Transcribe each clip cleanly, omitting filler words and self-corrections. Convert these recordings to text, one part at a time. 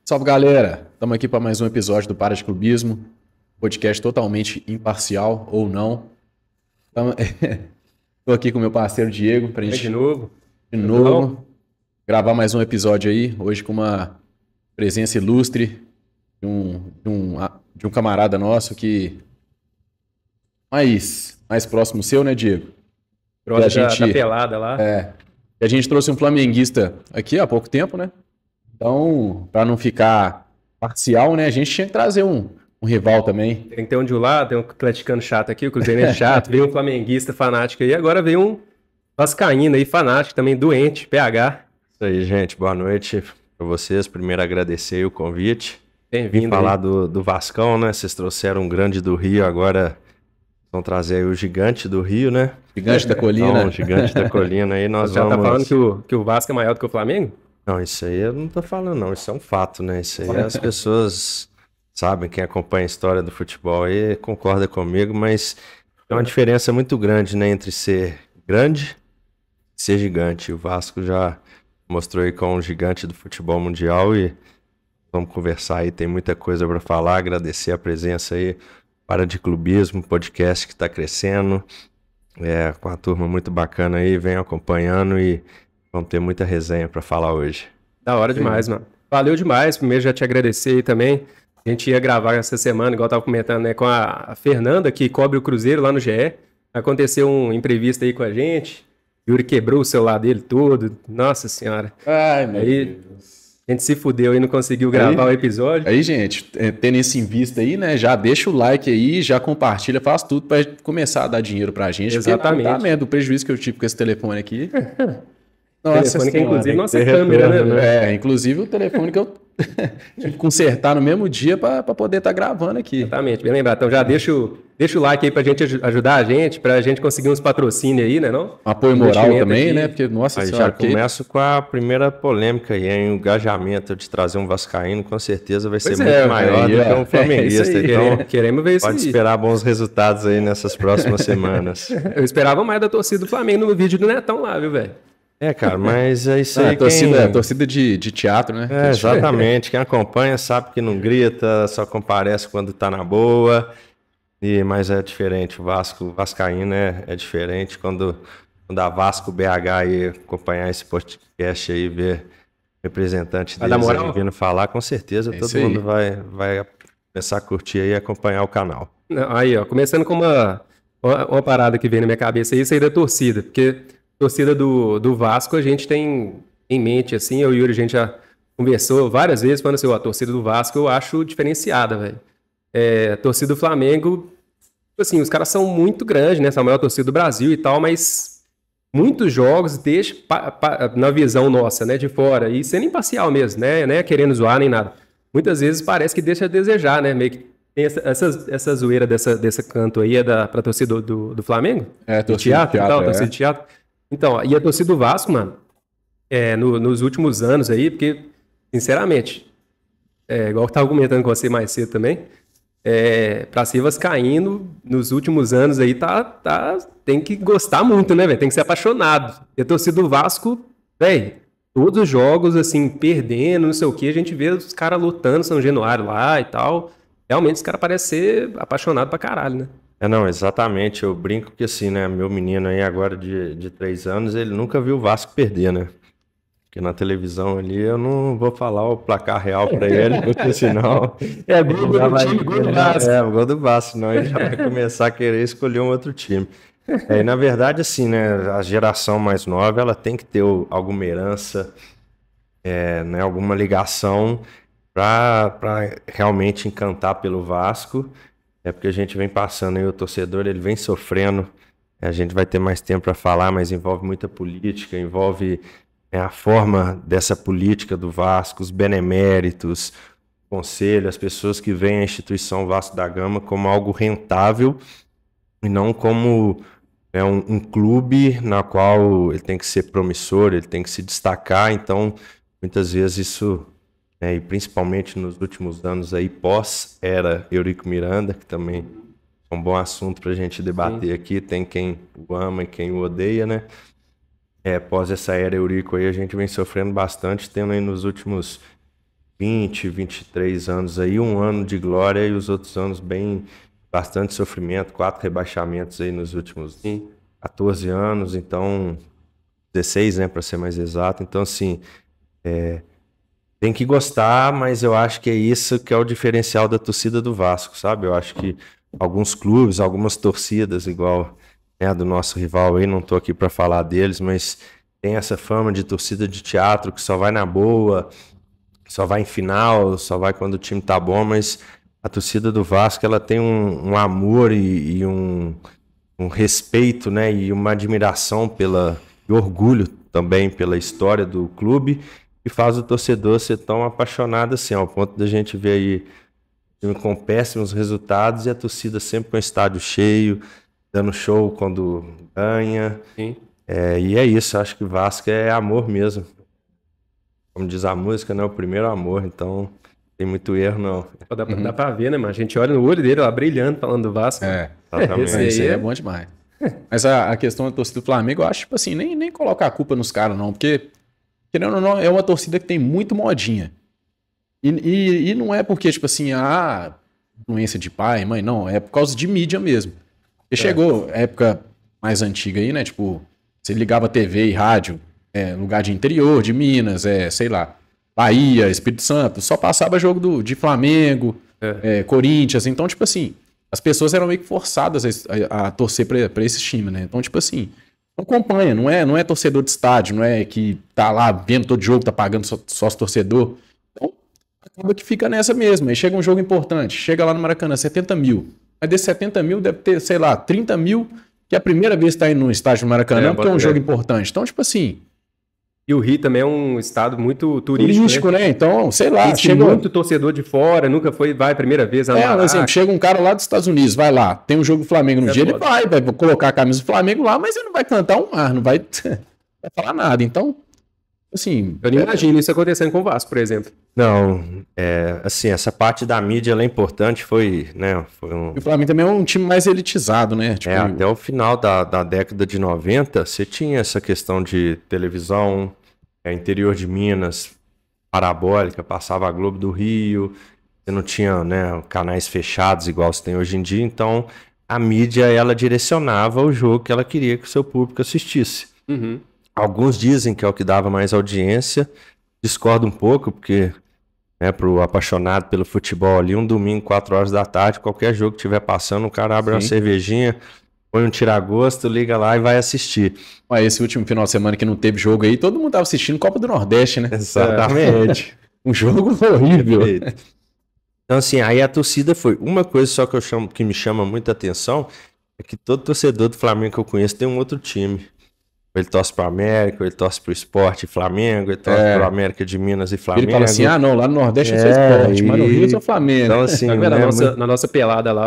Salve, galera! Estamos aqui para mais um episódio do Para de Clubismo, podcast totalmente imparcial ou não. Estou aqui com meu parceiro Diego para a gente de novo gravar mais um episódio aí, hoje com uma presença ilustre de um camarada nosso que mais próximo seu, né, Diego? Da pelada lá. E a gente trouxe um flamenguista aqui há pouco tempo, né? Então, para não ficar parcial, né, a gente tinha que trazer um rival também. Tem que ter um de um lado, tem um atleticano chato aqui, o cruzeirense chato, veio um flamenguista fanático aí, agora veio um vascaíno aí fanático também, doente, PH. Isso aí, gente, boa noite para vocês. Primeiro agradecer o convite. Bem-vindo. Falar do Vascão, né? Vocês trouxeram um grande do Rio, agora vão trazer aí o gigante do Rio, né? Gigante da colina. Então, gigante da colina aí nós Você já vamos... tá falando que o Vasco é maior do que o Flamengo? Não, isso aí eu não tô falando não, isso é um fato, né? Isso aí as pessoas sabem, quem acompanha a história do futebol aí concorda comigo, mas é uma diferença muito grande, né? Entre ser grande e ser gigante. O Vasco já mostrou aí com um gigante do futebol mundial e vamos conversar aí, tem muita coisa para falar, agradecer a presença aí, Para de Clubismo, podcast que está crescendo, com a turma muito bacana aí, vem acompanhando e vamos ter muita resenha para falar hoje. Da hora demais, mano. Valeu demais, primeiro já te agradecer aí também, a gente ia gravar essa semana, igual eu tava comentando, né, com a Fernanda, que cobre o Cruzeiro lá no GE, aconteceu um imprevisto aí com a gente, Yuri quebrou o celular dele todo, nossa senhora. Ai, meu Aí, Deus. A gente se fudeu e não conseguiu gravar o episódio. Aí, gente, tendo isso em vista aí, né, já deixa o like aí, já compartilha, faz tudo para começar a dar dinheiro pra gente. Exatamente. Porque, do prejuízo que eu tive com esse telefone aqui. Telefone que é inclusive nossa retorno, câmera, né? Inclusive o telefone que eu tive que consertar no mesmo dia para poder estar gravando aqui. Exatamente, bem lembrado. Então já deixa o like aí pra gente ajudar a gente, pra gente conseguir uns patrocínios aí, né, não? Apoio moral Investimento também, aqui. né? Porque, nossa Aí senhora, já começo com a primeira polêmica aí, hein? O engajamento de trazer um vascaíno com certeza vai ser Pois é, muito maior aí, do que ó. um flamenguista. É isso aí, Então queremos ver isso pode aí. esperar bons resultados aí nessas próximas semanas. Eu esperava mais da torcida do Flamengo no vídeo do Netão lá, viu, velho? Cara, mas é isso aí. torcida de teatro, né? Exatamente. Quem acompanha sabe que não grita, só comparece quando tá na boa. Mas é diferente. O Vascaíno é diferente. Quando a Vasco BH aí acompanhar esse podcast aí, ver representante Vai dar deles moral? aí vindo falar, com certeza É todo isso aí. mundo vai começar a curtir aí e acompanhar o canal. Não, aí, ó, começando com uma parada que vem na minha cabeça aí, isso aí da torcida, porque a torcida do Vasco a gente tem em mente, assim, eu e o Yuri, a gente já conversou várias vezes, falando assim, ó, a torcida do Vasco eu acho diferenciada, velho. A torcida do Flamengo, tipo assim, os caras são muito grandes, né, são a maior torcida do Brasil e tal, mas muitos jogos deixa na visão nossa, né, de fora, e sendo imparcial mesmo, né, querendo zoar nem nada. Muitas vezes parece que deixa a desejar, né, meio que tem essa zoeira desse canto aí pra torcida do Flamengo? É, Do torcida de teatro e tal, teatro, torcida de teatro. Então, e a torcida do Vasco, mano, nos últimos anos aí, porque, sinceramente, igual eu tava comentando com você mais cedo também, pra ser vascaíno, nos últimos anos aí, tem que gostar muito, né, velho? Tem que ser apaixonado. E a torcida do Vasco, velho, todos os jogos, assim, perdendo, não sei o que, a gente vê os caras lutando São Januário lá e tal. Realmente, os caras parecem ser apaixonados pra caralho, né? Não, exatamente. Eu brinco que assim, né? Meu menino aí agora de 3 anos, ele nunca viu o Vasco perder, né? Porque na televisão ali eu não vou falar o placar real pra ele, porque senão... Gol do time, gol do Vasco. O gol do Vasco, senão ele já vai começar a querer escolher um outro time. E na verdade, assim, né? A geração mais nova, ela tem que ter alguma herança, né, alguma ligação para realmente encantar pelo Vasco. Porque a gente vem passando aí, o torcedor ele vem sofrendo, a gente vai ter mais tempo para falar, mas envolve muita política, envolve a forma dessa política do Vasco, os beneméritos, o conselho, as pessoas que veem a instituição Vasco da Gama como algo rentável e não como um clube na qual ele tem que ser promissor, ele tem que se destacar. Então, muitas vezes isso... e principalmente nos últimos anos aí, pós-era Eurico Miranda, que também é um bom assunto para a gente debater aqui, tem quem o ama e quem o odeia, né? Após essa era Eurico aí, a gente vem sofrendo bastante, tendo aí nos últimos 20, 23 anos aí, um ano de glória e os outros anos bastante sofrimento, 4 rebaixamentos aí nos últimos 14 anos, então 16, né, para ser mais exato. Então, assim, tem que gostar, mas eu acho que é isso que é o diferencial da torcida do Vasco, sabe? Eu acho que alguns clubes, algumas torcidas, igual, né, do nosso rival aí, não tô aqui para falar deles, mas tem essa fama de torcida de teatro que só vai na boa, só vai em final, só vai quando o time tá bom, mas a torcida do Vasco, ela tem um amor e um respeito, né, e uma admiração e orgulho também pela história do clube, e faz o torcedor ser tão apaixonado assim, ao ponto da gente ver aí time com péssimos resultados e a torcida sempre com o estádio cheio, dando show quando ganha. Sim. E é isso, acho que Vasco é amor mesmo. Como diz a música, né? O primeiro amor, então tem muito erro, não. Dá pra ver, né, mano? A gente olha no olho dele lá brilhando, falando do Vasco. Exatamente. Isso aí é bom demais. Mas a questão da torcida do Flamengo, eu acho, tipo assim, nem colocar a culpa nos caras, não, porque, querendo ou não, é uma torcida que tem muito modinha. E não é porque, tipo assim, influência de pai, mãe, não, é por causa de mídia mesmo. Porque chegou época mais antiga aí, né? Tipo, você ligava TV e rádio, lugar de interior, de Minas, sei lá, Bahia, Espírito Santo, só passava jogo de Flamengo, Corinthians. Então, tipo assim, as pessoas eram meio que forçadas a torcer pra esse time, né? Então, tipo assim, não acompanha, não é torcedor de estádio, não é que tá lá vendo todo jogo, tá pagando sócio torcedor. Então, acaba que fica nessa mesmo. Aí chega um jogo importante, chega lá no Maracanã, 70 mil. Mas desses 70 mil deve ter, sei lá, 30 mil que é a primeira vez que tá indo no estádio do Maracanã, porque é um jogo importante. Então, tipo assim... E o Rio também é um estado muito turístico, né? Então, sei lá, chega muito torcedor de fora, nunca vai a primeira vez. Por exemplo, chega um cara lá dos Estados Unidos, vai lá, tem um jogo do Flamengo no dia, ele vai colocar a camisa do Flamengo lá, mas ele não vai cantar um ar, não vai falar nada. Então, assim... Eu não imagino isso acontecendo com o Vasco, por exemplo. Não, assim, essa parte da mídia ela é importante, E o Flamengo também é um time mais elitizado, né? Tipo, até o final da década de 90, você tinha essa questão de televisão, interior de Minas, parabólica, passava a Globo do Rio, você não tinha, né, canais fechados igual você tem hoje em dia, então a mídia, ela direcionava o jogo que ela queria que o seu público assistisse. Uhum. Alguns dizem que é o que dava mais audiência, discordo um pouco, porque... para o apaixonado pelo futebol ali, um domingo, 4 horas da tarde, qualquer jogo que estiver passando, o cara abre uma cervejinha, põe um tira-gosto, liga lá e vai assistir. Esse último final de semana que não teve jogo aí, todo mundo tava assistindo Copa do Nordeste, né? Exatamente. Um jogo horrível. Então, assim, aí a torcida foi. Uma coisa só que me chama muita atenção é que todo torcedor do Flamengo que eu conheço tem um outro time. Ele torce para o América, ele torce para o Sport e Flamengo, ele torce para o América de Minas e Flamengo. Ele fala assim, não, lá no Nordeste é Sport, mas no Rio é o Flamengo. Então, assim, na nossa pelada lá,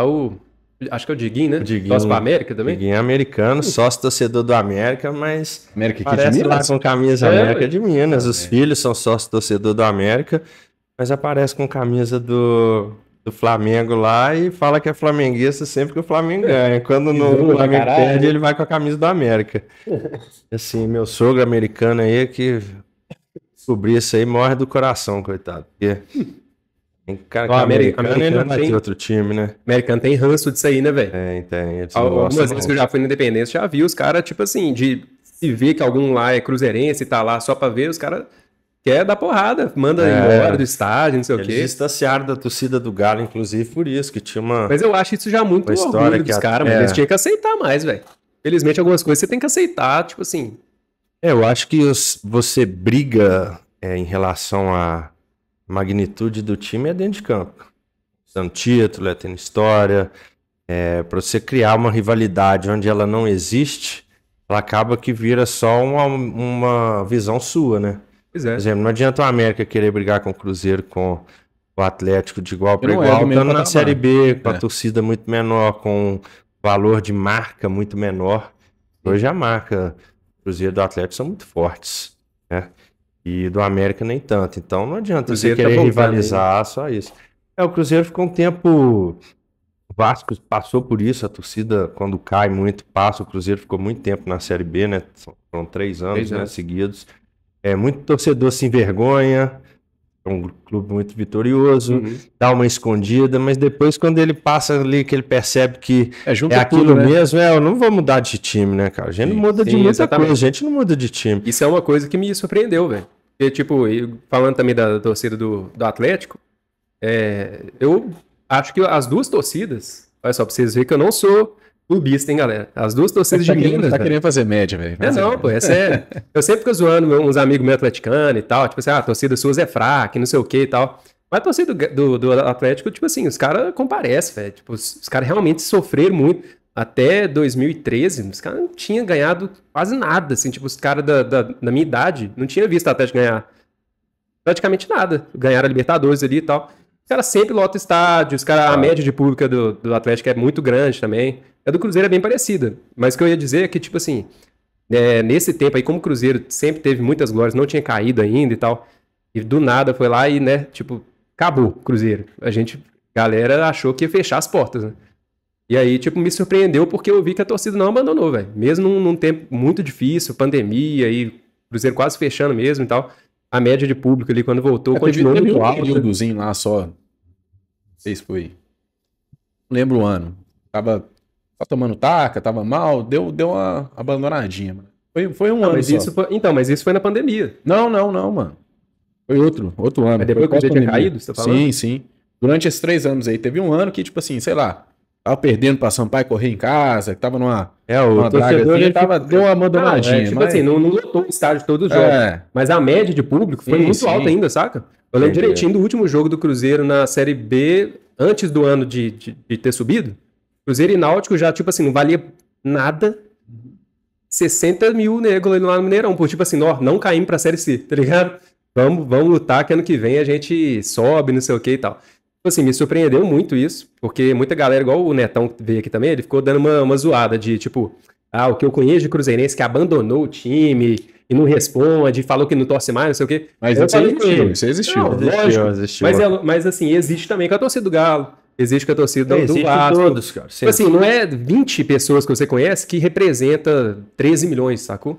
acho que é o Diguinho, né? Torce para o América também? Diguinho é americano, sócio torcedor do América, mas América aparece de Minas? lá com camisa América de Minas. Os filhos são sócio torcedor do América, mas aparece com camisa do Flamengo lá e fala que é flamenguista sempre que o Flamengo ganha. Quando o Flamengo perde, ele vai com a camisa do América. Assim, meu sogro americano aí, que descobrir isso aí, morre do coração, coitado. Porque cara que americano, ele não vai ter outro time, né? Americano tem ranço disso aí, né, velho? Tem. Algumas vezes que eu já fui na Independência, já vi os caras, tipo assim, de se ver que algum lá é cruzeirense e tá lá só pra ver, os caras... quer dar porrada, manda embora do estádio, não sei o quê. Eles distanciaram da torcida do Galo, inclusive, por isso, que tinha uma... Mas eu acho isso já muito orgulho dos caras, mas eles tinham que aceitar mais, velho. Felizmente, algumas coisas você tem que aceitar, tipo assim... Eu acho que você briga em relação à magnitude do time dentro de campo. Tendo título, tendo história. Para você criar uma rivalidade onde ela não existe, ela acaba que vira só uma visão sua, né? Pois é. Por exemplo, não adianta o América querer brigar com o Cruzeiro, com o Atlético de igual para igual, estando na Série B, com a torcida muito menor, com valor de marca muito menor. Hoje a marca do Cruzeiro e do Atlético são muito fortes, né? E do América nem tanto. Então não adianta você querer rivalizar, só isso. O Cruzeiro ficou um tempo... O Vasco passou por isso, a torcida, quando cai muito, passa. O Cruzeiro ficou muito tempo na Série B, né? Foram 3 anos, né, seguidos. Muito torcedor se envergonha, é um clube muito vitorioso, dá uma escondida, mas depois quando ele passa ali, que ele percebe que junta é aquilo tudo, né? mesmo, eu não vou mudar de time, né, cara? A gente não muda de muita coisa, a gente não muda de time. Isso é uma coisa que me surpreendeu, velho. Porque, tipo, falando também da torcida do Atlético, eu acho que as duas torcidas, olha só, pra vocês verem que eu não sou clubista, hein, galera? As duas torcidas de Minas, tá querendo fazer média, velho. Pô, essa é... Eu sempre fico zoando uns amigos meus atleticanos e tal, tipo assim, a torcida sua é fraca, não sei o que e tal. Mas a torcida do Atlético, tipo assim, os caras comparecem, velho. Tipo, os caras realmente sofreram muito. Até 2013, os caras não tinham ganhado quase nada, assim, tipo, os caras da minha idade não tinham visto o Atlético ganhar praticamente nada. Ganharam a Libertadores ali e tal. Os caras sempre lotam estádio, a média de pública do Atlético é muito grande também. A do Cruzeiro é bem parecida. Mas o que eu ia dizer é que, tipo assim, nesse tempo aí, como o Cruzeiro sempre teve muitas glórias, não tinha caído ainda e tal, e do nada foi lá e, né, tipo, acabou o Cruzeiro. Galera achou que ia fechar as portas, né? E aí, tipo, me surpreendeu porque eu vi que a torcida não abandonou, velho. Mesmo num tempo muito difícil, pandemia e o Cruzeiro quase fechando mesmo e tal, a média de público ali, quando voltou, continuou muito alta. Teve um períodozinho lá só, não sei se foi, não lembro o ano, tava tomando taca, tava mal, deu uma abandonadinha, mano. Foi um ano mas só. Mas isso foi na pandemia. Não, mano. Foi outro ano. Mas depois que o tinha caído, você tá falando? Sim. Durante esses 3 anos aí, teve um ano que, tipo assim, sei lá, tava perdendo pra Sampaio correr em casa, que tava numa draga assim, deu uma abandonadinha. Tipo assim, não lotou o estádio todos os jogos. Mas a média de público foi muito alta ainda, saca? Eu lembro direitinho do último jogo do Cruzeiro na Série B, antes do ano de ter subido. Cruzeiro e Náutico já, tipo assim, não valia nada. 60 mil negros lá no Mineirão. Por tipo assim, não caímos pra Série C, tá ligado? Vamos lutar que ano que vem a gente sobe, não sei o que e tal. Tipo assim, me surpreendeu muito isso, porque muita galera, igual o Netão que veio aqui também, ele ficou dando uma zoada de tipo, o que eu conheço de cruzeirense que abandonou o time e não responde, falou que não torce mais, não sei o quê. Mas isso existiu. Não, lógico. Mas assim, existe também com a torcida do Galo. Existe com a torcida do Vasco. Todos, cara. Tipo assim, não é 20 pessoas que você conhece que representa 13 milhões, sacou?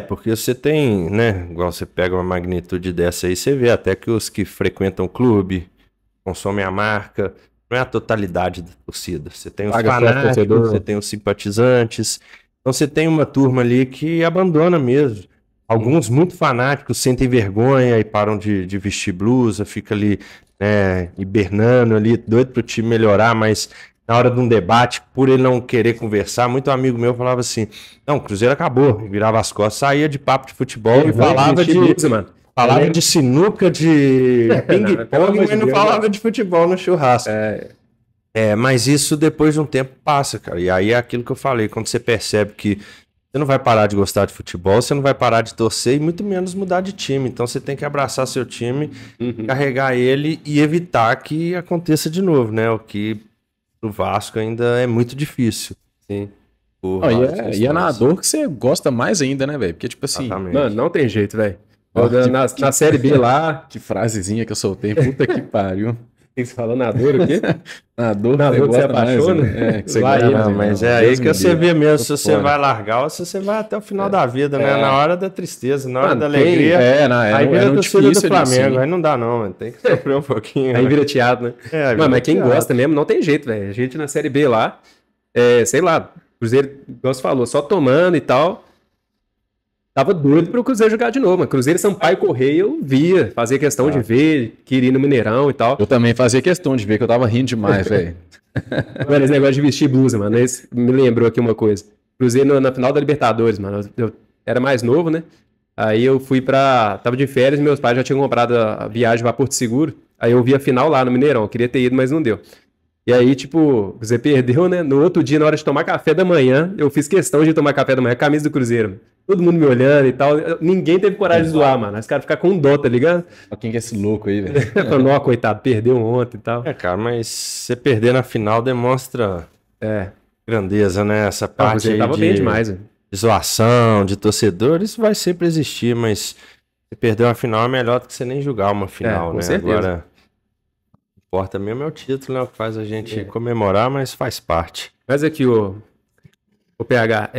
Porque você tem, né, igual você pega uma magnitude dessa aí, você vê até que os que frequentam o clube, consomem a marca, não é a totalidade da torcida. Você tem os fanáticos, você tem os simpatizantes, então você tem uma turma ali que abandona mesmo. Alguns muito fanáticos sentem vergonha e param de vestir blusa, fica ali, né, hibernando ali, doido pro time melhorar, mas na hora de um debate, por ele não querer conversar, muito amigo meu falava assim, não, o Cruzeiro acabou, virava as costas, saía de papo de futebol e falava de... Blusa, mano. Falava de sinuca, de ping-pong, mas não falava de futebol no churrasco. Mas isso depois de um tempo passa, cara. E aí é aquilo que eu falei, quando você percebe que você não vai parar de gostar de futebol, você não vai parar de torcer e muito menos mudar de time. Então você tem que abraçar seu time, carregar ele e evitar que aconteça de novo, né? O que pro Vasco ainda é muito difícil. Sim. E é na dor que você gosta mais ainda, né, velho? Porque, tipo assim... Mano, não tem jeito, velho. Na Série B lá... Que frasezinha que eu soltei, puta que pariu. Você falou na dor o quê? Na dor que você apaixona? Que você mas é aí que você vê mesmo se você vai largar ou se você vai até o final da vida, né? Na hora da tristeza, na hora da alegria. Aí vira a torcida do Flamengo, aí não dá não, mano. Tem que sofrer um pouquinho. Aí vira teatro, né? Mas quem gosta mesmo não tem jeito, velho. A gente na Série B lá, sei lá, Cruzeiro, igual você falou, só tomando e tal... Tava doido pro Cruzeiro jogar de novo, mano. Cruzeiro, Sampaio, Correia, eu via. Fazia questão de ver, queria ir no Mineirão e tal. Eu também fazia questão de ver, que eu tava rindo demais, velho. Mano, esse negócio de vestir blusa, mano, esse me lembrou aqui uma coisa. Cruzeiro na final da Libertadores, mano. Eu era mais novo, né? Aí eu fui tava de férias e meus pais já tinham comprado a viagem pra Porto Seguro. Aí eu vi a final lá no Mineirão. Eu queria ter ido, mas não deu. E aí, tipo, você perdeu, né? No outro dia, na hora de tomar café da manhã, eu fiz questão de tomar café da manhã, camisa do Cruzeiro, mano. Todo mundo me olhando e tal. Ninguém teve coragem de zoar, mano. Os caras ficam com dó, tá ligado? Quem que é esse louco aí, velho? Não, coitado, perdeu ontem e tal. Cara, mas você perder na final demonstra grandeza, né? Essa parte aí tava bem demais, velho. De zoação, de torcedor, isso vai sempre existir, mas você perder uma final é melhor do que você nem jogar uma final, né? Certeza. Agora, o que importa mesmo é o título, né? O que faz a gente comemorar, mas faz parte. Mas aqui, o PH,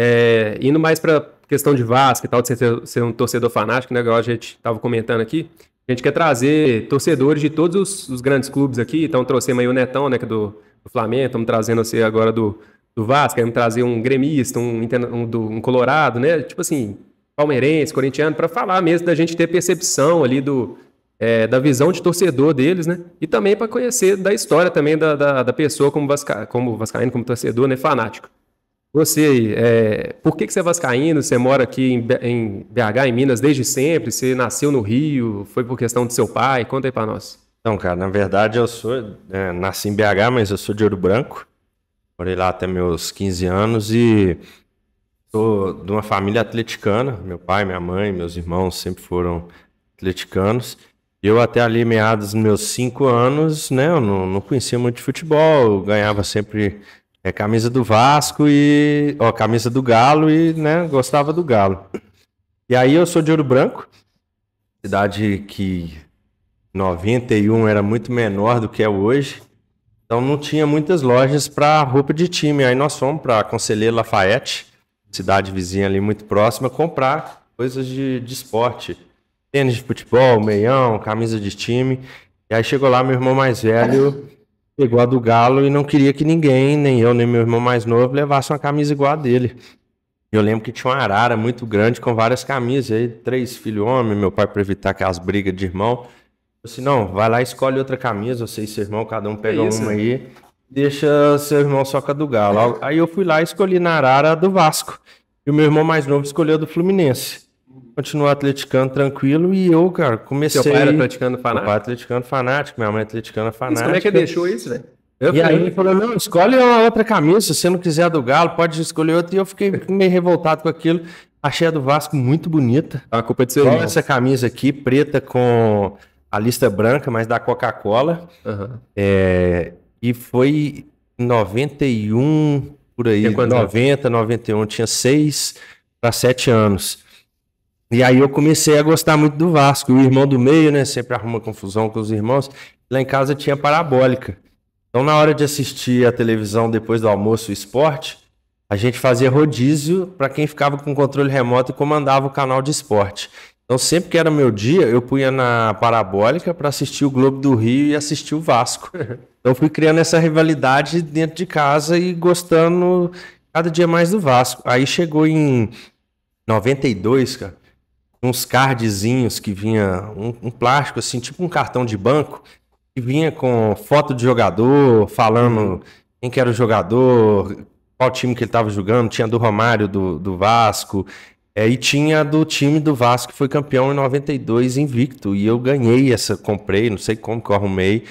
indo mais pra questão de Vasco e tal, de você ser um torcedor fanático, né? Igual a gente tava comentando aqui. A gente quer trazer torcedores de todos os grandes clubes aqui. Então, trouxemos aí o Netão, né, que é do Flamengo. Estamos trazendo você agora do Vasco. Queremos trazer um gremista, um colorado, né? Tipo assim, palmeirense, corintiano, para falar mesmo da gente ter percepção ali da visão de torcedor deles, né? E também para conhecer da história também da pessoa como vascaíno, como torcedor, né? Fanático. Você, por que você é vascaíno? Você mora aqui em BH, em Minas, desde sempre? Você nasceu no Rio? Foi por questão do seu pai? Conta aí pra nós. Então, cara, na verdade nasci em BH, mas eu sou de Ouro Branco. Morei lá até meus 15 anos e sou de uma família atleticana. Meu pai, minha mãe, meus irmãos sempre foram atleticanos. Eu até ali, meados dos meus 5 anos, né, eu não conhecia muito de futebol, eu ganhava sempre... camisa do Vasco camisa do Galo e, né, gostava do Galo. E aí eu sou de Ouro Branco, cidade que em 91 era muito menor do que é hoje, então não tinha muitas lojas para roupa de time. Aí nós fomos para Conselheiro Lafayette, cidade vizinha ali muito próxima, comprar coisas de esporte, tênis de futebol, meião, camisa de time. E aí chegou lá meu irmão mais velho... Pegou a do Galo e não queria que ninguém, nem eu, nem meu irmão mais novo, levasse uma camisa igual a dele. Eu lembro que tinha uma arara muito grande com várias camisas. Aí 3 filhos homens, meu pai, para evitar aquelas brigas de irmão, falou assim, não, vai lá e escolhe outra camisa, você e seu irmão, cada um pega uma aí, deixa seu irmão só com a do Galo. Aí eu fui lá e escolhi na arara a do Vasco. E o meu irmão mais novo escolheu a do Fluminense. Continuou atleticano tranquilo e eu, cara, comecei... Seu pai era atleticano fanático? Meu pai atleticano fanático, minha mãe atleticana fanática. Mas como é que ele deixou isso, velho? E aí ele falou, não, escolhe uma outra camisa, se você não quiser a do Galo, pode escolher outra. E eu fiquei meio revoltado com aquilo. Achei a do Vasco muito bonita. A culpa é de seu irmão. Essa camisa aqui, preta com a lista branca, mas da Coca-Cola. Uhum. E foi em 91, por aí, 90, 91, tinha 6 para 7 anos. E aí eu comecei a gostar muito do Vasco. O irmão do meio, né, sempre arruma confusão com os irmãos. Lá em casa tinha parabólica. Então, na hora de assistir a televisão depois do almoço, o esporte, a gente fazia rodízio para quem ficava com controle remoto e comandava o canal de esporte. Então, sempre que era meu dia, eu punha na parabólica para assistir o Globo do Rio e assistir o Vasco. Então, fui criando essa rivalidade dentro de casa e gostando cada dia mais do Vasco. Aí chegou em 92, cara, uns cardzinhos que vinha, um plástico assim, tipo um cartão de banco, que vinha com foto de jogador, falando quem que era o jogador, qual time que ele estava jogando. Tinha do Romário, do Vasco, e tinha do time do Vasco que foi campeão em 92 invicto, e eu ganhei comprei, não sei como que eu arrumei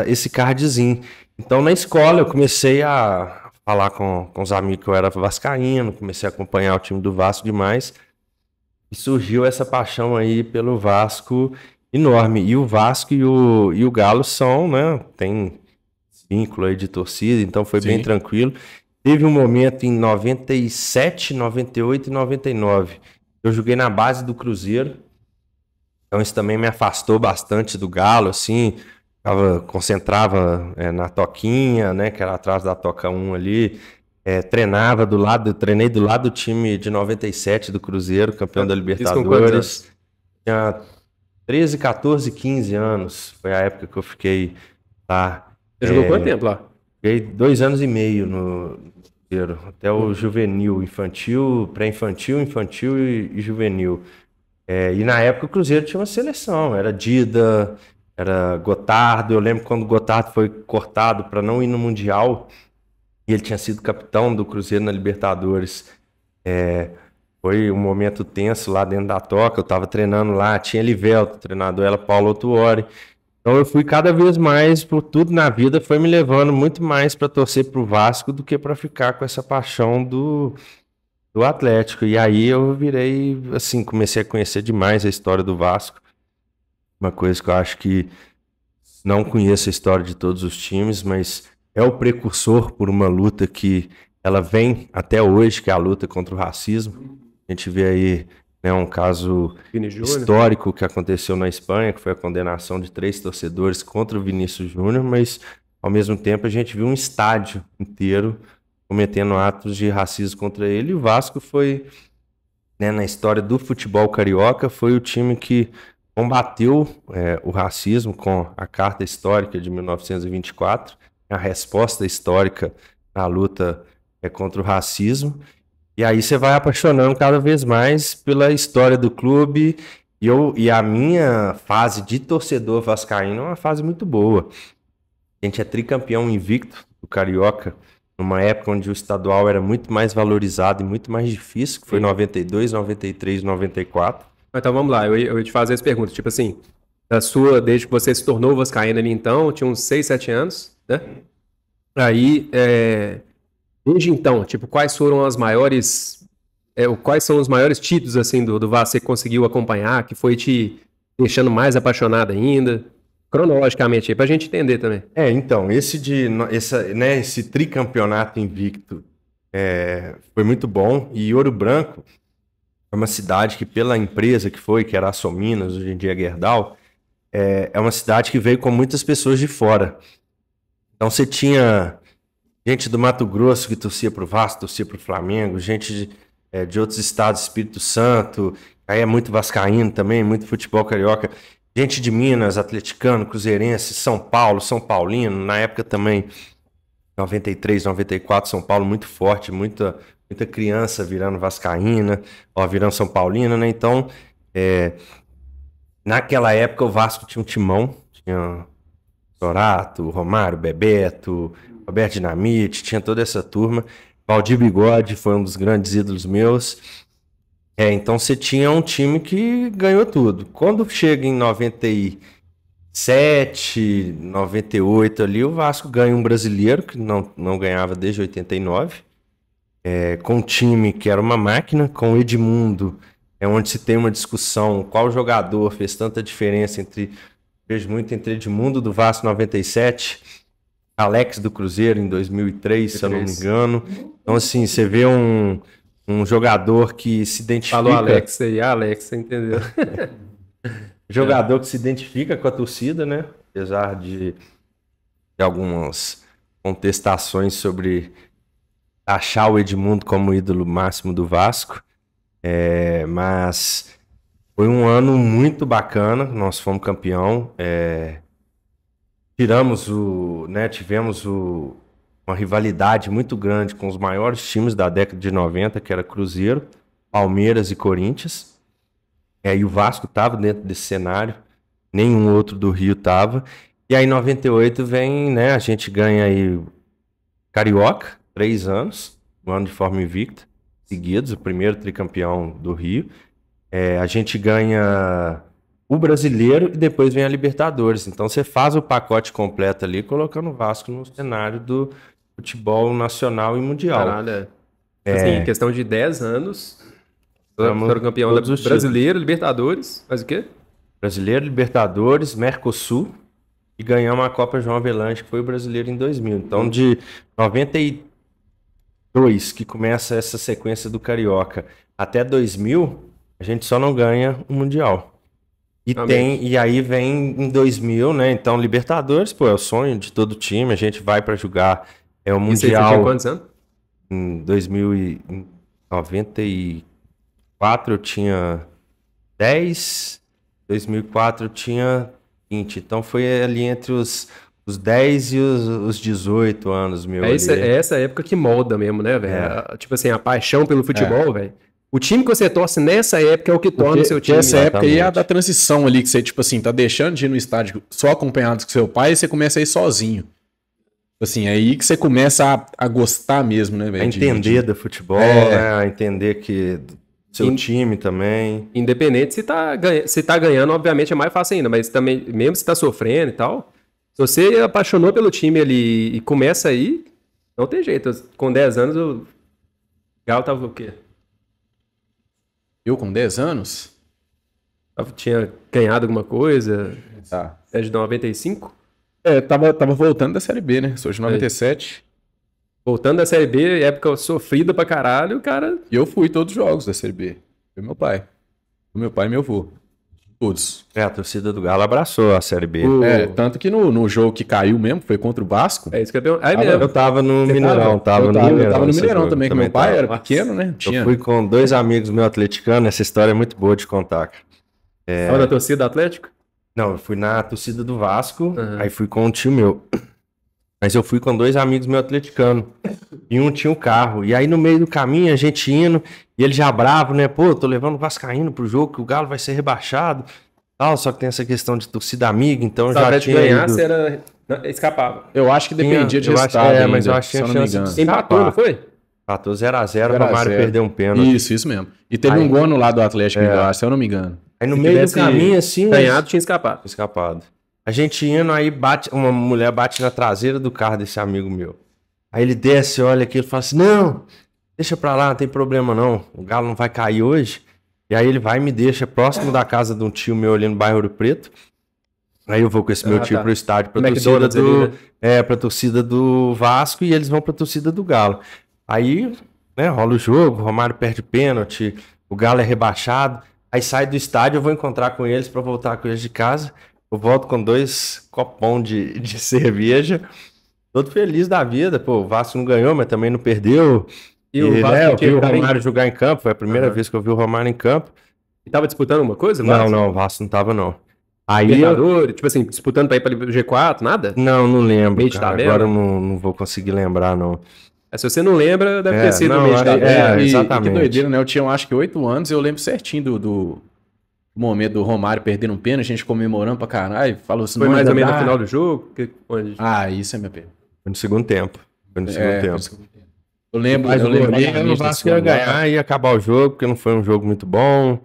esse cardzinho. Então na escola eu comecei a falar com os amigos que eu era vascaíno, comecei a acompanhar o time do Vasco demais, e surgiu essa paixão aí pelo Vasco enorme. E o Vasco e o Galo são, né, tem vínculo aí de torcida, então foi bem tranquilo. Teve um momento em 97, 98 e 99. Eu joguei na base do Cruzeiro, então isso também me afastou bastante do Galo, assim, concentrava na toquinha, né, que era atrás da toca 1 ali. Treinei do lado do time de 97 do Cruzeiro, campeão da Libertadores. Tinha 13, 14, 15 anos. Foi a época que eu fiquei lá. Você jogou quanto tempo lá? Fiquei 2 anos e meio no Cruzeiro, até o juvenil, infantil, pré-infantil, infantil e juvenil. E na época o Cruzeiro tinha uma seleção, era Dida, era Gotardo. Eu lembro quando o Gotardo foi cortado para não ir no Mundial, e ele tinha sido capitão do Cruzeiro na Libertadores. Foi um momento tenso lá dentro da toca. Eu estava treinando lá, tinha Livelto, o treinador era Paulo Autuori. Então eu fui cada vez mais, por tudo na vida, foi me levando muito mais para torcer para o Vasco do que para ficar com essa paixão do Atlético. E aí eu virei, assim, comecei a conhecer demais a história do Vasco. Uma coisa que eu acho que não conheço a história de todos os times, mas é o precursor por uma luta que ela vem até hoje, que é a luta contra o racismo. A gente vê aí, né, um caso histórico que aconteceu na Espanha, que foi a condenação de 3 torcedores contra o Vinícius Júnior, mas ao mesmo tempo a gente viu um estádio inteiro cometendo atos de racismo contra ele. E o Vasco foi, né, na história do futebol carioca, foi o time que combateu o racismo com a Carta Histórica de 1924, a resposta histórica na luta contra o racismo. E aí você vai apaixonando cada vez mais pela história do clube. E a minha fase de torcedor vascaíno é uma fase muito boa. A gente é tricampeão invicto do Carioca, numa época onde o estadual era muito mais valorizado e muito mais difícil, que foi 92, 93, 94. Então vamos lá, eu ia te fazer essa pergunta. Tipo assim, desde que você se tornou vascaíno ali então, tinha uns 6, 7 anos, né? Aí, desde então, tipo, quais são os maiores títulos, assim, do Vasco que você conseguiu acompanhar, que foi te deixando mais apaixonado ainda? Cronologicamente aí, pra gente entender também. Então, esse tricampeonato invicto foi muito bom. E Ouro Branco é uma cidade que, pela empresa que era a Sominas, hoje em dia é Gerdau, é uma cidade que veio com muitas pessoas de fora. Então você tinha gente do Mato Grosso que torcia pro Vasco, torcia pro Flamengo, gente de outros estados, Espírito Santo, aí é muito vascaíno também, muito futebol carioca. Gente de Minas, atleticano, cruzeirense, São Paulo, São Paulino, na época também, 93, 94, São Paulo muito forte, muita criança virando vascaína, virando São Paulina, né? Então, naquela época o Vasco tinha um timão, tinha Sorato, Romário, Bebeto, Roberto Dinamite, tinha toda essa turma. Valdir Bigode foi um dos grandes ídolos meus. Então você tinha um time que ganhou tudo. Quando chega em 97, 98 ali, o Vasco ganha um brasileiro, que não ganhava desde 89, com um time que era uma máquina, com o Edmundo, onde se tem uma discussão qual jogador fez tanta diferença vejo muito entre Edmundo do Vasco 97, Alex do Cruzeiro em 2003, se eu não me engano. Então assim, você vê um jogador que se identifica... Falou Alex aí, Alex, você entendeu? Jogador que se identifica com a torcida, né? Apesar de algumas contestações sobre achar o Edmundo como ídolo máximo do Vasco. Mas foi um ano muito bacana, nós fomos campeão. Tivemos uma rivalidade muito grande com os maiores times da década de 90, que era Cruzeiro, Palmeiras e Corinthians. E o Vasco estava dentro desse cenário, nenhum outro do Rio estava. E aí em 98 vem, né, a gente ganha aí Carioca, 3 anos, um ano de forma invicta, seguidos, o primeiro tricampeão do Rio. A gente ganha o Brasileiro e depois vem a Libertadores. Então você faz o pacote completo ali, colocando o Vasco no cenário do futebol nacional e mundial. Caralho, assim, em questão de 10 anos, foram campeão do Brasileiro, Libertadores, mas o quê? Brasileiro, Libertadores, Mercosul e ganhamos a Copa João Avelange, que foi o Brasileiro em 2000. Então de 92, que começa essa sequência do Carioca, até 2000, a gente só não ganha o Mundial. E aí vem em 2000, né? Então, Libertadores, é o sonho de todo time. A gente vai para jogar o Mundial. Você tinha quantos anos? Em 1994 eu tinha 10, 2004 eu tinha 20. Então foi ali entre os 10 e os 18 anos, meu. É essa época que molda mesmo, né, velho? Tipo assim, a paixão pelo futebol, velho. O time que você torce nessa época é o que torna o seu time. Essa época aí é a da transição ali, que você, tipo assim, tá deixando de ir no estádio só acompanhado com seu pai e você começa a ir sozinho. Assim, é aí que você começa a gostar mesmo, né, velho? A entender do futebol, né? A entender que seu time também. Independente se tá ganhando, obviamente é mais fácil ainda, mas também, mesmo se tá sofrendo e tal, se você apaixonou pelo time ali e começa aí, não tem jeito. Com 10 anos, o Galo tava o quê? Eu com 10 anos? Tinha ganhado alguma coisa? Tá. É de 95? Tava voltando da Série B, né? Sou de 97. Voltando da Série B, época sofrida pra caralho, o cara... E eu fui todos os jogos da Série B. Foi meu pai. Meu pai e meu avô. Todos. A torcida do Galo abraçou a Série B. Tanto que no jogo que caiu mesmo, foi contra o Vasco. É isso que eu Eu tava no Mineirão. Eu tava no Mineirão também, que meu pai era pequeno, né? Eu fui com 2 amigos meus atleticanos, essa história é muito boa de contar. Tava na torcida do Atlético? Não, eu fui na torcida do Vasco, aí fui com um tio meu. Mas eu fui com 2 amigos meus atleticanos. E um tinha um carro. E aí no meio do caminho, a gente indo, e ele já bravo, né? Pô, tô levando o Vascaíno pro jogo, que o Galo vai ser rebaixado. Tal, só que tem essa questão de torcida amiga, então Se o já Atlético tinha ganhasse, ido... escapava. Eu acho que dependia de eu acho- resultado ainda, mas eu acho que se eu tinha não me chance engano. de- Empatou, não foi? Empatou 0x0, o 0 a Romário 0. perdeu um pênalti. Isso mesmo. E teve Aí- um gol no lado do Atlético, eu acho, se eu não me engano. Aí no Se meio do tivesse caminho, assim... Ganhado, tinha escapado. Escapado. A gente indo, aí uma mulher bate na traseira do carro desse amigo meu. Aí ele desce, olha aquilo e fala assim, não, deixa pra lá, não tem problema não, o Galo não vai cair hoje. E aí ele vai e me deixa próximo da casa de um tio meu ali no bairro Ouro Preto. Aí eu vou com esse meu tio pro estádio, pra torcida McDonald's ali, né? pra torcida do Vasco, e eles vão pra torcida do Galo. Aí, né, rola o jogo, o Romário perde pênalti, o Galo é rebaixado. Aí sai do estádio, eu vou encontrar com eles pra voltar com eles de casa. Eu volto com 2 copão de cerveja, todo feliz da vida. Pô, o Vasco não ganhou, mas também não perdeu. E o Vasco né, eu tinha vi o cara em- Romário jogar em campo, foi a primeira vez que eu vi o Romário em campo. E tava disputando alguma coisa? Não, o Vasco não tava, não. Aí eu... Libertadores, tipo assim, disputando pra ir pra G4, nada? Não lembro, Meio de cara. tabela? Agora eu não vou conseguir lembrar, não. Se você não lembra, deve É, ter sido não, no meio de aí- tabela. exatamente. Que doideira, né? Eu tinha, acho que 8 anos, eu lembro certinho do momento do Romário perdendo um pênalti, a gente comemorando pra caralho, falou assim... Foi "Não, mais ainda ou menos dá". no final do jogo? Onde... Ah, isso é minha pergunta. Foi no segundo tempo. Foi no segundo tempo. Eu lembro, Mas eu lembro o vagamente Vasco desse ia gol lá. ganhar e ia acabar o jogo, porque não foi um jogo muito bom. O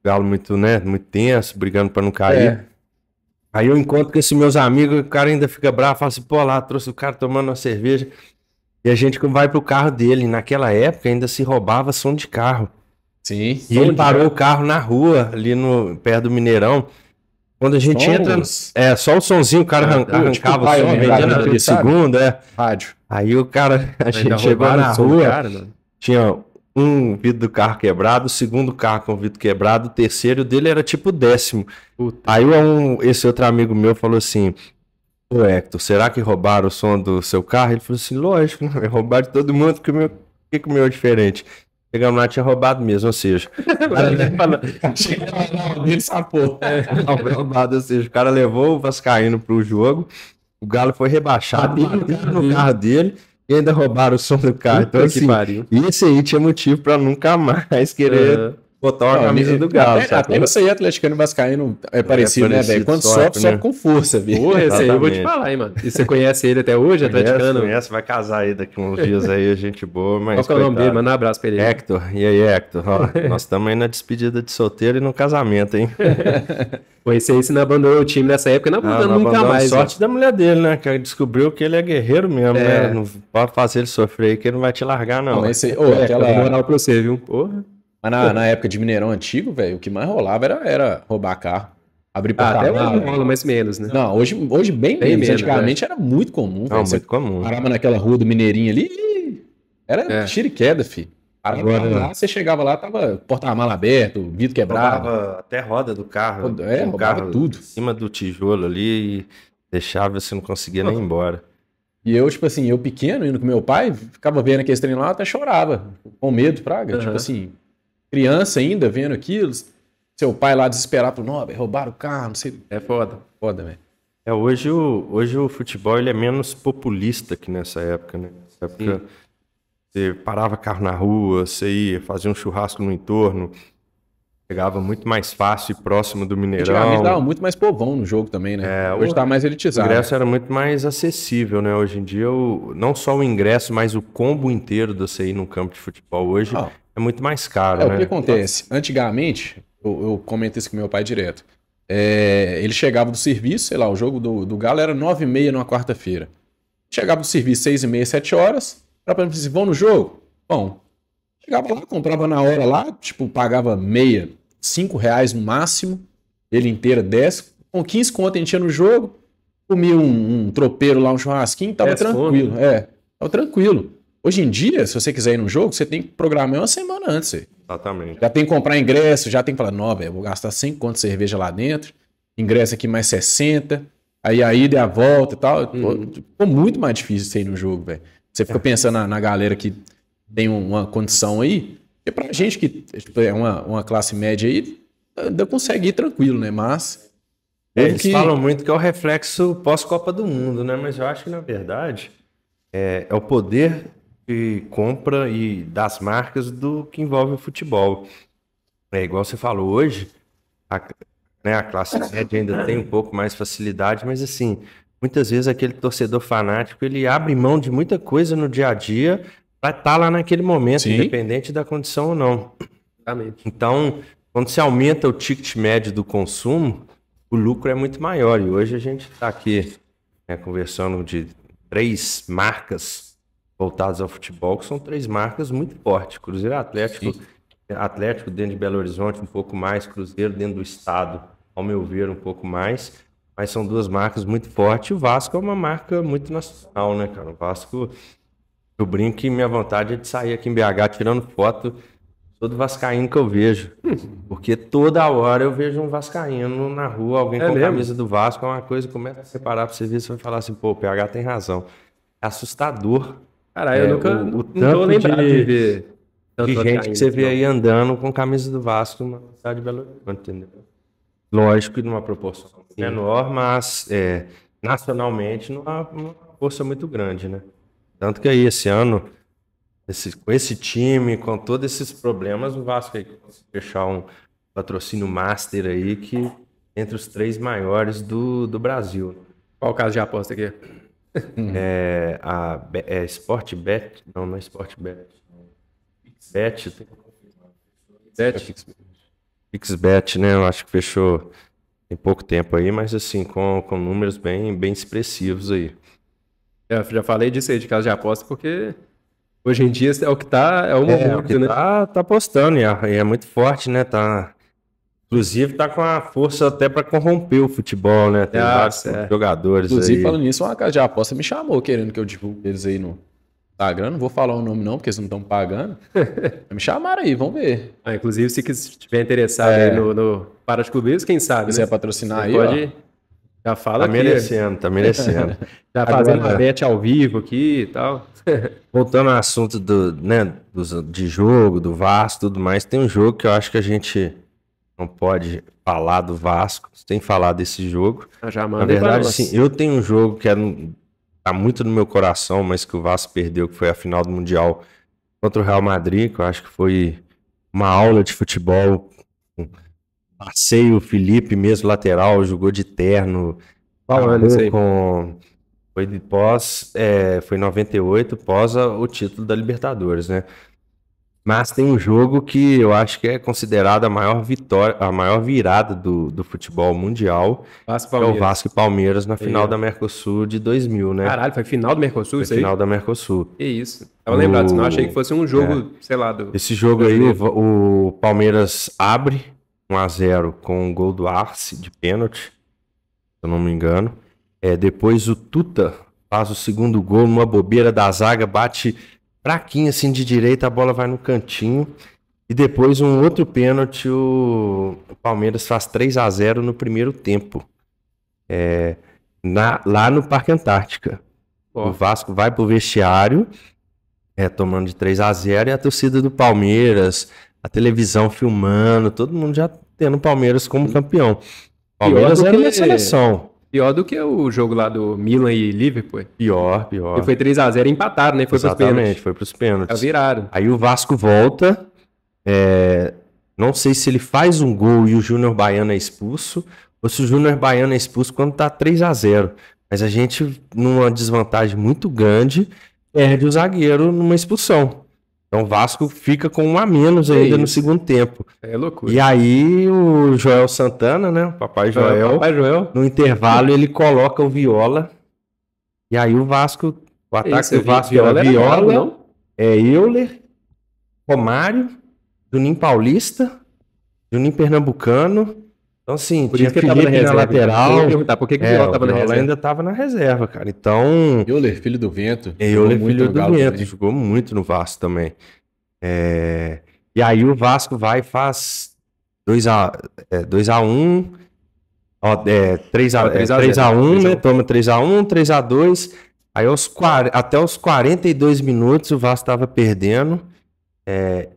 Galo muito, né, muito tenso, brigando pra não cair. É. Aí eu encontro com esses meus amigos, o cara ainda fica bravo, fala assim, pô, lá, trouxe o cara tomando uma cerveja. E a gente vai pro carro dele. Naquela época ainda se roubava som de carro. Sim. E ele parou o carro na rua, ali no perto do Mineirão. Quando a gente entra, só o sonzinho, o cara arrancava tipo o som, pai, vendia né, na ali, tudo sabe? segunda, Rádio. Aí o cara, a Ainda gente chegou roubaram na o som do rua, cara, mano. tinha um vidro do carro quebrado, o segundo carro com o vidro quebrado, o terceiro dele era tipo 10º. Puta. Aí esse outro amigo meu falou assim, ô Hector, será que roubaram o som do seu carro? Ele falou assim, lógico, não, roubaram de todo mundo, porque o meu é diferente. Chegamos lá, tinha roubado mesmo, ou seja... Ele sapou. Não, foi roubado, ou seja, o cara levou o Vascaíno pro jogo, o Galo foi rebaixado, bateram no carro dele e ainda roubaram o som do carro. Então, Puta que assim, pariu. esse aí tinha motivo pra nunca mais querer botar uma camisa do Galo. Até isso aí, atleticano e vascaíno é parecido, né, velho? Quando sofre, sobe né? com força, velho. Porra, esse aí eu vou te Exatamente. falar, hein, mano. E você conhece ele até hoje, atleticano? Conhece, vai casar aí daqui uns dias aí, gente boa, mas Qual que é o nome coitado. dele? Manda um abraço pra ele. Hector, e aí Hector, ó, nós estamos aí na despedida de solteiro e no casamento, hein? Pô, esse aí, se não abandonou o time nessa época, não abandonou nunca abandonou. mais. Sorte da mulher dele, né? Que descobriu que ele é guerreiro mesmo, É. né? Não pode fazer ele sofrer aí que ele não vai te largar, não. Não, esse, Ó, aquela... moral pra você, viu? Porra. Mas na época de Mineirão antigo, velho, o que mais rolava era roubar carro. Abrir Até porta-mala. hoje rola mais menos, né? Não, hoje bem Bem menos. menos, Antigamente era muito comum, Não, velho. Você muito comum. parava naquela rua do Mineirinho ali, ih, era É. tiro e queda, filho. Agora- Lá, você chegava lá, tava porta-mala aberto, vidro quebrado. Roubava até roda do carro. Tinha um roubava carro tudo. em cima do tijolo ali e deixava, você não conseguia nem ir embora. E eu, tipo assim, eu pequeno, indo com meu pai, ficava vendo aquele trem lá, eu até chorava, com medo, praga. Aham. Tipo assim, criança ainda vendo aquilo, seu pai lá desesperado, não, velho, roubaram o carro, não sei. É foda. Foda, velho. Hoje o futebol ele é menos populista que nessa época, né? Nessa época você parava carro na rua, você ia fazer um churrasco no entorno, chegava muito mais fácil e próximo do Antigamente Mineirão. dava muito mais povão no jogo também, né? Hoje tá mais O elitizado. ingresso era muito mais acessível, né? Hoje em dia, não só o ingresso, mas o combo inteiro de você ir num campo de futebol hoje Ah. é muito mais caro, É, né? o que acontece? Antigamente, eu comento isso com meu pai direto. Ele chegava do serviço, sei lá, o jogo do Galo era 9h30 numa quarta-feira. Chegava do serviço 6h30, 7 horas. Pra mim, assim, vão no jogo? Bom. Chegava lá, comprava na hora lá, tipo, pagava meia, R$5 no máximo. Ele inteira 10. Com 15 conto a gente ia no jogo, comia um tropeiro lá, um churrasquinho, tava 10 tranquilo. Tava tranquilo. Hoje em dia, se você quiser ir no jogo, você tem que programar uma semana antes. Você Exatamente. já tem que comprar ingresso, já tem que falar, não, velho, vou gastar 100 conto de cerveja lá dentro, ingresso aqui mais 60, aí a ida e a volta e tal. Pô, ficou muito mais difícil você ir no jogo, velho. Você fica pensando na galera que tem uma condição aí, e pra gente que tipo, é uma classe média aí, ainda consegue ir tranquilo, né? Mas... Eles falam muito que é o reflexo pós-Copa do Mundo, né? Mas eu acho que, na verdade, é o poder de compra e das marcas do que envolve o futebol. É igual você falou hoje, a classe média ainda tem um pouco mais facilidade, mas assim, muitas vezes aquele torcedor fanático, ele abre mão de muita coisa no dia a dia para estar lá naquele momento, Sim. independente da condição ou não. Então, quando se aumenta o ticket médio do consumo, o lucro é muito maior. E hoje a gente está aqui, né, conversando de 3 marcas voltadas ao futebol, que são 3 marcas muito fortes. Cruzeiro Atlético, sim. Atlético dentro de Belo Horizonte um pouco mais, Cruzeiro dentro do estado, ao meu ver, um pouco mais. Mas são 2 marcas muito fortes. E o Vasco é uma marca muito nacional, né, cara? O Vasco, eu brinco que minha vontade é de sair aqui em BH tirando foto todo vascaíno que eu vejo. Porque toda hora eu vejo um vascaíno na rua, alguém com camisa do Vasco, é uma coisa, começa a separar pra você ver, você vai falar assim, pô, o PH tem razão. É assustador. Caralho, eu nunca não tô lembrado de ver de gente que você vê aí andando com camisa do Vasco na cidade de Belo Horizonte, entendeu? Lógico que numa proporção menor, mas nacionalmente numa força muito grande, né? Tanto que aí esse ano, com esse time, com todos esses problemas, o Vasco aí conseguiu fechar um patrocínio master aí, que entre os 3 maiores do Brasil. Qual o caso de aposta aqui? É Sportbet? Não é Sportbet. Pixbet, né? Eu acho que fechou tem pouco tempo aí, mas assim, com números bem expressivos aí. Eu já falei disso aí, de caso de aposta, porque hoje em dia é o que tá, é o momento, né? Tá apostando, e é muito forte, né? Inclusive tá com a força até para corromper o futebol, né? Tem vários jogadores. Inclusive, aí. Falando nisso, uma casa de aposta me chamou querendo que eu divulgue eles aí no Instagram. Não vou falar o nome não, porque eles não estão pagando. Me chamaram aí, vamos ver. Inclusive, se estiver interessado aí no Para de Clubismo, quem sabe, quiser né? patrocinar você aí, pode... Já fala tá merecendo, tá merecendo. Já fazendo uma bet ao vivo aqui e tal. Voltando ao assunto de jogo, do Vasco e tudo mais, tem um jogo que eu acho que a gente não pode falar do Vasco sem falar desse jogo. Na verdade, assim, eu tenho um jogo que tá muito no meu coração, mas que o Vasco perdeu, que foi a final do Mundial contra o Real Madrid, que eu acho que foi uma aula de futebol. Passei o Felipe, mesmo lateral, jogou de terno. Qual ano isso aí? Foi em 98, pós o título da Libertadores, né? Mas tem um jogo que eu acho que é considerado a maior vitória, a maior virada do futebol mundial. Vasco é o Vasco e Palmeiras na final da Mercosul de 2000, né? Caralho, foi final do Mercosul isso aí? Final da Mercosul. Que isso. Tava lembrado, senão achei que fosse um jogo, sei lá... Esse jogo aí, o Palmeiras abre 1-0 com um gol do Arce de pênalti, se eu não me engano. Depois o Tuta faz o segundo gol numa bobeira da zaga, bate fraquinho assim de direita, a bola vai no cantinho. E depois um outro pênalti, o Palmeiras faz 3-0 no primeiro tempo. Lá no Parque Antártica. O Vasco vai pro vestiário, tomando de 3-0, e a torcida do Palmeiras, a televisão filmando, todo mundo já tendo o Palmeiras como campeão. Palmeiras era uma seleção. Pior do que o jogo lá do Milan e Liverpool. Pior. E foi 3-0 e empataram, né? Foi pros pênaltis. Viraram. Aí o Vasco volta. Não sei se ele faz um gol e o Júnior Baiano é expulso, ou se o Júnior Baiano é expulso quando tá 3-0. Mas a gente, numa desvantagem muito grande, perde o zagueiro numa expulsão. Então o Vasco fica com 1 a menos ainda no segundo tempo. É loucura. E aí o Joel Santana, né? O Papai Joel, no intervalo ele coloca o Viola. E aí o Vasco, o ataque do Vasco era Viola, Euler, Romário, Juninho Paulista, Juninho Pernambucano. Então assim, tinha Felipe na lateral. Por que o Viola tava na reserva? Ainda tava na reserva, cara. Então... Euler, filho do Vento. Euler, filho do Vento. Jogou muito no Vasco também. E aí o Vasco vai e faz 2-1. 3-1, né? Toma 3-1, 3-2. Aí até os 42 minutos o Vasco estava perdendo.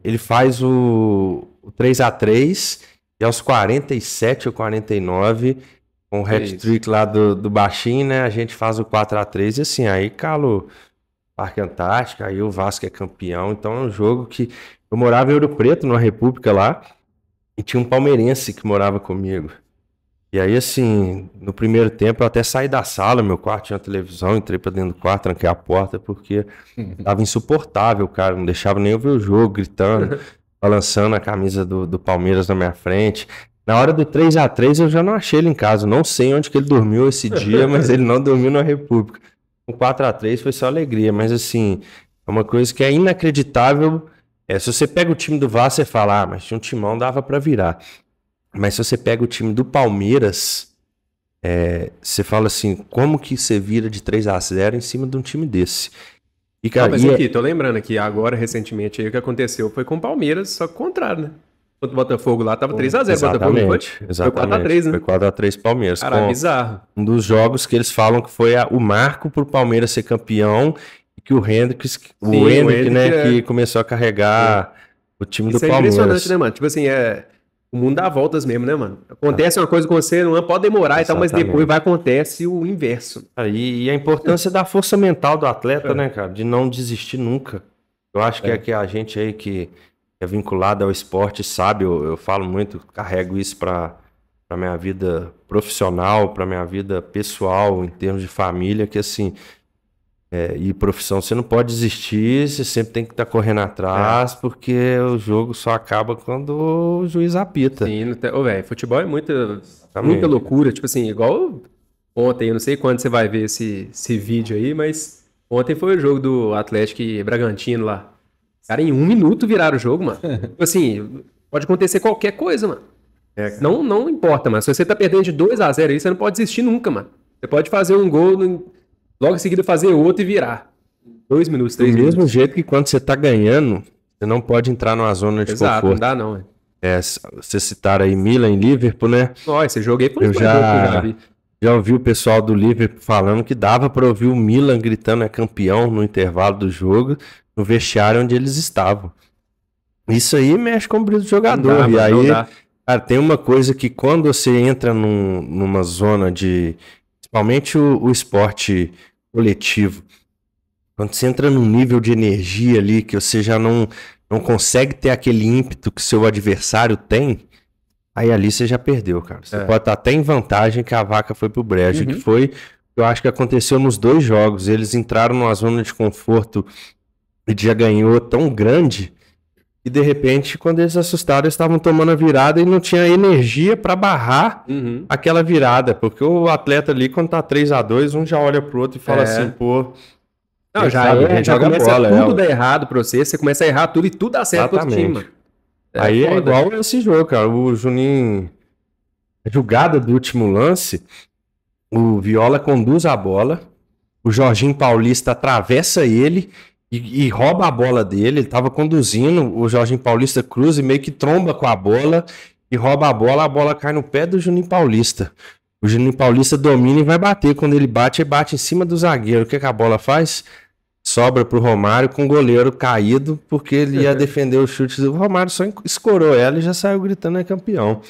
Ele faz o 3-3. E aos 47 ou 49, com o hat-trick lá do baixinho, né? A gente faz o 4-3 e assim, aí calo Parque Antártica, aí o Vasco é campeão. Então é um jogo que... Eu morava em Ouro Preto, numa república lá, e tinha um palmeirense que morava comigo. E aí, assim, no primeiro tempo eu até saí da sala, meu quarto tinha uma televisão, entrei pra dentro do quarto, tranquei a porta, porque tava insuportável, cara, não deixava nem eu ver o jogo, gritando, balançando a camisa do Palmeiras na minha frente. Na hora do 3-3 eu já não achei ele em casa, não sei onde que ele dormiu esse dia, mas ele não dormiu na República. O 4-3 foi só alegria, mas assim, é uma coisa que é inacreditável. Se você pega o time do Vasco, você fala, mas tinha um timão, dava pra virar. Mas se você pega o time do Palmeiras, você fala assim, como que você vira de 3-0 em cima de um time desse? E, cara, mas aqui, tô lembrando aqui, agora, recentemente, aí o que aconteceu foi com o Palmeiras, só que o contrário, né? Contra o Botafogo lá, tava 3-0 o Botafogo, não foi? Exatamente, foi 4-3, né? Foi 4-3 Palmeiras. Cara, bizarro. Um dos jogos que eles falam que foi o marco pro Palmeiras ser campeão, e que o Hendrick, né, que começou a carregar o time do Palmeiras. Isso é impressionante, né, mano? Tipo assim, o mundo dá voltas mesmo, né, mano? Acontece uma coisa com você, não pode demorar e tal, mas depois acontece o inverso. E a importância da força mental do atleta, né, cara? De não desistir nunca. Eu acho que a gente aí que é vinculado ao esporte sabe, eu falo muito, carrego isso para minha vida profissional, para minha vida pessoal, em termos de família, que assim... e profissão, você não pode desistir, você sempre tem que estar correndo atrás, porque o jogo só acaba quando o juiz apita. Sim, velho, futebol é muita loucura, tipo assim, igual ontem, eu não sei quando você vai ver esse vídeo aí, mas ontem foi o jogo do Atlético e Bragantino lá. Cara, em 1 minuto viraram o jogo, mano. Tipo assim, pode acontecer qualquer coisa, mano. Não importa, mano. Se você tá perdendo de 2-0 aí, você não pode desistir nunca, mano. Você pode fazer um gol... Logo em seguida fazer outro e virar. 2 minutos, 3 minutos. Do mesmo jeito que quando você tá ganhando, você não pode entrar numa zona de conforto. Não dá não. Vocês citaram aí Milan e Liverpool, né? Esse jogo aí foi eu já vi. Já ouvi o pessoal do Liverpool falando que dava pra ouvir o Milan gritando campeão no intervalo do jogo, no vestiário onde eles estavam. Isso aí mexe com o brilho do jogador. E aí, cara, tem uma coisa que quando você entra numa zona de... Principalmente o esporte coletivo. Quando você entra num nível de energia ali que você já não consegue ter aquele ímpeto que seu adversário tem, aí ali você já perdeu, cara. Você pode estar até em vantagem que a vaca foi pro brejo, que foi, eu acho que aconteceu nos 2 jogos. Eles entraram numa zona de conforto e já ganhou tão grande e de repente, quando eles assustaram, eles estavam tomando a virada e não tinha energia para barrar aquela virada, porque o atleta ali, quando tá 3-2, um já olha pro outro e fala assim, pô... Não, já começa bola, tudo dar errado pra você começa a errar tudo e tudo dá certo pro outro time, mano. Aí é igual esse jogo, cara. O Juninho, a jogada do último lance, o Viola conduz a bola, o Jorginho Paulista atravessa ele e rouba a bola dele. Ele tava conduzindo, o Jorginho Paulista cruza e meio que tromba com a bola e rouba a bola cai no pé do Juninho Paulista. O Juninho Paulista domina e vai bater. Quando ele bate em cima do zagueiro. O que a bola faz? Sobra pro Romário com o goleiro caído, porque ele ia defender o chute do Romário, só escorou ela e já saiu gritando é campeão.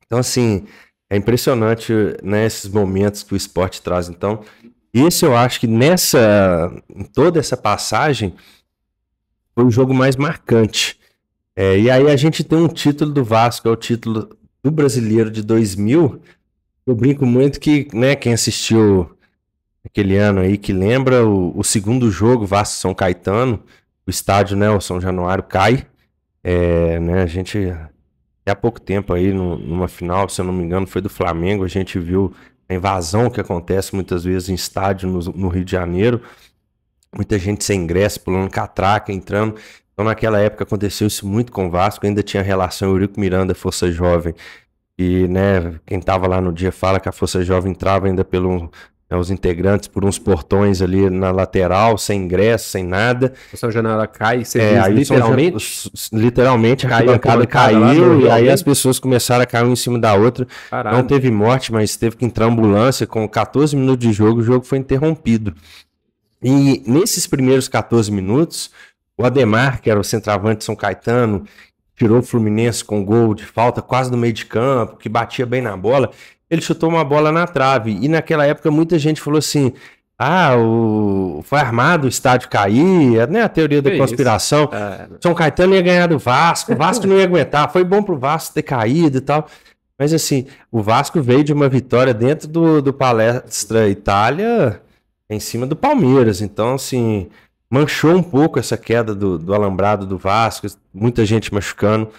Então, assim, é impressionante, né, esses momentos que o esporte traz. Então, esse eu acho que em toda essa passagem, foi o jogo mais marcante. E aí a gente tem um título do Vasco, é o título do Brasileiro de 2000. Eu brinco muito que, né, quem assistiu aquele ano aí, que lembra o segundo jogo, Vasco-São Caetano, o estádio, né, o São Januário cai. Né, a gente, há pouco tempo aí, numa final, se eu não me engano, foi do Flamengo, a gente viu a invasão que acontece muitas vezes em estádio no Rio de Janeiro. Muita gente sem ingresso, pulando catraca, entrando. Então, naquela época aconteceu isso muito com o Vasco, ainda tinha relação Eurico Miranda, Força Jovem. E, né, quem estava lá no dia fala que a Força Jovem entrava ainda os integrantes por uns portões ali na lateral, sem ingresso, sem nada. O São Januário cai, você diz, literalmente a bancada caiu e aí as pessoas começaram a cair uma em cima da outra. Caralho. Não teve morte, mas teve que entrar ambulância. Com 14 minutos de jogo, o jogo foi interrompido. E nesses primeiros 14 minutos, o Ademar, que era o centroavante de São Caetano, tirou o Fluminense com gol de falta quase no meio de campo, que batia bem na bola, ele chutou uma bola na trave. E naquela época muita gente falou assim, foi armado o estádio cair, né? A teoria da conspiração. São Caetano ia ganhar do Vasco, o Vasco não ia aguentar, foi bom pro Vasco ter caído e tal. Mas assim, o Vasco veio de uma vitória dentro do Palestra Itália em cima do Palmeiras. Então, assim, manchou um pouco essa queda do alambrado do Vasco, muita gente machucando.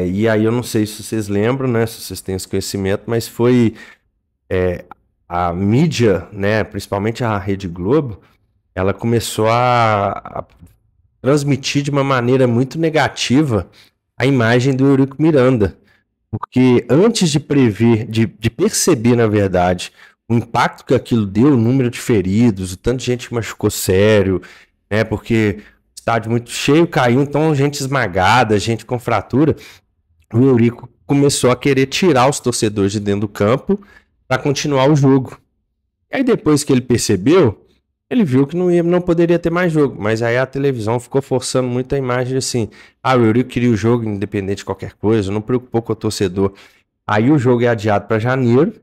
E aí eu não sei se vocês lembram, né? Se vocês têm esse conhecimento, mas foi a mídia, né? Principalmente a Rede Globo, ela começou a transmitir de uma maneira muito negativa a imagem do Eurico Miranda. Porque antes de prever, de perceber, na verdade, o impacto que aquilo deu, o número de feridos, o tanto de gente que machucou sério, né? Porque o estádio muito cheio caiu, então gente esmagada, gente com fratura. O Eurico começou a querer tirar os torcedores de dentro do campo para continuar o jogo. E aí depois que ele percebeu, ele viu que não poderia ter mais jogo. Mas aí a televisão ficou forçando muito a imagem assim, o Eurico queria o jogo independente de qualquer coisa, não preocupou com o torcedor. Aí o jogo é adiado para janeiro.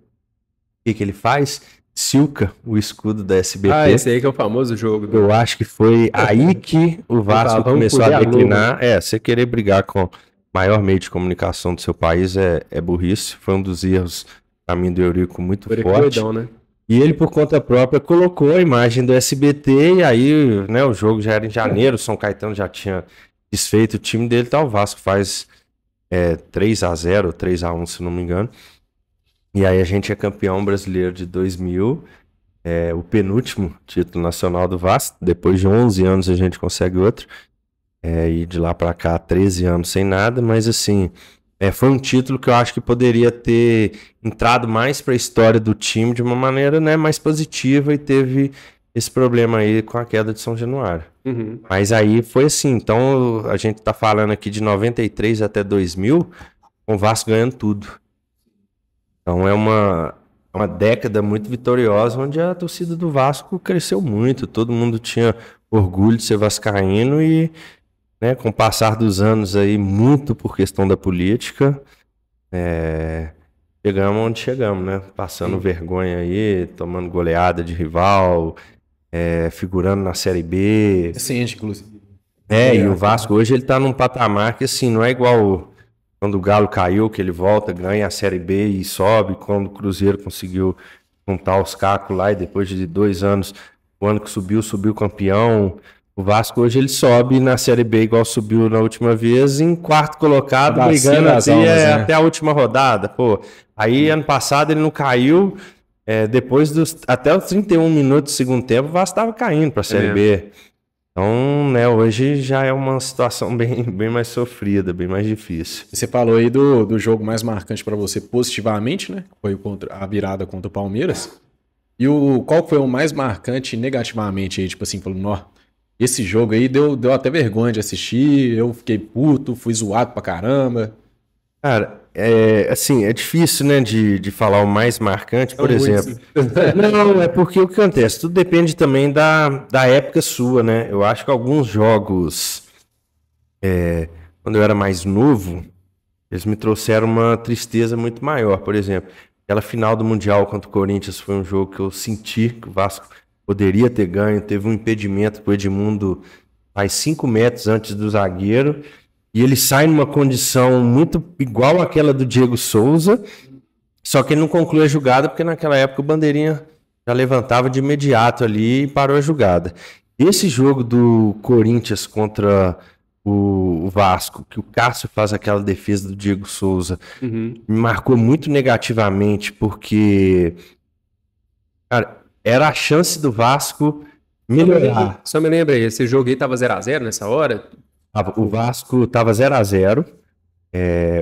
O que ele faz? Silca o escudo da SBT. Esse aí que é o famoso jogo. Eu acho que foi aí que o Vasco começou a declinar. Você querer brigar com o maior meio de comunicação do seu país é burrice. Foi um dos erros, pra mim, do Eurico muito forte. Doidão, né? E ele, por conta própria, colocou a imagem do SBT e aí, né, o jogo já era em janeiro, o São Caetano já tinha desfeito o time dele, tá? O Vasco faz 3-0, 3-1, se não me engano. E aí a gente é campeão brasileiro de 2000, o penúltimo título nacional do Vasco. Depois de 11 anos a gente consegue outro. E de lá pra cá, 13 anos sem nada, mas assim... foi um título que eu acho que poderia ter entrado mais para a história do time de uma maneira, né, mais positiva, e teve esse problema aí com a queda de São Januário. Uhum. Mas aí foi assim, então a gente tá falando aqui de 93 até 2000, com o Vasco ganhando tudo. Então é uma década muito vitoriosa, onde a torcida do Vasco cresceu muito, todo mundo tinha orgulho de ser vascaíno e... né, com o passar dos anos aí, muito por questão da política, chegamos onde chegamos, né? Passando vergonha aí, tomando goleada de rival, figurando na Série B. Recente, inclusive. E o Vasco hoje ele tá num patamar que assim, não é igual quando o Galo caiu, que ele volta, ganha a Série B e sobe, quando o Cruzeiro conseguiu juntar os cacos lá e depois de 2 anos, o ano que subiu campeão. O Vasco hoje ele sobe na Série B igual subiu na última vez, em quarto colocado, brigando até a última rodada. Pô, aí ano passado ele não caiu, depois até os 31 minutos do segundo tempo, o Vasco estava caindo para a Série B. Então, né, hoje já é uma situação bem mais sofrida, bem mais difícil. Você falou aí do jogo mais marcante para você positivamente, né? Foi a virada contra o Palmeiras. E qual foi o mais marcante negativamente aí? Tipo assim, falando, ó, esse jogo aí deu até vergonha de assistir, eu fiquei puto, fui zoado pra caramba. Cara, assim, é difícil, né, de falar o mais marcante, por exemplo. Não, é porque o que acontece? Tudo depende também da época sua, né? Eu acho que alguns jogos, quando eu era mais novo, eles me trouxeram uma tristeza muito maior. Por exemplo, aquela final do Mundial contra o Corinthians foi um jogo que eu senti que o Vasco poderia ter ganho, teve um impedimento que o Edmundo faz 5 metros antes do zagueiro, e ele sai numa condição muito igual àquela do Diego Souza, só que ele não conclui a jogada, porque naquela época o Bandeirinha já levantava de imediato ali e parou a jogada. Esse jogo do Corinthians contra o Vasco, que o Cássio faz aquela defesa do Diego Souza, me marcou muito negativamente, porque, cara, era a chance do Vasco melhorar. Só me lembra aí, esse jogo aí tava 0-0 nessa hora? O Vasco tava 0-0.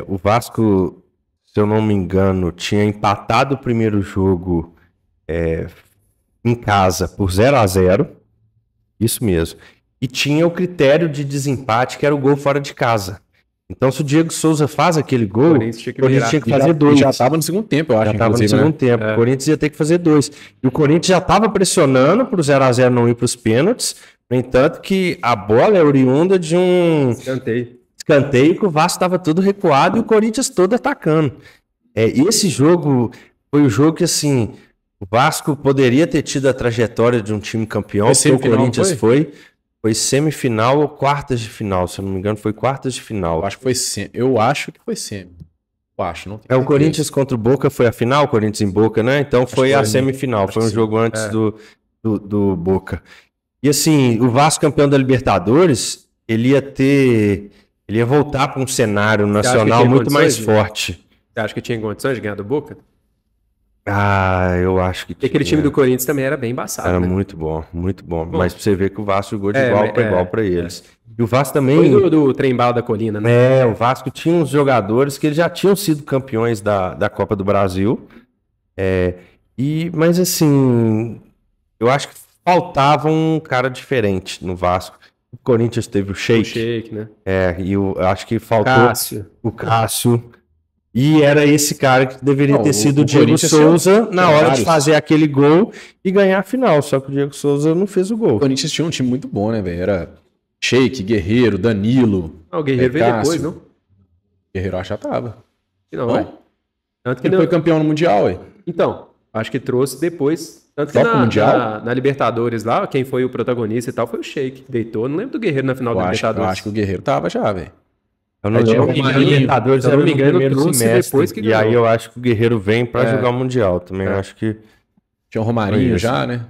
O Vasco, se eu não me engano, tinha empatado o primeiro jogo em casa por 0-0. Isso mesmo. E tinha o critério de desempate, que era o gol fora de casa. Então, se o Diego Souza faz aquele gol, o Corinthians tinha que fazer 2. Já estava no segundo tempo, eu acho. Já estava no segundo tempo. O Corinthians ia ter que fazer 2. E o Corinthians já estava pressionando para o 0-0 não ir para os pênaltis. No entanto, que a bola é oriunda de um escanteio que o Vasco estava todo recuado e o Corinthians todo atacando. Esse jogo foi o jogo que, assim, o Vasco poderia ter tido a trajetória de um time campeão, porque o Corinthians foi semifinal ou quartas de final, se eu não me engano, foi quartas de final. Eu acho que foi semi. Não o Corinthians contra o Boca foi a final, o Corinthians em Boca, né? Então foi a semifinal, foi um jogo antes do Boca. E assim, o Vasco campeão da Libertadores, ele ia voltar para um cenário nacional muito mais forte. Você acha que tinha condições de ganhar do Boca? Eu acho que tinha. Aquele time do Corinthians também era bem embaçado. Era, né? Muito bom. Mas pra você ver que o Vasco jogou de igual para igual para eles. E o Vasco também... Foi do Trem-Bala da Colina, né? O Vasco tinha uns jogadores que eles já tinham sido campeões da Copa do Brasil. Mas assim, eu acho que faltava um cara diferente no Vasco. O Corinthians teve o Sheik. O Sheik, né? E eu acho que faltou o Cássio. E era esse cara que deveria ter sido o Diego Souza na hora de fazer aquele gol e ganhar a final. Só que o Diego Souza não fez o gol. O Corinthians tinha um time muito bom, né, velho? Era Sheik, Guerreiro, Danilo. O Guerreiro veio depois, não? Guerreiro acho que já tava. Não, vai. Tanto que ele foi campeão no Mundial, ué. Então, acho que trouxe depois. Tanto que na Libertadores lá, quem foi o protagonista e tal foi o Sheik. Deitou. Não lembro do Guerreiro na final da Libertadores. Eu acho que o Guerreiro tava já, velho. Eu não lembro que a Libertadores era no primeiro semestre. Depois que e aí eu acho que o Guerreiro vem pra jogar o Mundial também. Acho que... Tinha o Romarinho já, né?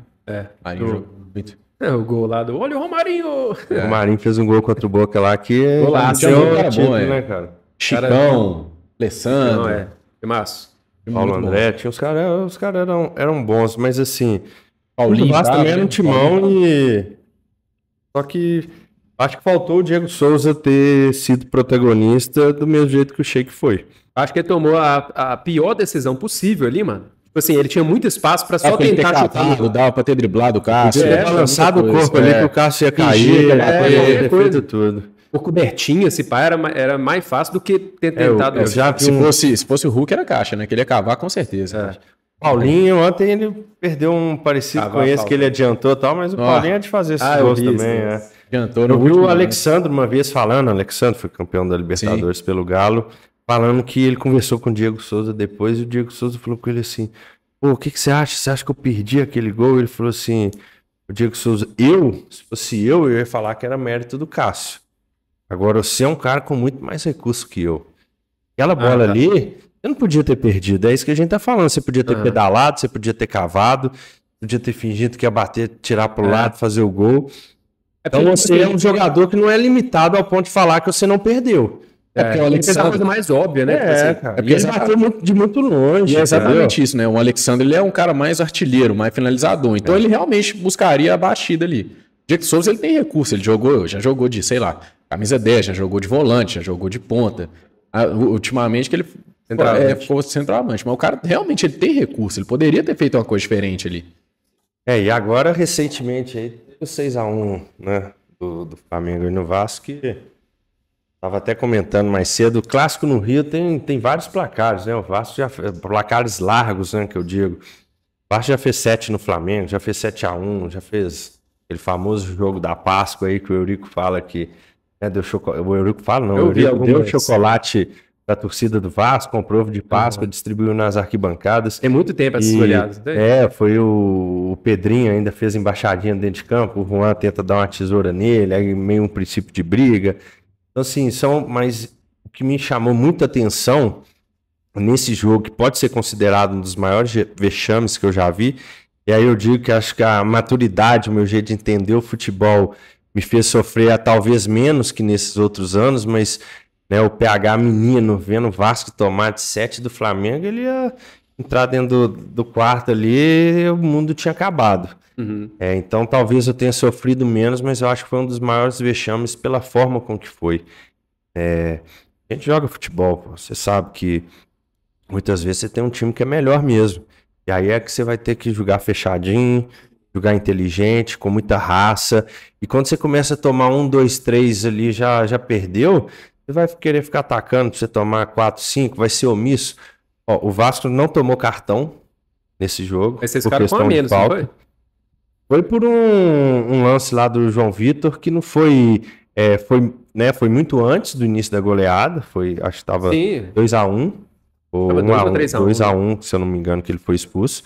Marinho jogou muito. O gol lá do... Olha o Romarinho! O Romarinho fez um gol contra o Boca lá que... Golaço, cara bom, né, cara? Chicão, Alessandro. Massa. Paulo André, tinha os caras eram bons, mas assim... Paulinho o Vasco também era um timão e... Só que... Acho que faltou o Diego Souza ter sido protagonista do mesmo jeito que o Sheik foi. Acho que ele tomou a pior decisão possível ali, mano. Tipo assim, ele tinha muito espaço pra só tentar chutar. Dava pra ter driblado o Cássio. Podia ter balançado o corpo ali que o Cássio ia cair. Ter feito tudo. Por cobertinha, esse pai era mais fácil do que ter tentado. Se fosse o Hulk, era caixa, né? Que ele ia cavar com certeza. Paulinho, ontem ele perdeu um parecido com esse que ele adiantou e tal, mas o Paulinho é de fazer esses gols também, Eu vi o Alexandre uma vez falando, o Alexandre foi campeão da Libertadores pelo Galo, falando que ele conversou com o Diego Souza depois, e o Diego Souza falou com ele assim, o que você acha? Você acha que eu perdi aquele gol? Ele falou assim, o Diego Souza, se fosse eu ia falar que era mérito do Cássio. Agora, você é um cara com muito mais recursos que eu. Aquela bola ali, você não podia ter perdido, é isso que a gente tá falando, você podia ter pedalado, você podia ter cavado, podia ter fingido que ia bater, tirar pro lado, fazer o gol. Então você é um jogador que não é limitado ao ponto de falar que você não perdeu. Porque o Alexandre é uma coisa mais óbvia, né? Porque ele bateu de muito longe. E é exatamente isso, né? O Alexandre ele é um cara mais artilheiro, mais finalizador. Então ele realmente buscaria a batida ali. O Diego Souza ele tem recurso, ele já jogou de, sei lá, camisa 10, já jogou de volante, já jogou de ponta. Ultimamente que ele ficou centroavante. Mas o cara realmente ele tem recurso, ele poderia ter feito uma coisa diferente ali. E agora, recentemente, aí, o 6-1, né, do Flamengo e no Vasco, que estava até comentando mais cedo, o clássico no Rio tem vários placares, né? O Vasco já placares largos, né, que eu digo. O Vasco já fez 7 no Flamengo, já fez 7-1, já fez aquele famoso jogo da Páscoa aí que o Eurico fala que deu chocolate. O Eurico fala, não, o Eurico deu chocolate da torcida do Vasco, comprou ovo de Páscoa, distribuiu nas arquibancadas. Tem muito tempo essas olhadas. Foi o Pedrinho ainda fez embaixadinha dentro de campo, o Juan tenta dar uma tesoura nele, aí meio um princípio de briga. Então, assim, mas o que me chamou muita atenção nesse jogo, que pode ser considerado um dos maiores vexames que eu já vi, e aí eu digo que acho que a maturidade, o meu jeito de entender o futebol me fez sofrer talvez menos que nesses outros anos, mas... Né, o PH menino vendo o Vasco tomar de 7 do Flamengo, ele ia entrar dentro do quarto ali e o mundo tinha acabado. Então talvez eu tenha sofrido menos, mas eu acho que foi um dos maiores vexames pela forma com que foi. A gente joga futebol, você sabe que muitas vezes você tem um time que é melhor mesmo. E aí é que você vai ter que jogar fechadinho, jogar inteligente, com muita raça. E quando você começa a tomar 1, 2, 3 ali, já perdeu... Você vai querer ficar atacando para você tomar 4, 5, vai ser omisso. O Vasco não tomou cartão nesse jogo. Mas vocês ficaram com a menos, não foi? Foi por um lance lá do João Vitor que não foi Foi muito antes do início da goleada, acho que estava 2-1, ou 2-1, se eu não me engano, que ele foi expulso.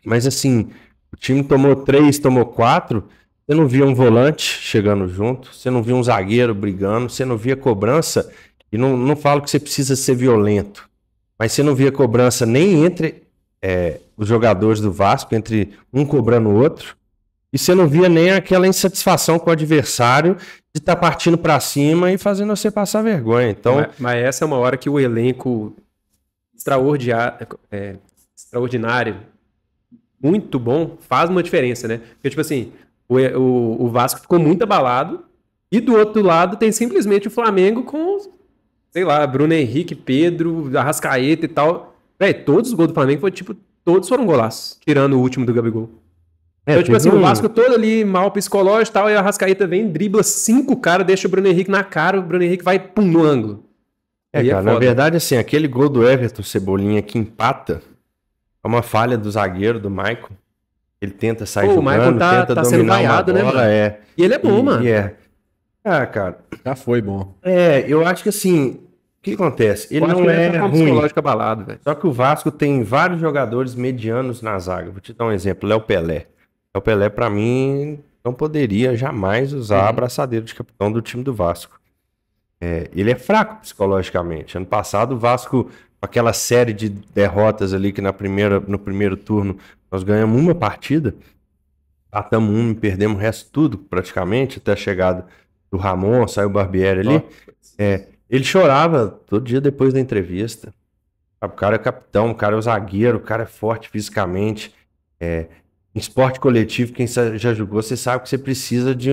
Mas assim, o time tomou 3, tomou 4, você não via um volante chegando junto, você não via um zagueiro brigando, você não via cobrança, e não falo que você precisa ser violento, mas você não via cobrança nem entre os jogadores do Vasco, entre um cobrando o outro, e você não via nem aquela insatisfação com o adversário de estar partindo para cima e fazendo você passar vergonha. Então, mas essa é uma hora que o elenco extraordinário, muito bom, faz uma diferença, né? Porque, tipo assim, o Vasco ficou muito abalado e do outro lado tem simplesmente o Flamengo com, sei lá, Bruno Henrique, Pedro, Arrascaeta e tal. Todos os gols do Flamengo todos foram golaços, tirando o último do Gabigol. Então, tipo assim, o Vasco todo ali, mal psicológico e tal, e a Arrascaeta vem, dribla 5 caras, deixa o Bruno Henrique na cara, o Bruno Henrique vai pum, no ângulo. Cara, na verdade, assim, aquele gol do Everton Cebolinha que empata é uma falha do zagueiro, do Maicon. Ele tenta sair jogando, o Maicon tenta dominar sendo vaiado, uma bola, né? E ele é bom, mano. Cara. Já foi bom. Eu acho que assim, o que acontece? Ele não é ruim. Psicológico abalado, velho. Só que o Vasco tem vários jogadores medianos na zaga. Vou te dar um exemplo, Léo Pelé. Léo Pelé, pra mim, não poderia jamais usar a abraçadeira de capitão do time do Vasco. Ele é fraco psicologicamente. Ano passado, o Vasco, aquela série de derrotas ali que no primeiro turno nós ganhamos uma partida, matamos um e perdemos o resto tudo, praticamente, até a chegada do Ramon, saiu o Barbieri ali. Ele chorava todo dia depois da entrevista. O cara é capitão, o cara é o zagueiro, o cara é forte fisicamente. Em esporte coletivo, quem já jogou, você sabe que você precisa de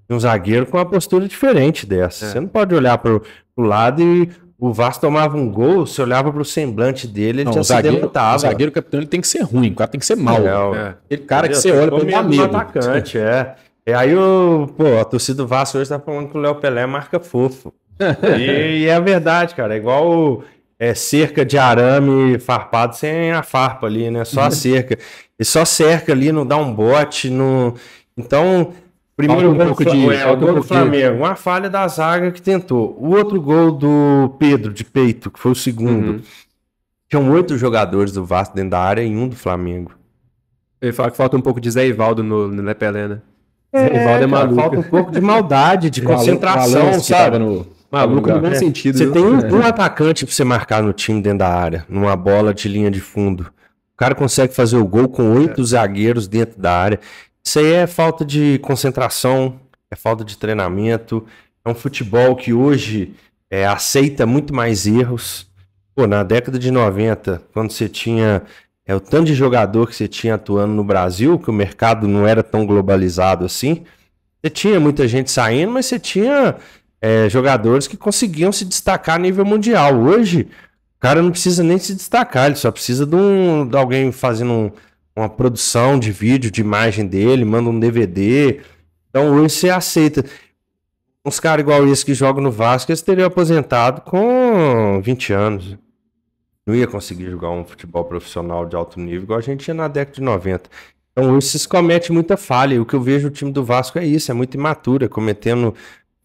um zagueiro com uma postura diferente dessa. Você não pode olhar pro lado e o Vasco tomava um gol, você olhava pro semblante dele, ele já se levantava. O zagueiro capitão ele tem que ser ruim, o cara tem que ser mau. Aquele cara que você olha pra ele dá medo. Atacante, aí a torcida do Vasco hoje tá falando que o Léo Pelé marca fofo. e é verdade, cara. É igual cerca de arame farpado sem a farpa ali, né? Só a cerca. E só cerca ali, não dá um bote. Então, primeiro gol do Flamengo, uma falha da zaga que tentou. O outro gol do Pedro, de peito, que foi o segundo. Tinham 8 jogadores do Vasco dentro da área e um do Flamengo. Ele fala que falta um pouco de Zé Ivaldo no Lé Pelé, né? Zé Ivaldo é maluco. Falta um pouco de maldade, de concentração, sabe? Maluco no bom sentido. Você tem um atacante pra você marcar no time dentro da área, numa bola de linha de fundo. O cara consegue fazer o gol com 8 zagueiros dentro da área. Isso aí é falta de concentração, é falta de treinamento. É um futebol que hoje aceita muito mais erros. Na década de 90, quando você tinha o tanto de jogador que você tinha atuando no Brasil, que o mercado não era tão globalizado assim, você tinha muita gente saindo, mas você tinha jogadores que conseguiam se destacar a nível mundial. Hoje, o cara não precisa nem se destacar, ele só precisa de alguém fazendo uma produção de vídeo, de imagem dele, manda um DVD. Então hoje você aceita. Uns caras igual esse que jogam no Vasco, eles teriam aposentado com 20 anos. Não ia conseguir jogar um futebol profissional de alto nível igual a gente tinha na década de 90. Então hoje se comete muita falha. E o que eu vejo no time do Vasco é isso, é muito imaturo, cometendo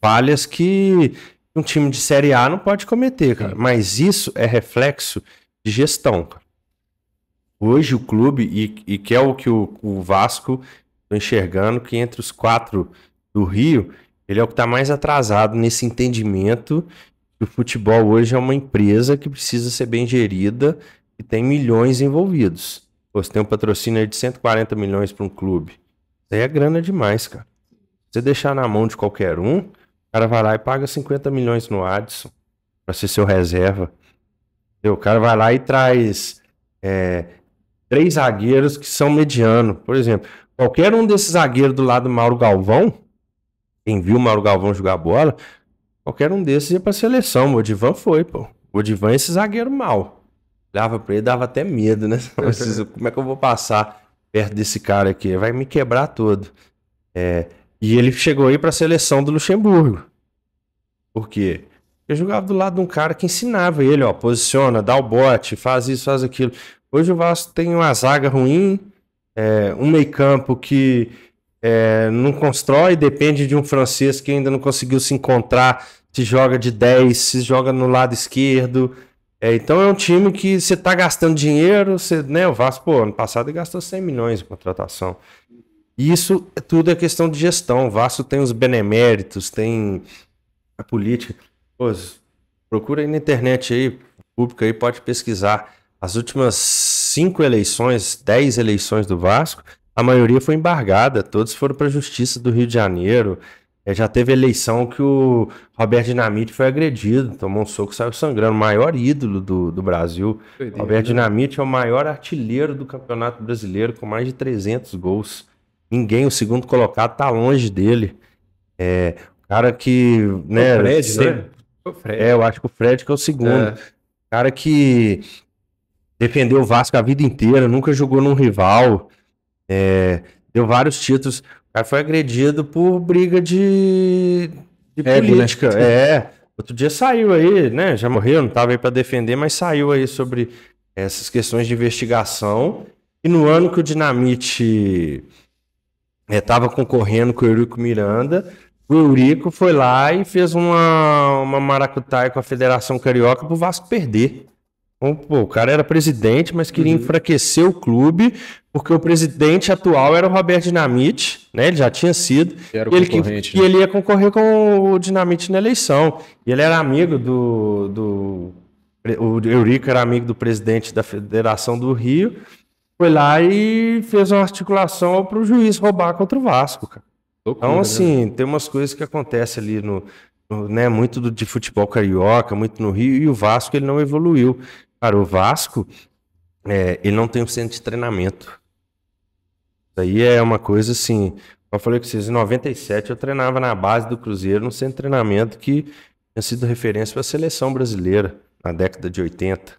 falhas que um time de Série A não pode cometer, cara. Mas isso é reflexo de gestão, cara. Hoje o clube, e que é o que o Vasco está enxergando, que entre os 4 do Rio, ele é o que está mais atrasado nesse entendimento que o futebol hoje é uma empresa que precisa ser bem gerida e tem milhões envolvidos. Você tem um patrocínio aí de 140 milhões para um clube. Isso aí é grana demais, cara. Se você deixar na mão de qualquer um, o cara vai lá e paga 50 milhões no Adson para ser seu reserva. O cara vai lá e traz 3 zagueiros que são medianos. Por exemplo, qualquer um desses zagueiros do lado do Mauro Galvão, quem viu o Mauro Galvão jogar bola, qualquer um desses ia pra seleção. O Odivan foi, pô. O Odivan é esse zagueiro mal. Olhava pra ele, dava até medo, né? Como é que eu vou passar perto desse cara aqui? Vai me quebrar todo. E ele chegou aí pra seleção do Luxemburgo. Por quê? Ele jogava do lado de um cara que ensinava ele, ó, posiciona, dá o bote, faz isso, faz aquilo. Hoje o Vasco tem uma zaga ruim, um meio campo que não constrói, depende de um francês que ainda não conseguiu se encontrar, se joga de 10, se joga no lado esquerdo. Então é um time que você tá gastando dinheiro, né? O Vasco, pô, ano passado ele gastou 100 milhões em contratação. E isso tudo é questão de gestão. O Vasco tem os beneméritos, tem a política. Pô, procura aí na internet aí, o público aí pode pesquisar. As últimas 5 eleições, 10 eleições do Vasco, a maioria foi embargada, todos foram para a Justiça do Rio de Janeiro. Já teve eleição que o Roberto Dinamite foi agredido, tomou um soco e saiu sangrando, o maior ídolo do Brasil. Roberto Dinamite é o maior artilheiro do Campeonato Brasileiro, com mais de 300 gols. Ninguém, o segundo colocado, tá longe dele. O cara que... né, o Fred, né? O Fred. Eu acho que o Fred que é o segundo. Cara que defendeu o Vasco a vida inteira, nunca jogou num rival, deu vários títulos. O cara foi agredido por briga de política. Né? Outro dia saiu aí, né? Já morreu, não estava aí para defender, mas saiu aí sobre essas questões de investigação. E no ano que o Dinamite estava concorrendo com o Eurico Miranda, o Eurico foi lá e fez uma maracutaia com a Federação Carioca para o Vasco perder. Então, pô, o cara era presidente, mas queria enfraquecer o clube, porque o presidente atual era o Roberto Dinamite, né? Ele já tinha sido. Era o concorrente, e ele ia concorrer com o Dinamite na eleição. E ele era amigo o Eurico era amigo do presidente da Federação do Rio. Foi lá e fez uma articulação para o juiz roubar contra o Vasco, cara. Loucura, então, assim, tem umas coisas que acontecem ali né, muito de futebol carioca, muito no Rio, e o Vasco ele não evoluiu. Cara, o Vasco, ele não tem um centro de treinamento. Isso aí é uma coisa assim, como eu falei com vocês, em 97 eu treinava na base do Cruzeiro, num centro de treinamento que tinha sido referência para a seleção brasileira, na década de 80.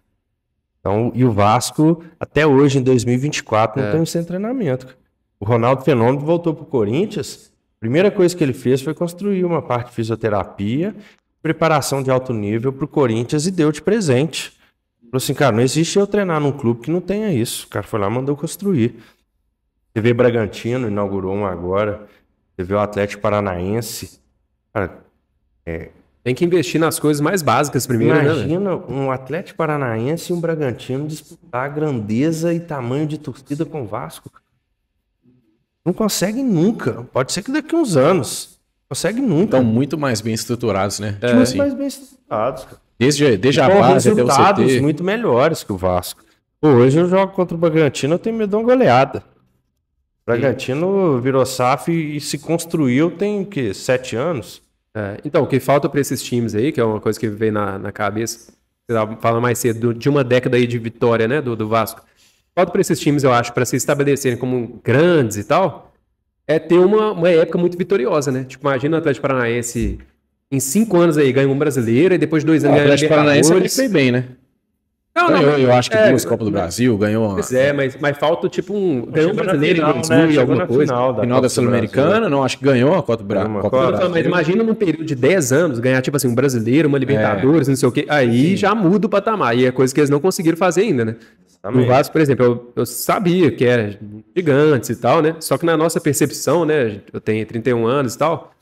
Então, e o Vasco, até hoje, em 2024, não tem um centro de treinamento. O Ronaldo Fenômeno voltou para o Corinthians, a primeira coisa que ele fez foi construir uma parte de fisioterapia, preparação de alto nível para o Corinthians e deu de presente. Falou assim, cara, não existe eu treinar num clube que não tenha isso. O cara foi lá e mandou construir. TV Bragantino inaugurou um agora. TV o Atlético Paranaense. Cara, tem que investir nas coisas mais básicas primeiro, imagina, né, um Atlético Paranaense e um Bragantino disputar a grandeza e tamanho de torcida com o Vasco. Não consegue nunca. Pode ser que daqui a uns anos. Consegue nunca. Estão muito mais bem estruturados, né? Tipo assim, mais bem estruturados, cara. Desde a base até o CT. Muito melhores que o Vasco. Pô, hoje eu jogo contra o Bragantino, eu tenho medo de uma goleada. O Bragantino virou SAF e se construiu tem, o quê? 7 anos? Então, o que falta para esses times aí, que é uma coisa que veio na cabeça, você estava falando mais cedo, de uma década aí de vitória, né, do Vasco. Falta para esses times, eu acho, para se estabelecerem como grandes e tal, ter uma época muito vitoriosa, né? Tipo, imagina o Atlético Paranaense em 5 anos aí, ganha um brasileiro e depois de 2 anos ganha o Atlético Paranaense ele foi bem, né? Eu acho que 2 Copas do Brasil, ganhou... Pois mas falta tipo ganhou um brasileiro em 2000 e alguma coisa. Final da Sul-Americana, não, acho que ganhou a Copa do Brasil. Mas imagina num período de 10 anos, ganhar tipo assim, um brasileiro, uma Libertadores, não sei o quê, aí já muda o patamar, e é coisa que eles não conseguiram fazer ainda, né? No Vasco, por exemplo, eu sabia que era gigantes e tal, né? Só que na nossa percepção, né, eu tenho 31 anos e tal,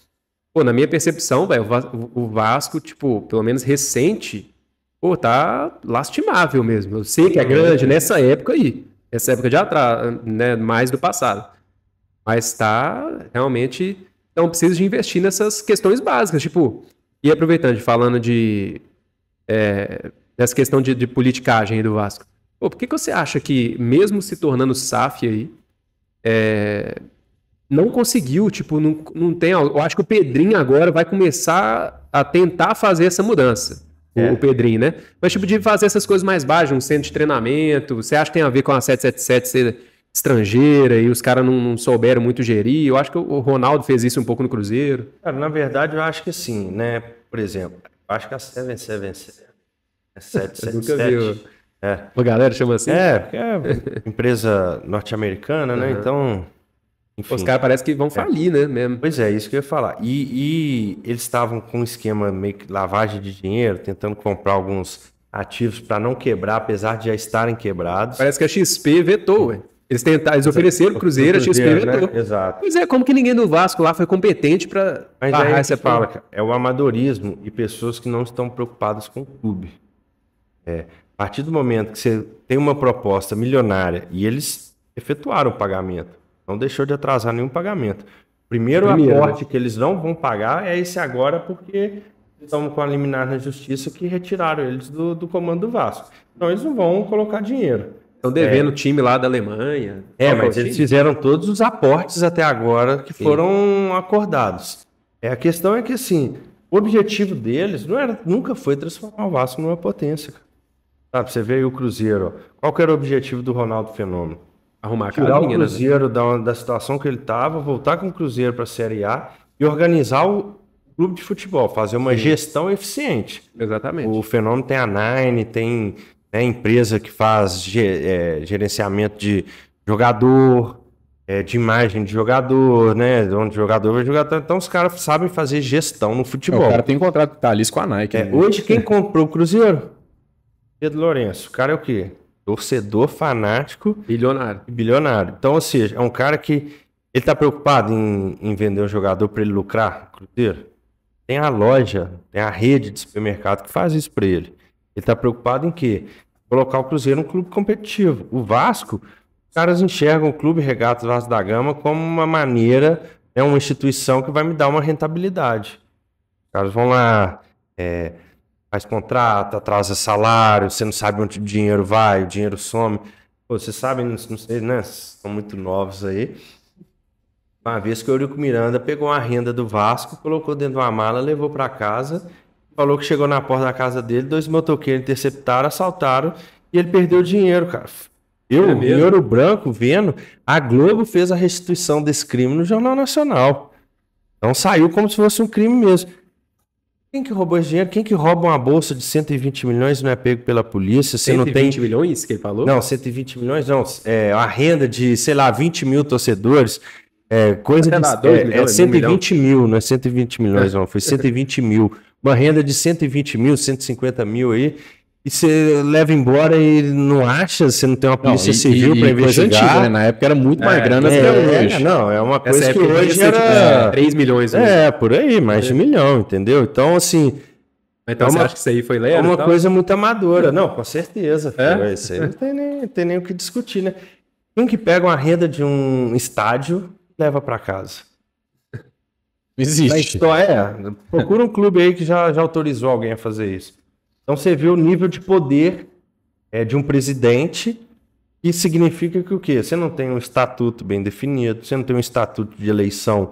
pô, na minha percepção, velho, o Vasco, tipo, pelo menos recente, pô, tá lastimável mesmo. Eu sei que é grande nessa época aí. Essa época de atrás, né? Mais do passado. Mas tá realmente... Então precisa de investir nessas questões básicas. Tipo, e aproveitando, falando dessa questão de politicagem aí do Vasco. Pô, por que você acha que, mesmo se tornando SAF aí, não conseguiu, tipo, não tem... Eu acho que o Pedrinho agora vai começar a tentar fazer essa mudança. O Pedrinho, né? Mas tipo de fazer essas coisas mais baixas, um centro de treinamento, você acha que tem a ver com a 777 ser estrangeira e os caras não souberam muito gerir? Eu acho que o Ronaldo fez isso um pouco no Cruzeiro. Cara, na verdade eu acho que sim, né? Por exemplo, eu acho que a 777 nunca viu. A galera chama assim? Porque é empresa norte-americana, né? Então... Enfim, os caras parecem que vão falir, né? Mesmo. Pois é, isso que eu ia falar. E eles estavam com um esquema meio que lavagem de dinheiro, tentando comprar alguns ativos para não quebrar, apesar de já estarem quebrados. Parece que a XP vetou, ué. Eles ofereceram o Cruzeiro, a gente experimentou. Né? Exato. Pois é, como que ninguém do Vasco lá foi competente para barrar essa fala, cara, é o amadorismo e pessoas que não estão preocupadas com o clube. A partir do momento que você tem uma proposta milionária e eles efetuaram o pagamento, não deixou de atrasar nenhum pagamento. Primeiro aporte que eles não vão pagar é esse agora, porque estão com a liminar na justiça que retiraram eles do comando do Vasco. Então eles não vão colocar dinheiro. Estão devendo o time lá da Alemanha. Mas eles fizeram todos os aportes até agora que foram acordados. A questão é que, assim, o objetivo deles nunca foi transformar o Vasco numa potência. Sabe, você vê aí o Cruzeiro. Qual que era o objetivo do Ronaldo Fenômeno? Arrumar a tirar o Cruzeiro da situação que ele estava, voltar com o Cruzeiro para a Série A e organizar o clube de futebol, fazer uma gestão eficiente. Exatamente. O Fenômeno tem a Nine, tem a empresa que faz gerenciamento de jogador, de imagem de jogador, né? Onde o jogador vai jogar. Então os caras sabem fazer gestão no futebol. O cara tem contrato vitalício com a Nike. Hoje quem comprou o Cruzeiro? Pedro Lourenço. O cara é o quê? Torcedor fanático. Bilionário. Então, ou seja, é um cara que ele tá preocupado em vender um jogador para ele lucrar, Cruzeiro. Tem a loja, tem a rede de supermercado que faz isso para ele. Ele tá preocupado em quê? Colocar o Cruzeiro num clube competitivo. O Vasco, os caras enxergam o Clube Regatas Vasco da Gama como uma maneira, uma instituição que vai me dar uma rentabilidade. Os caras vão lá, faz contrato, atrasa salário, você não sabe onde o dinheiro vai, o dinheiro some. Pô, vocês sabem, não sei, né? São muito novos aí. Uma vez que o Eurico Miranda pegou uma renda do Vasco, colocou dentro de uma mala, levou para casa, falou que chegou na porta da casa dele, 2 motoqueiros interceptaram, assaltaram e ele perdeu o dinheiro, cara. Em Ouro Branco, vendo, a Globo fez a restituição desse crime no Jornal Nacional. Então saiu como se fosse um crime mesmo. Quem que roubou esse dinheiro? Quem que rouba uma bolsa de 120 milhões e não é pego pela polícia? Você 120 não tem... milhões que ele falou? Não, 120 milhões não. A renda de, sei lá, 20 mil torcedores. Coisa de... 120 mil, não é 120 milhões não. Foi 120 mil. Uma renda de 120 mil, 150 mil aí. E você leva embora e não acha? Você não tem uma polícia civil para investigar? Antiga, né? Na época era muito mais grana do que hoje. Não, é uma coisa que hoje era... 3 milhões. Por aí, mais de 1 milhão, entendeu? Então, assim... Então você acha que isso aí foi lero? É uma coisa muito amadora. Não, com certeza. Isso aí não tem nem o que discutir, né? Quem que pega uma renda de um estádio leva para casa? Existe. Procura um clube aí que já autorizou alguém a fazer isso. Então você vê o nível de poder de um presidente, que significa que o quê? Você não tem um estatuto bem definido, você não tem um estatuto de eleição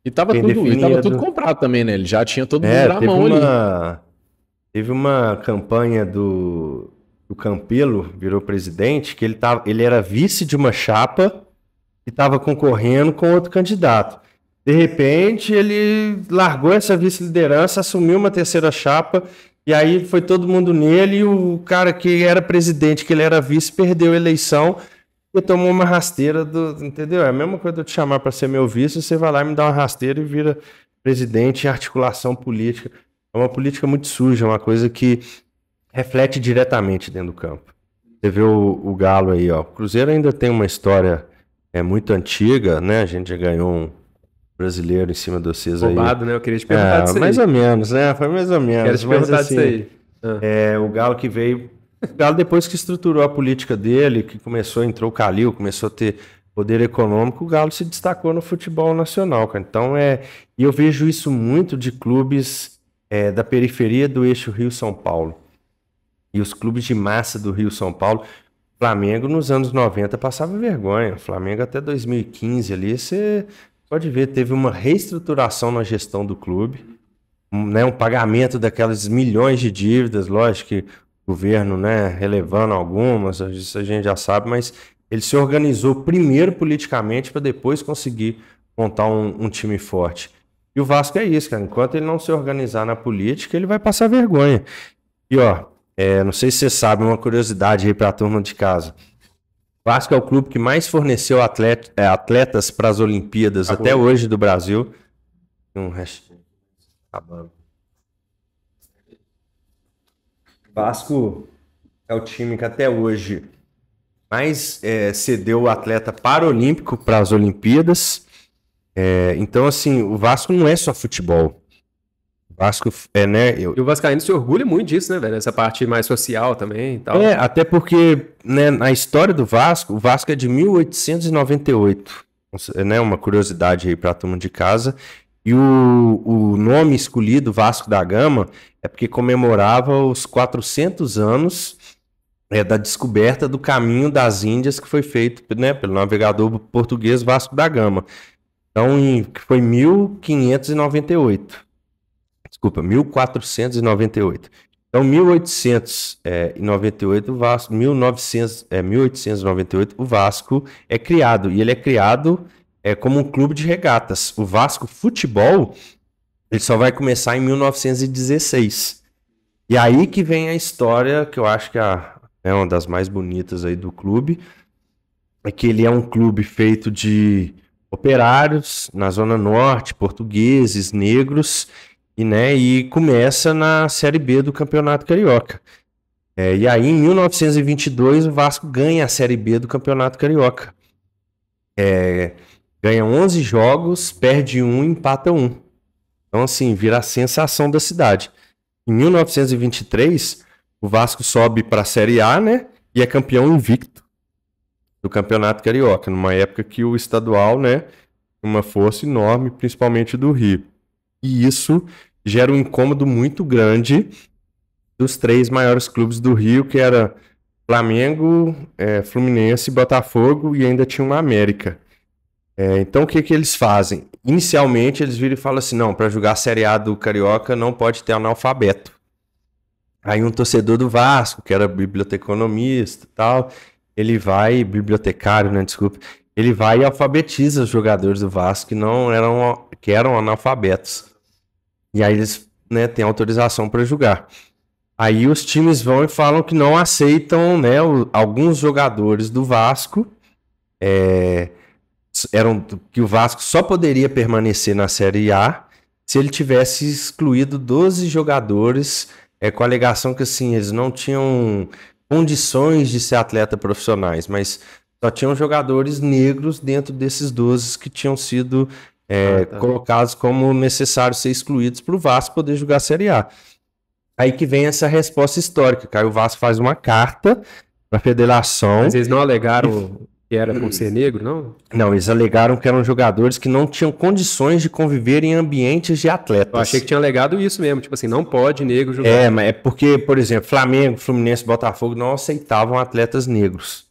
e tava tudo comprado também, né? Ele já tinha todo mundo na mão ali. Teve uma campanha do Campelo, virou presidente, que ele era vice de uma chapa e estava concorrendo com outro candidato. De repente, ele largou essa vice-liderança, assumiu uma terceira chapa, e aí foi todo mundo nele, e o cara que era presidente, que ele era vice, perdeu a eleição e tomou uma rasteira entendeu? É a mesma coisa de eu te chamar para ser meu vice, você vai lá e me dá uma rasteira e vira presidente em articulação política. É uma política muito suja, uma coisa que reflete diretamente dentro do campo. Você vê o Galo aí, ó. O Cruzeiro ainda tem uma história muito antiga, né? A gente já ganhou um brasileiro em cima de vocês aí. Roubado, né? Eu queria te perguntar disso aí. Mais ou menos, né? Foi mais ou menos. Quero te perguntar disso aí. O Galo que veio... O Galo, depois que estruturou a política dele, que entrou o Calil, começou a ter poder econômico, o Galo se destacou no futebol nacional, cara. Então, e eu vejo isso muito de clubes da periferia do eixo Rio-São Paulo. E os clubes de massa do Rio-São Paulo, Flamengo nos anos 90 passava vergonha. Flamengo até 2015 ali, você pode ver, teve uma reestruturação na gestão do clube, um pagamento daquelas milhões de dívidas, lógico que o governo, né, relevando algumas, isso a gente já sabe, mas ele se organizou primeiro politicamente para depois conseguir montar um time forte. E o Vasco é isso, cara. Enquanto ele não se organizar na política, ele vai passar vergonha. E não sei se você sabe, uma curiosidade aí para a turma de casa. O Vasco é o clube que mais forneceu atletas para as Olimpíadas até hoje do Brasil. Acabando. O Vasco é o time que até hoje mas cedeu o atleta paralímpico para as Olimpíadas. Então, assim, o Vasco não é só futebol. O Vasco né? E o Vascaíno se orgulha muito disso, né, velho? Essa parte mais social também e tal. Até porque, né, na história do Vasco, o Vasco é de 1898. Né, uma curiosidade aí para a turma de casa. E o nome escolhido, Vasco da Gama, é porque comemorava os 400 anos da descoberta do caminho das Índias que foi feito, né, pelo navegador português Vasco da Gama. Então, que foi 1598. Desculpa, 1498. Então, 1898, o Vasco, 1898, o Vasco é criado. E ele é criado como um clube de regatas. O Vasco Futebol, ele só vai começar em 1916. E aí que vem a história, que eu acho que é uma das mais bonitas aí do clube, é que ele é um clube feito de operários na Zona Norte, portugueses, negros, e começa na Série B do Campeonato Carioca. E aí, em 1922, o Vasco ganha a Série B do Campeonato Carioca. Ganha 11 jogos, perde 1, empata 1. Então, assim, vira a sensação da cidade. Em 1923, o Vasco sobe para a Série A, né? E é campeão invicto do Campeonato Carioca, numa época que o estadual, né, uma força enorme, principalmente do Rio. E isso gera um incômodo muito grande dos 3 maiores clubes do Rio, que era Flamengo, Fluminense, Botafogo e ainda tinha uma América. Então o que eles fazem? Inicialmente eles viram e falam assim, não, para jogar a Série A do Carioca não pode ter analfabeto. Aí um torcedor do Vasco, que era biblioteconomista e tal, ele vai, bibliotecário, né, desculpa, ele vai e alfabetiza os jogadores do Vasco que eram analfabetos. E aí eles, né, têm autorização para jogar. Aí os times vão e falam que não aceitam, né, alguns jogadores do Vasco, que o Vasco só poderia permanecer na Série A se ele tivesse excluído 12 jogadores, com a alegação que assim, eles não tinham condições de ser atleta profissionais, mas só tinham jogadores negros dentro desses 12 que tinham sido colocados como necessários ser excluídos para o Vasco poder jogar a Série A. Aí que vem essa resposta histórica, que aí o Vasco faz uma carta para a federação. Mas eles não alegaram que era por ser negro, não? Não, eles alegaram que eram jogadores que não tinham condições de conviver em ambientes de atletas. Eu achei que tinha alegado isso mesmo, tipo assim, não pode negro jogar. Mas é porque, por exemplo, Flamengo, Fluminense, Botafogo não aceitavam atletas negros.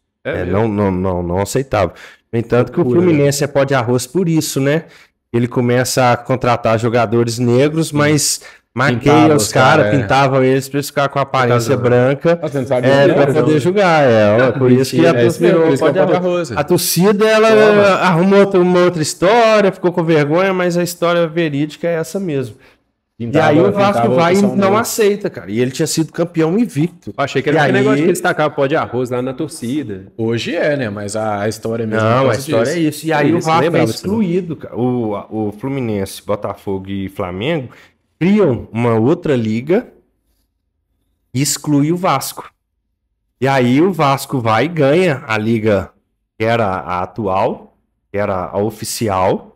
Não aceitavam. No entanto, que o Fluminense é pó de arroz por isso, né? Ele começa a contratar jogadores negros, mas maqueia os caras, pintavam eles para eles ficar com a aparência branca para poder jogar. Por isso que a torcida virou pó de arroz. A torcida, ela arrumou uma outra história, ficou com vergonha, mas a história verídica é essa mesmo. E aí o Vasco vai e não aceita, cara. E ele tinha sido campeão invicto. Eu achei que era aquele negócio que eles tacavam pó de arroz lá na torcida. Hoje né? Mas a história mesmo. Não, a história é isso. E aí o Vasco é excluído, cara. O Fluminense, Botafogo e Flamengo criam uma outra liga e exclui o Vasco. E aí o Vasco vai e ganha a liga que era a atual, que era a oficial.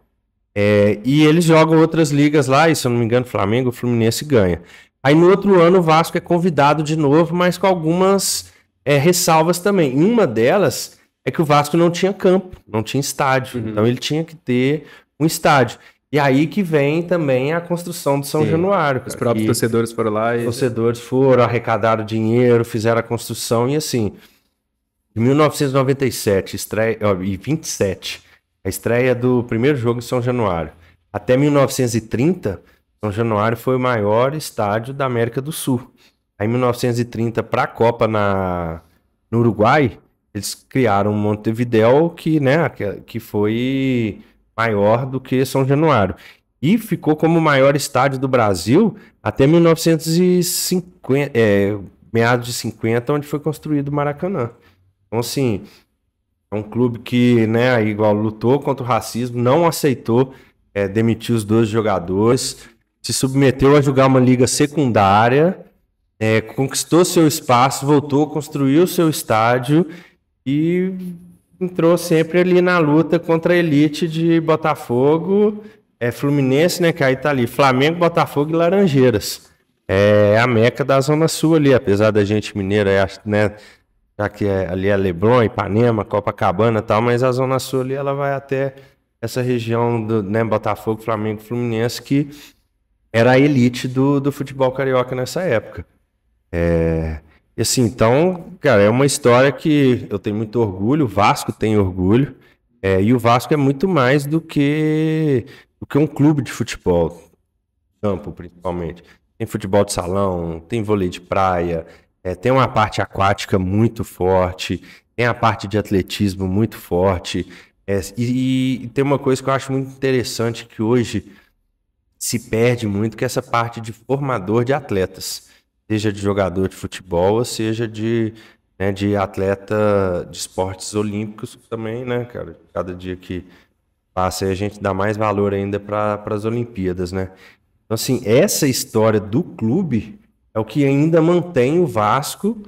E eles jogam outras ligas lá, e se eu não me engano, Flamengo, o Fluminense ganha. Aí no outro ano o Vasco é convidado de novo, mas com algumas ressalvas também. E uma delas é que o Vasco não tinha campo, não tinha estádio. Então ele tinha que ter um estádio. E aí que vem também a construção do São Januário. Os próprios torcedores foram lá e... Os torcedores foram, arrecadaram dinheiro, fizeram a construção e assim... Em 1997 e 27... A estreia do primeiro jogo em São Januário. Até 1930, São Januário foi o maior estádio da América do Sul. Aí em 1930, para a Copa no Uruguai, eles criaram Montevidéu, que foi maior do que São Januário. E ficou como o maior estádio do Brasil até 1950, meados de 50, onde foi construído o Maracanã. Então, assim... É um clube que, igual lutou contra o racismo, não aceitou demitir os 12 jogadores, se submeteu a jogar uma liga secundária, conquistou seu espaço, voltou, construiu seu estádio e entrou sempre ali na luta contra a elite de Botafogo, Fluminense, né, que aí tá ali, Flamengo, Botafogo e Laranjeiras. É a meca da Zona Sul ali, apesar da gente mineira, né, já que ali é Leblon, Ipanema, Copacabana e tal, mas a Zona Sul ali, ela vai até essa região do, né, Botafogo, Flamengo, Fluminense, que era a elite do futebol carioca nessa época. E assim, então, cara, é uma história que eu tenho muito orgulho, o Vasco tem orgulho, e o Vasco é muito mais do que um clube de futebol, campo principalmente. Tem futebol de salão, tem vôlei de praia, tem uma parte aquática muito forte, tem a parte de atletismo muito forte, e tem uma coisa que eu acho muito interessante que hoje se perde muito, que é essa parte de formador de atletas. Seja de jogador de futebol, ou seja de atleta de esportes olímpicos também, né, cara? Cada dia que passa aí a gente dá mais valor ainda para as Olimpíadas, né? Então, assim, essa história do clube é o que ainda mantém o Vasco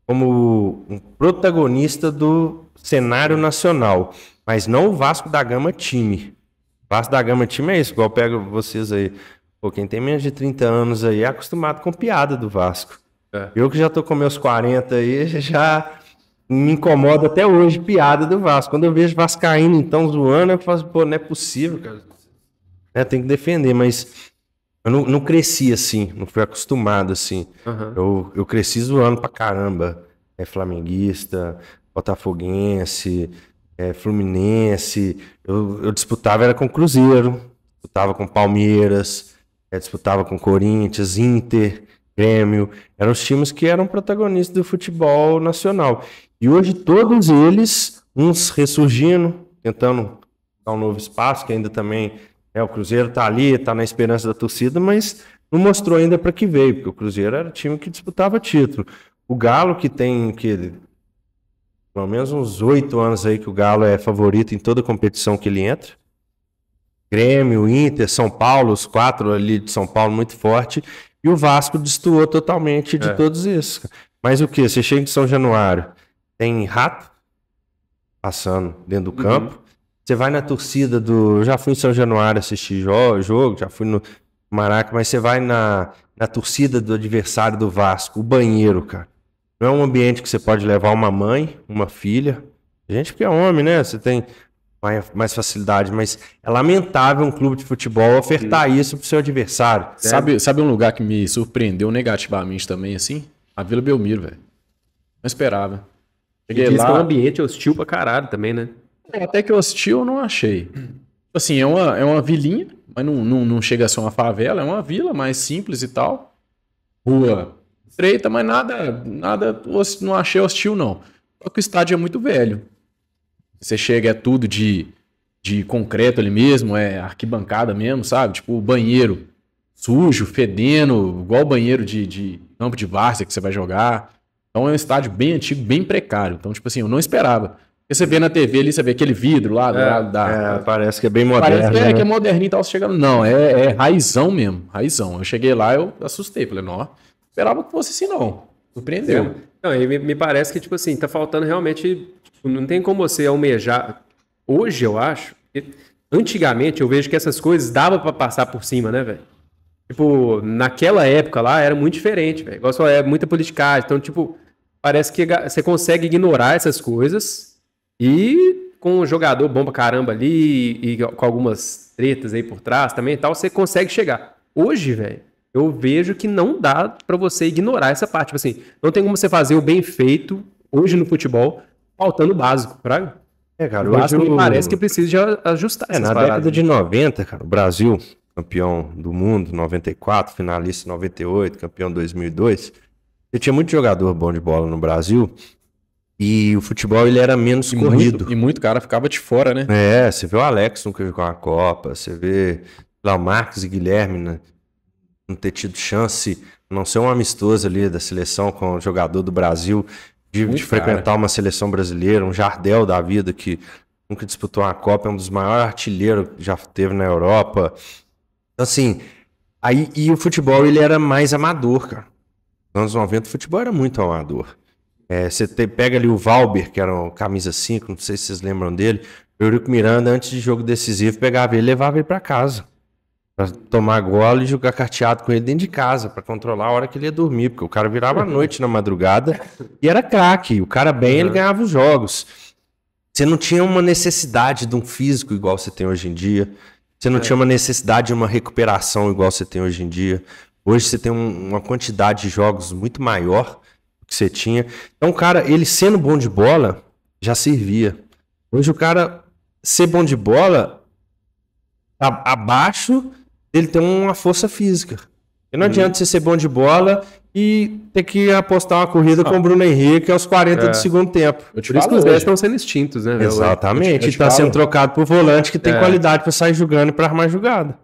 como um protagonista do cenário nacional, mas não o Vasco da Gama time. O Vasco da Gama time é isso, igual eu pego vocês aí. Pô, quem tem menos de 30 anos aí é acostumado com piada do Vasco. Eu que já tô com meus 40 aí, já me incomoda até hoje piada do Vasco. Quando eu vejo vascaíno, então, zoando, eu falo assim, pô, não é possível, cara. Tem que defender, mas eu não cresci assim, não fui acostumado assim. Eu cresci zoando pra caramba. Flamenguista, botafoguense, fluminense. Eu disputava, era com Cruzeiro, disputava com Palmeiras, disputava com Corinthians, Inter, Grêmio. Eram os times que eram protagonistas do futebol nacional. E hoje todos eles, uns ressurgindo, tentando dar um novo espaço, que ainda também o Cruzeiro tá ali, tá na esperança da torcida, mas não mostrou ainda para que veio, porque o Cruzeiro era o time que disputava título. O Galo, que tem pelo menos uns 8 anos aí que o Galo é favorito em toda competição que ele entra. Grêmio, Inter, São Paulo, os 4 ali de São Paulo muito forte, e o Vasco destoou totalmente de todos esses. Mas o que? Você chega em São Januário, tem rato passando dentro do campo, você vai na torcida eu já fui em São Januário assistir jogo, já fui no Maraca, mas você vai na torcida do adversário do Vasco, o banheiro, cara. Não é um ambiente que você pode levar uma mãe, uma filha, gente que é homem, né? Você tem mais facilidade, mas é lamentável um clube de futebol ofertar isso pro seu adversário. Sabe um lugar que me surpreendeu negativamente também, assim? A Vila Belmiro, velho. Não esperava. Cheguei lá. Que é um ambiente hostil pra caralho também, né? Até que hostil eu não achei. Assim, é uma vilinha, mas não chega a ser uma favela, é uma vila mais simples e tal. Rua estreita, mas nada, não achei hostil, não. Só que o estádio é muito velho. Você chega, é tudo de concreto ali mesmo, é arquibancada mesmo, sabe? Tipo, o banheiro sujo, fedendo, igual o banheiro de campo de várzea que você vai jogar. Então é um estádio bem antigo, bem precário. Então, tipo assim, eu não esperava. Porque você vê na TV ali, você vê aquele vidro lá do lado da... Parece que é bem moderno. Parece que é moderninho e tal, você chegando... Não, é raizão mesmo, raizão. Eu cheguei lá, eu assustei, falei, não, esperava que fosse assim, não. Surpreendeu. Não, e me parece que, tipo assim, tá faltando realmente... Não tem como você almejar. Hoje, eu acho. Antigamente, eu vejo que essas coisas dava pra passar por cima, né, velho? Tipo, naquela época lá era muito diferente, velho. Igual só é muita politicagem. Então, tipo, parece que você consegue ignorar essas coisas e com um jogador bom pra caramba ali e com algumas tretas aí por trás também e tal, você consegue chegar. Hoje, velho, eu vejo que não dá pra você ignorar essa parte. Tipo assim, não tem como você fazer o bem feito hoje no futebol faltando o básico, praga? Cara, o básico me parece que precisa de ajustar essas na paradas. década de 90, cara, o Brasil, campeão do mundo, 94, finalista 98, campeão 2002, você tinha muito jogador bom de bola no Brasil e o futebol ele era menos corrido. E muito cara ficava de fora, né? Você vê o Alex nunca jogou uma Copa, você vê lá o Marcos e Guilherme, né, não ter tido chance, não ser um amistoso ali da seleção com o jogador do Brasil, de frequentar uma seleção brasileira, um Jardel da vida que nunca disputou uma Copa, é um dos maiores artilheiros que já teve na Europa. Então, assim, e o futebol ele era mais amador, cara. Nos anos 90 o futebol era muito amador. Você pega ali o Valber, que era o camisa 5, não sei se vocês lembram dele. O Eurico Miranda, antes de jogo decisivo, pegava ele e levava ele para casa. Pra tomar gola e jogar carteado com ele dentro de casa, para controlar a hora que ele ia dormir, porque o cara virava à noite na madrugada e era craque. O cara bem, ele ganhava os jogos. Você não tinha uma necessidade de um físico igual você tem hoje em dia. Você não tinha uma necessidade de uma recuperação igual você tem hoje em dia. Hoje você tem uma quantidade de jogos muito maior do que você tinha. Então, o cara, ele sendo bom de bola, já servia. Hoje o cara ser bom de bola, abaixo, ele tem uma força física. E não adianta você ser bom de bola e ter que apostar uma corrida com o Bruno Henrique aos 40 do segundo tempo. Por isso que os 10 estão sendo extintos, né? Exatamente. E está sendo trocado por volante que tem qualidade para sair jogando e para armar jogada.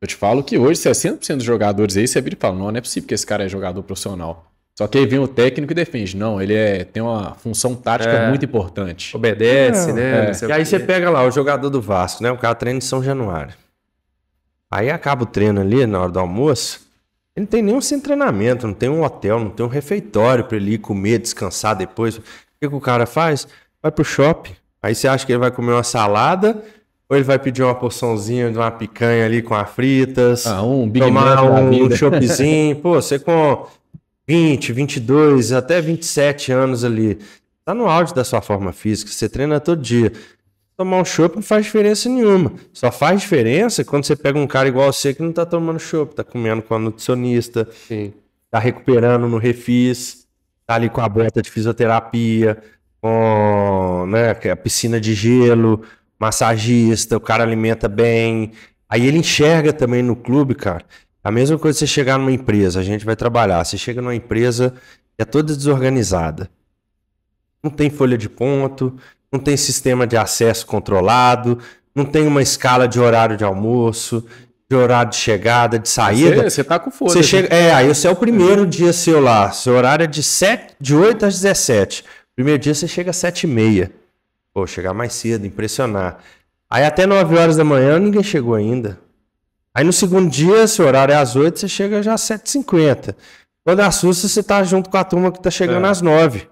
Eu te falo que hoje 60% dos jogadores aí, você vira e fala, não é possível que esse cara é jogador profissional. Só que aí vem o técnico e defende. Não, ele tem uma função tática muito importante. Obedece, né? E aí você pega lá o jogador do Vasco, né? O cara treina em São Januário. Aí acaba o treino ali na hora do almoço. Ele não tem nenhum sem treinamento, não tem um hotel, não tem um refeitório para ele ir comer, descansar depois. O que o cara faz? Vai pro shopping. Aí você acha que ele vai comer uma salada ou ele vai pedir uma porçãozinha de uma picanha ali com a fritas, um Big tomar um choppzinho. Pô, você com 20, 22, até 27 anos ali, tá no auge da sua forma física, você treina todo dia. Tomar um chopp não faz diferença nenhuma. Só faz diferença quando você pega um cara igual você que não tá tomando chopp, tá comendo com a nutricionista, tá recuperando no refis, tá ali com a bota de fisioterapia, com a piscina de gelo, massagista, o cara alimenta bem. Aí ele enxerga também no clube, cara. A mesma coisa você chegar numa empresa, a gente vai trabalhar. Você chega numa empresa que é toda desorganizada. Não tem folha de ponto, não tem sistema de acesso controlado, não tem uma escala de horário de almoço, de horário de chegada, de saída. Você tá com folha. Você chega, aí esse é o primeiro dia seu lá. Seu horário é de 8 às 17. Primeiro dia você chega às 7h30. Pô, chegar mais cedo, impressionar. Aí até 9 horas da manhã ninguém chegou ainda. Aí no segundo dia, seu horário é às 8, você chega já às 7h50. Quando assusta, você tá junto com a turma que tá chegando às 9.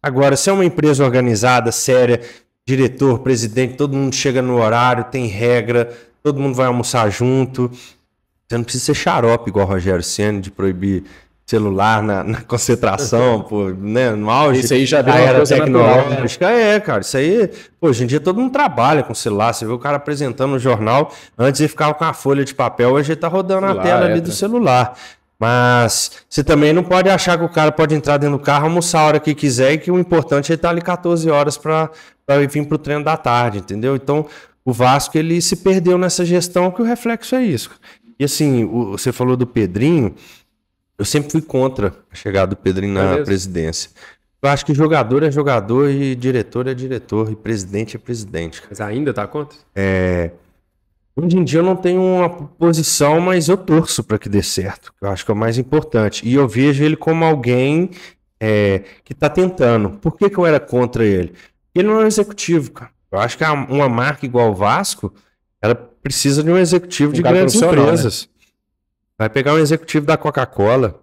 Agora, se é uma empresa organizada, séria, diretor, presidente, todo mundo chega no horário, tem regra, todo mundo vai almoçar junto. Você não precisa ser xarope igual o Rogério Ceni de proibir celular na concentração, pô, né, no auge. Isso aí já deu uma coisa tecnológica. Cara, isso aí, pô, hoje em dia todo mundo trabalha com celular. Você vê o cara apresentando no jornal, antes ele ficava com a folha de papel, hoje ele tá rodando a tela ali do celular. Mas você também não pode achar que o cara pode entrar dentro do carro, almoçar a hora que quiser e que o importante é ele estar ali 14 horas para vir para o treino da tarde, entendeu? Então, o Vasco ele se perdeu nessa gestão, que o reflexo é isso. E assim, você falou do Pedrinho, eu sempre fui contra a chegada do Pedrinho na presidência. Eu acho que jogador é jogador e diretor é diretor e presidente é presidente. Mas ainda tá contra? Hoje em dia eu não tenho uma posição, mas eu torço para que dê certo. Eu acho que é o mais importante. E eu vejo ele como alguém que está tentando. Por que eu era contra ele? Ele não é um executivo, cara. Eu acho que uma marca igual o Vasco, ela precisa de um executivo de grandes empresas. Né? Vai pegar um executivo da Coca-Cola,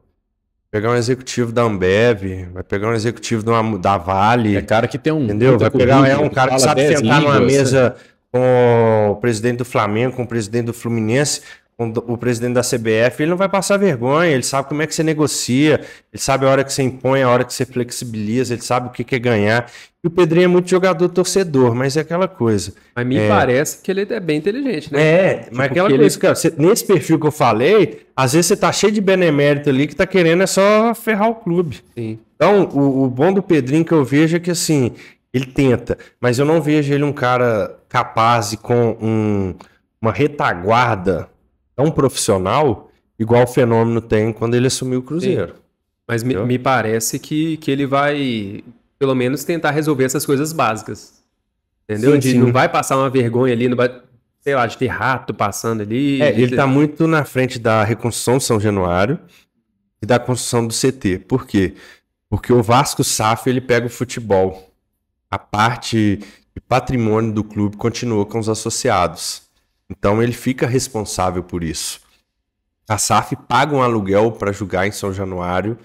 pegar um executivo da Ambev, vai pegar um executivo da Vale. É cara que tem um... Entendeu? Vai pegar um cara que sabe sentar numa mesa... com o presidente do Flamengo, com o presidente do Fluminense, com o presidente da CBF, ele não vai passar vergonha, ele sabe como é que você negocia, ele sabe a hora que você impõe, a hora que você flexibiliza, ele sabe o que é ganhar. E o Pedrinho é muito jogador torcedor, mas é aquela coisa. Mas me parece que ele é bem inteligente, né? Mas aquela coisa, cara, nesse perfil que eu falei, às vezes você tá cheio de benemérito ali que tá querendo é só ferrar o clube. Sim. Então, o bom do Pedrinho que eu vejo é que assim, ele tenta, mas eu não vejo ele um cara capaz e com uma retaguarda tão profissional igual o Fenômeno tem quando ele assumiu o Cruzeiro. Sim. Mas me parece que ele vai, pelo menos, tentar resolver essas coisas básicas. Entendeu? Sim. Não vai passar uma vergonha ali, não vai, sei lá, de ter rato passando ali. Ele tá muito na frente da reconstrução de São Januário e da construção do CT. Por quê? Porque o Vasco SAF, ele pega o futebol. A parte de patrimônio do clube continua com os associados. Então ele fica responsável por isso. A SAF paga um aluguel para jogar em São Januário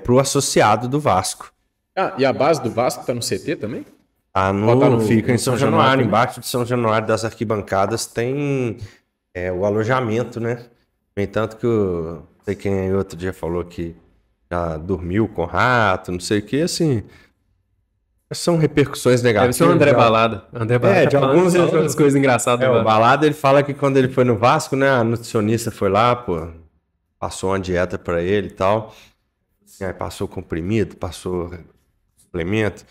para o associado do Vasco. Ah, e a base do Vasco tá no CT também? Fica em São Januário, também? embaixo de São Januário das arquibancadas tem o alojamento, né? No entanto que não sei quem outro dia falou que já dormiu com rato, não sei o que, assim, são repercussões negativas. Deve ser o André Balada. André Balada de alguns outras coisas engraçadas. o Balada, ele fala que quando ele foi no Vasco, né, a nutricionista foi lá, pô, passou uma dieta pra ele e tal. Assim, aí passou comprimido, passou suplemento.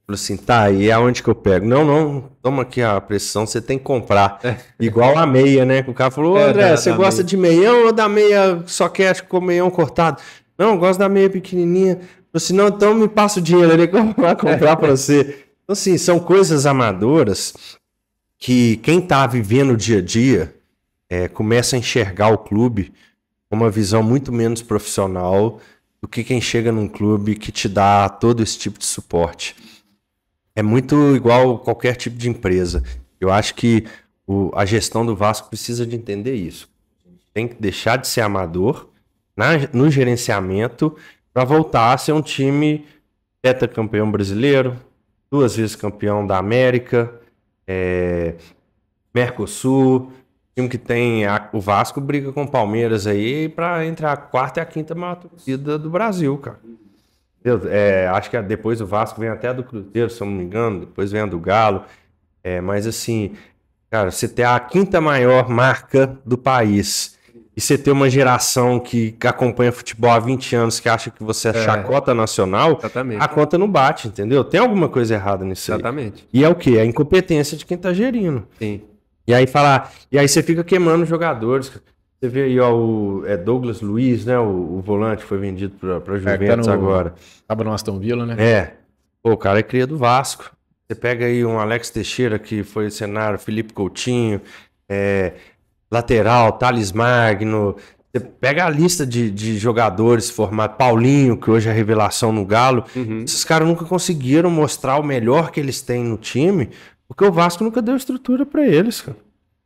Falou assim, tá, e aonde que eu pego? Não, toma aqui a pressão, você tem que comprar. Igual a meia, né? O cara falou, André, você gosta de meião ou da meia só quer com meião cortado? Não, eu gosto da meia pequenininha. Falou assim, não, então me passa o dinheiro ali que eu vou comprar pra você. Então, assim, são coisas amadoras que quem tá vivendo o dia a dia começa a enxergar o clube com uma visão muito menos profissional do que quem chega num clube que te dá todo esse tipo de suporte. É muito igual qualquer tipo de empresa. Eu acho que a gestão do Vasco precisa de entender isso. Tem que deixar de ser amador no gerenciamento para voltar a ser um time tetracampeão brasileiro, 2 vezes campeão da América, Mercosul, time que tem o Vasco briga com o Palmeiras aí para entre a 4ª e a 5ª maior torcida do Brasil, cara. Acho que depois o Vasco vem até a do Cruzeiro, se eu não me engano, depois vem a do Galo. Mas assim, cara, você ter a 5ª maior marca do país e você ter uma geração que acompanha futebol há 20 anos que acha que você é chacota nacional, Exatamente. A conta não bate, entendeu? Tem alguma coisa errada nisso aí. Exatamente. E é o quê? É a incompetência de quem tá gerindo. Sim. E aí você fica queimando os jogadores. Você vê aí, ó, o Douglas Luiz, né? O volante foi vendido pra Juventus agora. Tava no Aston Villa, né? Pô, o cara é cria do Vasco. Você pega aí um Alex Teixeira, que foi cenário, Felipe Coutinho, lateral, Thales Magno. Você pega a lista de jogadores formados, Paulinho, que hoje é revelação no Galo. Esses caras nunca conseguiram mostrar o melhor que eles têm no time, porque o Vasco nunca deu estrutura pra eles, cara.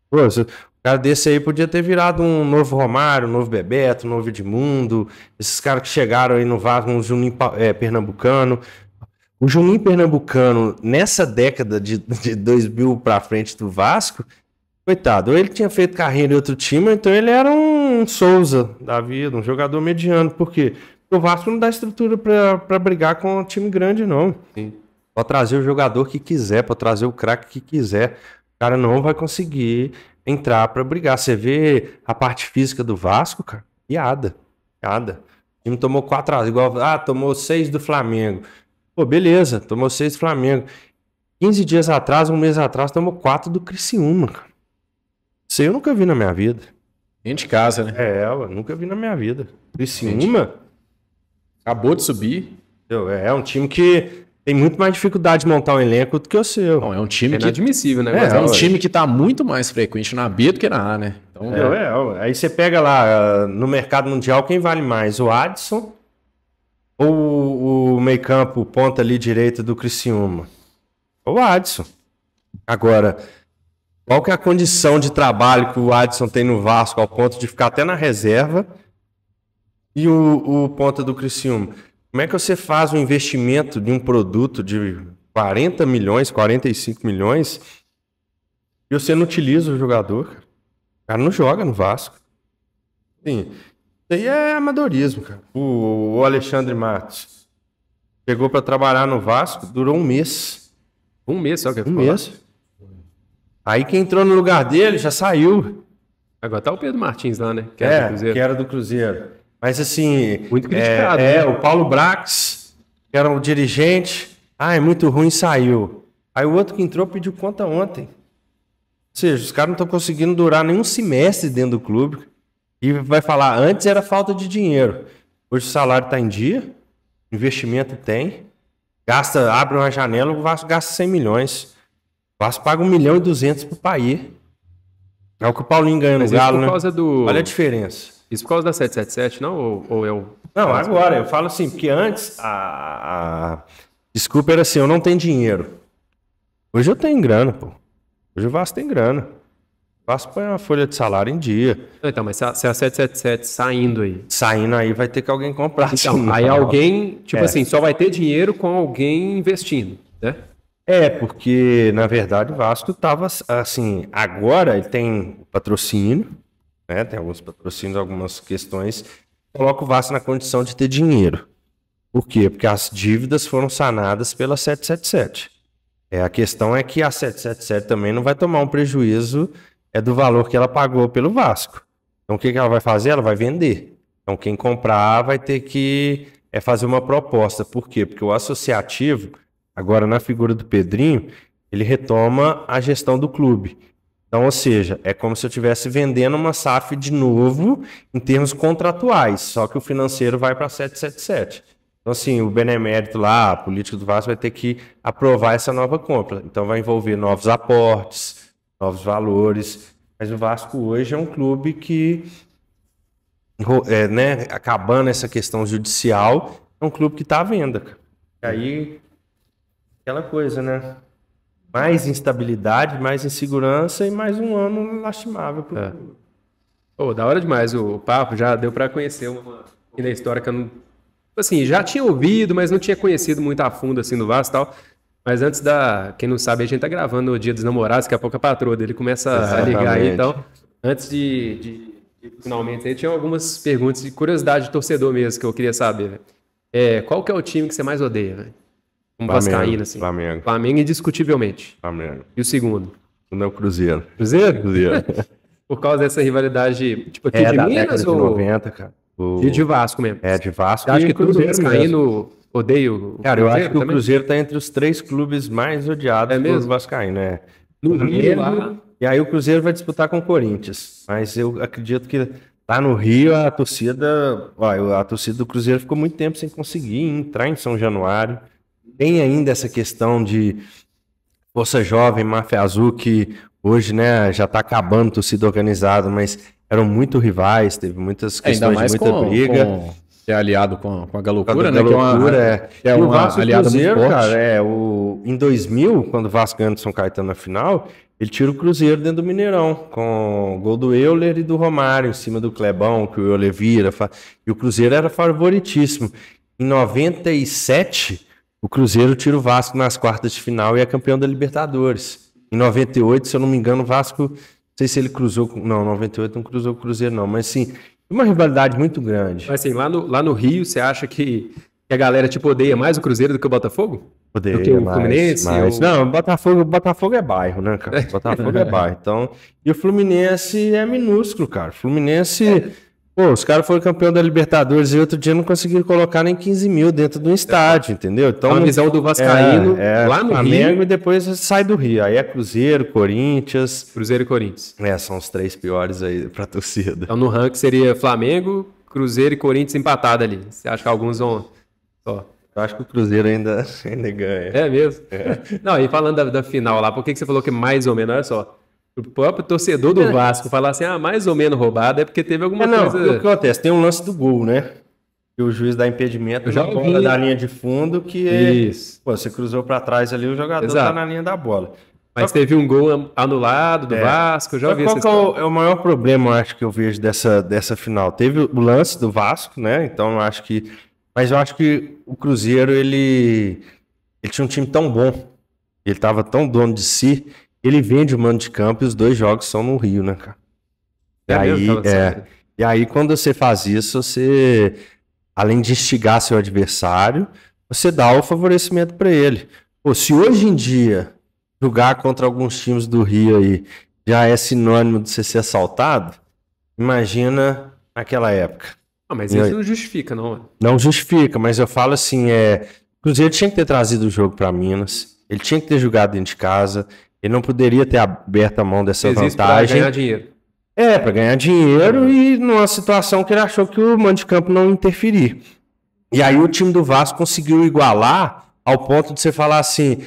Pô, o cara desse aí podia ter virado um novo Romário, um novo Bebeto, um novo Edmundo. Esses caras que chegaram aí no Vasco, um Juninho Pernambucano. O Juninho Pernambucano, nessa década de 2000 pra frente do Vasco, coitado, ou ele tinha feito carreira em outro time, ou então ele era um Souza da vida, um jogador mediano. Por quê? Porque o Vasco não dá estrutura pra brigar com um time grande, não. Sim. Pode trazer o jogador que quiser, pode trazer o craque que quiser. O cara não vai conseguir entrar pra brigar. Você vê a parte física do Vasco, cara, piada. O time tomou 4x0, igual, tomou 6 do Flamengo. Pô, beleza, tomou 6 do Flamengo. 15 dias atrás, um mês atrás, tomou 4 do Criciúma, cara. Isso aí eu nunca vi na minha vida. Dentro de casa, né? Eu nunca vi na minha vida. Criciúma acabou de subir. É um time que tem muito mais dificuldade de montar um elenco do que o seu. Não, é um time que... inadmissível, né? É um time que tá muito mais frequente na B do que na A, né? Então, Aí você pega lá, no mercado mundial, quem vale mais? O Adson ou o meio-campo, ponta ali direita do Criciúma? O Adson. Agora, qual que é a condição de trabalho que o Adson tem no Vasco ao ponto de ficar até na reserva e o ponta do Criciúma? Como é que você faz um investimento de um produto de 40 milhões, 45 milhões e você não utiliza o jogador? Cara? O cara não joga no Vasco. Sim. Isso aí é amadorismo, cara. O Alexandre Matos chegou para trabalhar no Vasco, durou um mês. Um mês só que Um mês. Aí quem entrou no lugar dele já saiu. Agora tá o Pedro Martins lá, né? Que era do Cruzeiro. Mas assim... Muito criticado. Né? O Paulo Brax, que era o dirigente. É muito ruim, saiu. Aí o outro que entrou pediu conta ontem. Ou seja, os caras não estão conseguindo durar nem um semestre dentro do clube. E vai falar, antes era falta de dinheiro. Hoje o salário está em dia, investimento tem. Abre uma janela, o Vasco gasta 100 milhões. O Vasco paga 1.200.000 pro país. É o que o Paulinho ganha no Galo, né? Olha a diferença. Isso por causa da 777, não? Ou é o... Não, agora, eu falo assim, porque antes desculpa, era assim, eu não tenho dinheiro. Hoje eu tenho grana, pô. Hoje o Vasco tem grana. O Vasco põe a folha de salário em dia. Então, mas se a 777 saindo aí... Saindo aí vai ter que alguém comprar. Então, aí alguém, tipo assim, só vai ter dinheiro com alguém investindo, né? Porque, na verdade, o Vasco estava assim, agora ele tem patrocínio, né? Tem alguns patrocínios, algumas questões, coloca o Vasco na condição de ter dinheiro. Por quê? Porque as dívidas foram sanadas pela 777. A questão é que a 777 também não vai tomar um prejuízo do valor que ela pagou pelo Vasco. Então, o que ela vai fazer? Ela vai vender. Então, quem comprar vai ter que fazer uma proposta. Por quê? Porque o associativo, agora na figura do Pedrinho, ele retoma a gestão do clube. Então, ou seja, é como se eu estivesse vendendo uma SAF de novo em termos contratuais, só que o financeiro vai para a 777. Então, assim, o benemérito lá, a política do Vasco vai ter que aprovar essa nova compra. Então, vai envolver novos aportes, novos valores. Mas o Vasco hoje é um clube que, né, acabando essa questão judicial, é um clube que está à venda. Cara. E aí, aquela coisa, né? Mais instabilidade, mais insegurança e mais um ano lastimável pro clube. Pô, da hora demais o papo, já deu para conhecer uma da história que eu não... Assim, já tinha ouvido, mas não tinha conhecido muito a fundo, assim, do Vasco e tal. Mas antes quem não sabe, a gente tá gravando no Dia dos Namorados, daqui a pouco a patroa dele começa a ligar aí, então. Antes de finalmente, aí tinha algumas perguntas de curiosidade de torcedor mesmo, que eu queria saber, velho. Qual que é o time que você mais odeia, velho? Como vascaíno, assim. Flamengo. Flamengo, indiscutivelmente. Flamengo. E o segundo? Não é o Cruzeiro. Cruzeiro? Cruzeiro. Por causa dessa rivalidade, tipo, aqui de da Minas década de ou... 90, cara. De Vasco mesmo. De Vasco. Você acha que todo Cruzeiro vascaíno odeia o Cara, eu acho que também? o Cruzeiro tá entre os 3 clubes mais odiados mesmo? do Vascaíno, né? No Rio, lá... E aí o Cruzeiro vai disputar com o Corinthians. Mas eu acredito que lá no Rio a torcida do Cruzeiro ficou muito tempo sem conseguir entrar em São Januário. Tem ainda essa questão de Força Jovem, Máfia Azul, que hoje, né, já tá acabando torcida organizada, mas eram muito rivais, teve muitas questões de muita briga. É aliado com a Galocura, né? Que é o uma Vasco aliada Cruzeiro, muito forte. Cara, em 2000, quando o Vasco ganhou do São Caetano na final, ele tira o Cruzeiro dentro do Mineirão, com o gol do Euler e do Romário, em cima do Clebão, que o Euler vira. E o Cruzeiro era favoritíssimo. Em 97, o Cruzeiro tira o Vasco nas quartas de final e é campeão da Libertadores. Em 98, se eu não me engano, o Vasco, não sei se ele cruzou... Não, 98 não cruzou o Cruzeiro, não. Mas, sim, uma rivalidade muito grande. Mas, assim, lá no Rio, você acha que a galera, tipo, odeia mais o Cruzeiro do que o Botafogo? Odeia do que o Fluminense? Não, Botafogo é bairro, né, cara? Botafogo é bairro. Então, e o Fluminense é minúsculo, cara. O Fluminense... Pô, os caras foram campeão da Libertadores e outro dia não conseguiram colocar nem 15 mil dentro do estádio, entendeu? Então, a visão do vascaíno lá no Flamengo Rio. E depois sai do Rio. Aí é Cruzeiro, Corinthians. Cruzeiro e Corinthians. São os 3 piores aí pra torcida. Então no ranking seria Flamengo, Cruzeiro e Corinthians empatado ali. Você acha que alguns vão... Ó. Eu acho que o Cruzeiro ainda ganha. É mesmo? Não, e falando da final lá, por que você falou que mais ou menos, olha só, o próprio torcedor do Vasco falar assim, mais ou menos roubado, é porque teve alguma coisa... O que acontece? Tem um lance do gol, né? Que o juiz dá impedimento na bola da linha de fundo, que Isso. Pô, você cruzou pra trás ali, o jogador tá na linha da bola. Mas teve um gol anulado do Vasco, eu já ouvi essa história. Qual é o maior problema, eu acho, que eu vejo dessa final? Teve o lance do Vasco, né? Então, eu acho que... Mas eu acho que o Cruzeiro, ele tinha um time tão bom, ele tava tão dono de si, ele vende o mando de campo e os 2 jogos são no Rio, né, cara? E aí, quando você faz isso, você, além de instigar seu adversário, você dá o favorecimento para ele. Pô, se hoje em dia jogar contra alguns times do Rio aí já é sinônimo de você ser assaltado, imagina naquela época. Mas isso não justifica, não. Não justifica, mas eu falo assim, o Cruzeiro tinha que ter trazido o jogo para Minas, ele tinha que ter jogado dentro de casa, ele não poderia ter aberto a mão dessa vantagem. Para ganhar dinheiro. Para ganhar dinheiro e numa situação que ele achou que o mando de campo não interferir. E aí o time do Vasco conseguiu igualar ao ponto de você falar assim,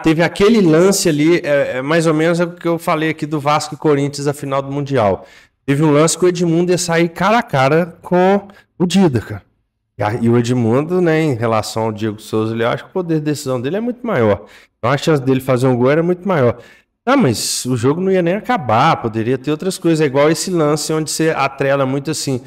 teve aquele lance ali, mais ou menos o que eu falei aqui do Vasco e Corinthians na final do Mundial. Teve um lance que o Edmundo ia sair cara a cara com o Dida, cara. E o Edmundo, né, em relação ao Diego Souza, eu acho que o poder de decisão dele é muito maior. Então a chance dele fazer um gol era muito maior. Ah, mas o jogo não ia nem acabar, poderia ter outras coisas. É igual esse lance onde você atrela muito assim.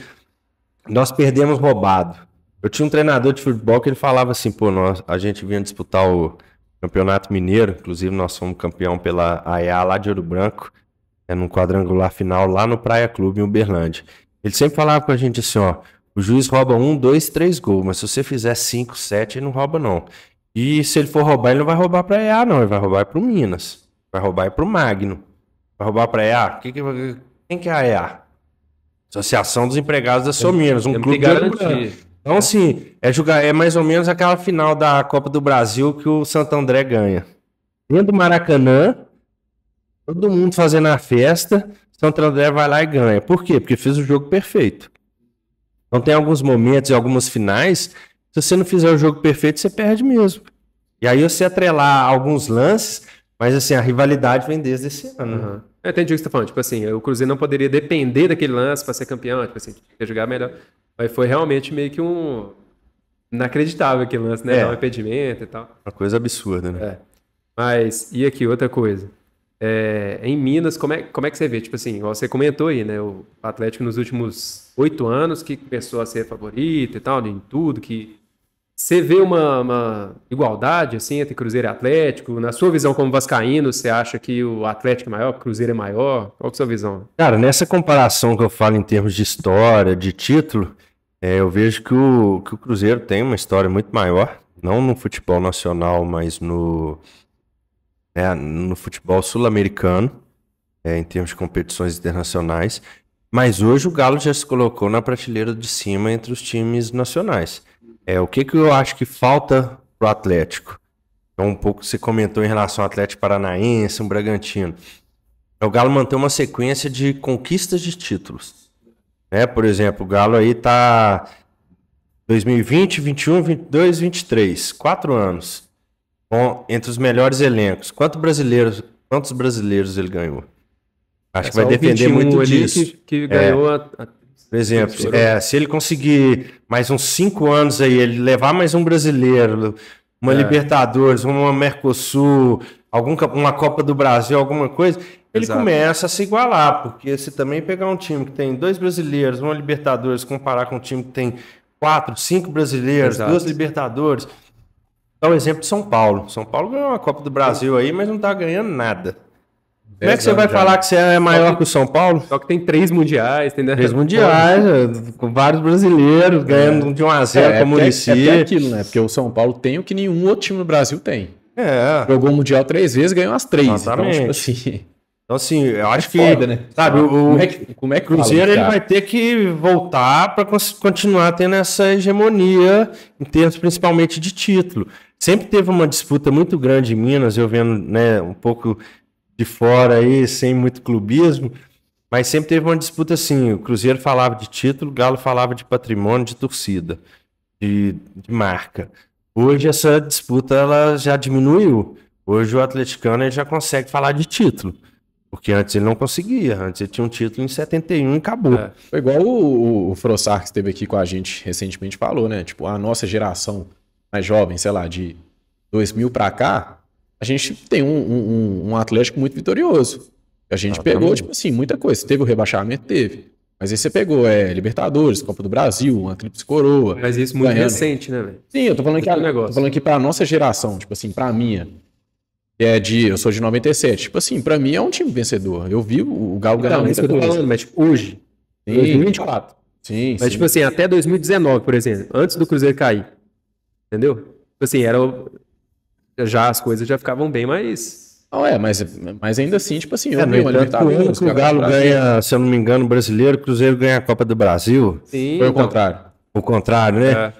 Nós perdemos roubado. Eu tinha um treinador de futebol que ele falava assim, pô, a gente vinha disputar o Campeonato Mineiro, inclusive nós fomos campeão pela AEA lá de Ouro Branco, num quadrangular final lá no Praia Clube, em Uberlândia. Ele sempre falava com a gente assim, ó, o juiz rouba 1, 2, 3 gols, mas se você fizer 5, 7, ele não rouba não. E se ele for roubar, ele não vai roubar para a EA não, ele vai roubar para o Minas, vai roubar para o Magno, vai roubar para a EA. Quem que é a EA? Associação dos Empregados da Sominas, um clube de... Então, assim, é mais ou menos aquela final da Copa do Brasil que o Santo André ganha. Dentro do Maracanã, todo mundo fazendo a festa, Santo André vai lá e ganha. Por quê? Porque fez o jogo perfeito. Então tem alguns momentos e algumas finais, se você não fizer o jogo perfeito, você perde mesmo. E aí você atrelar alguns lances, mas assim, a rivalidade vem desde esse ano. Uhum. Eu entendi o que você tá falando. Tipo assim, o Cruzeiro não poderia depender daquele lance para ser campeão, tipo assim, quer jogar melhor. Mas foi realmente meio que um inacreditável aquele lance, né? Dar um impedimento e tal. Uma coisa absurda, né? É. Mas, e aqui, outra coisa. Em Minas, como é que você vê? Tipo assim, igual você comentou aí, né? O Atlético nos últimos 8 anos que começou a ser favorito e tal, em tudo, que você vê uma igualdade, assim, entre Cruzeiro e Atlético? Na sua visão como vascaíno, você acha que o Atlético é maior, que o Cruzeiro é maior? Qual que é a sua visão? Cara, nessa comparação que eu falo em termos de história, de título, eu vejo que o Cruzeiro tem uma história muito maior, não no futebol nacional, mas no futebol sul-americano, em termos de competições internacionais. Mas hoje o Galo já se colocou na prateleira de cima entre os times nacionais. O que eu acho que falta pro Atlético? Então, um pouco você comentou em relação ao Atlético Paranaense, um Bragantino. O Galo manter uma sequência de conquistas de títulos. Por exemplo, o Galo aí tá 2020, 21, 22, 23, 4 anos. Entre os melhores elencos. Quantos brasileiros ele ganhou? Acho que vai depender muito disso. Que ganhou por exemplo, se ele conseguir mais uns 5 anos aí, ele levar mais um brasileiro, uma Libertadores, uma Mercosul, uma Copa do Brasil, alguma coisa, ele começa a se igualar, porque se também pegar um time que tem 2 brasileiros, uma Libertadores, comparar com um time que tem 4, 5 brasileiros, 2 Libertadores, dá o exemplo de São Paulo. São Paulo ganhou uma Copa do Brasil aí, mas não tá ganhando nada. Como é que você vai falar que você é maior que o São Paulo? Só que tem 3 mundiais, entendeu? 3 mundiais, com vários brasileiros, ganhando de 1-0 com o Muricy. É aquilo, né? Porque o São Paulo tem o que nenhum outro time no Brasil tem. Jogou o Mundial 3 vezes, ganhou as 3. Exatamente. Então, tipo assim... Então, assim, eu acho que... Foda, né? Sabe, como é que Cruzeiro ele vai ter que voltar para continuar tendo essa hegemonia, em termos principalmente de título. Sempre teve uma disputa muito grande em Minas, eu vendo, né, um pouco de fora aí, sem muito clubismo, mas sempre teve uma disputa assim, o Cruzeiro falava de título, o Galo falava de patrimônio, de torcida, de marca. Hoje essa disputa ela já diminuiu. Hoje o atleticano ele já consegue falar de título, porque antes ele não conseguia, antes ele tinha um título em 71 e acabou. Foi igual o Frossar que esteve aqui com a gente recentemente falou, né? Tipo, a nossa geração mais jovem, sei lá, de 2000 para cá, a gente tem um Atlético muito vitorioso. A gente pegou, tipo assim, muita coisa. Teve o rebaixamento? Teve. Mas aí você pegou Libertadores, Copa do Brasil, uma Tríplice Coroa. Mas isso muito recente, né, velho? Sim, eu tô falando que pra nossa geração, tipo assim, pra minha, eu sou de 97, tipo assim, pra mim é um time vencedor. Eu vi o Galo ganhar muita coisa. Falando, mas tipo, hoje, 2024. Sim, mas tipo assim, até 2019, por exemplo, antes do Cruzeiro cair, entendeu? Tipo assim, já as coisas já ficavam bem mais... Não, mas ainda assim, tipo assim, eu vi uma Libertadores. O Galo ganha, se eu não me engano, o brasileiro, o Cruzeiro ganha a Copa do Brasil. Sim, foi o contrário. O contrário, né?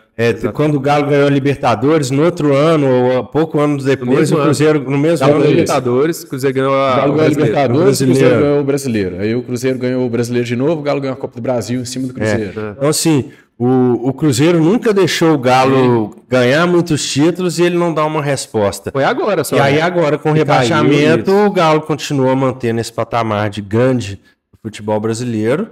Quando o Galo ganhou a Libertadores, no outro ano, ou pouco anos depois, o Cruzeiro, no mesmo ano, Libertadores, o Cruzeiro ganhou a Libertadores, o Cruzeiro ganhou o Brasileiro. Aí o Cruzeiro ganhou o Brasileiro de novo, o Galo ganhou a Copa do Brasil em cima do Cruzeiro. Então, assim, o Cruzeiro nunca deixou o Galo ganhar muitos títulos e ele não dá uma resposta. Foi agora só. E aí agora, com o rebaixamento, o Galo continua mantendo esse patamar de grande futebol brasileiro,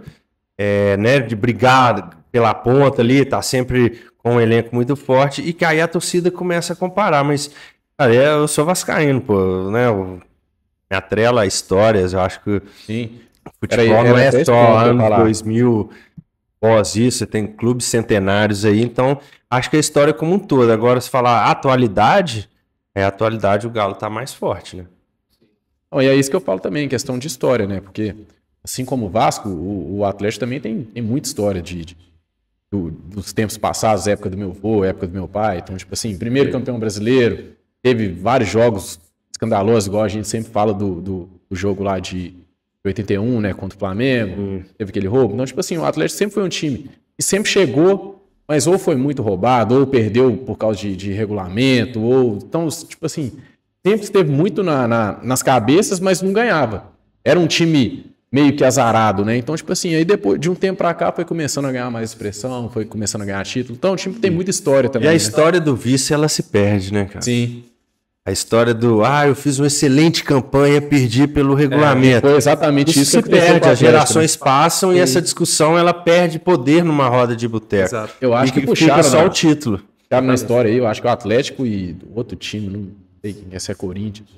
né, de brigar pela ponta ali, tá sempre com um elenco muito forte, e que aí a torcida começa a comparar, mas cara, eu sou vascaíno, pô, né, atrela a histórias, eu acho que Sim. o futebol não é até só anos falar. 2000, pós isso, você tem clubes centenários aí, então acho que a história como um todo. Agora, se falar atualidade, atualidade o Galo tá mais forte, né? Não, e é isso que eu falo também, questão de história, né? Porque, assim como o Vasco, o Atlético também tem muita história dos tempos passados, época do meu avô, época do meu pai. Então, tipo assim, primeiro campeão brasileiro, teve vários jogos escandalosos, igual a gente sempre fala do jogo lá de 81, né, contra o Flamengo, teve aquele roubo. Então, tipo assim, o Atlético sempre foi um time que sempre chegou, mas ou foi muito roubado, ou perdeu por causa de regulamento, ou... Então, tipo assim, sempre esteve muito nas cabeças, mas não ganhava. Era um time meio que azarado, né? Então, tipo assim, aí depois de um tempo pra cá foi começando a ganhar mais expressão, foi começando a ganhar título. Então, o time tem muita história também. E a né? história do vice, ela se perde, né, cara? Sim. A história do, eu fiz uma excelente campanha, perdi pelo regulamento. Foi exatamente isso se que aconteceu perde, com o as Atlético, gerações passam e essa discussão, ela perde poder numa roda de boteco. Exato. Eu acho que fica puxaram só o título. Puxaram na história aí, eu acho que o Atlético e o outro time, não sei quem é, se é Corinthians,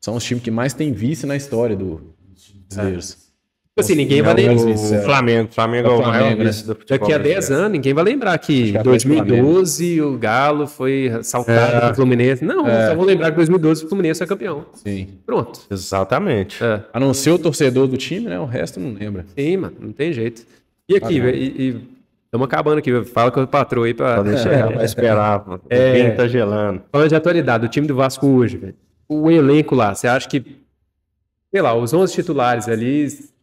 são os times que mais tem vice na história dos brasileiros. Tipo assim, ninguém vai lembrar. O Flamengo. Flamengo é o maior vice do futebol Daqui a 10 brasileiro. anos, ninguém vai lembrar que em Acho que 2012 o Galo foi assaltado pelo Fluminense. Não, só vou lembrar que em 2012 o Fluminense foi campeão. Sim. Pronto. Exatamente. A não ser o torcedor do time, né? O resto não lembra. Sim, mano, não tem jeito. E aqui, velho, estamos acabando aqui, velho. Fala com o patrão aí pra... Pode chegar pra esperar. Quem tá gelando. Falando de atualidade, o time do Vasco hoje, velho. O elenco lá, você acha que, sei lá, os 11 titulares ali,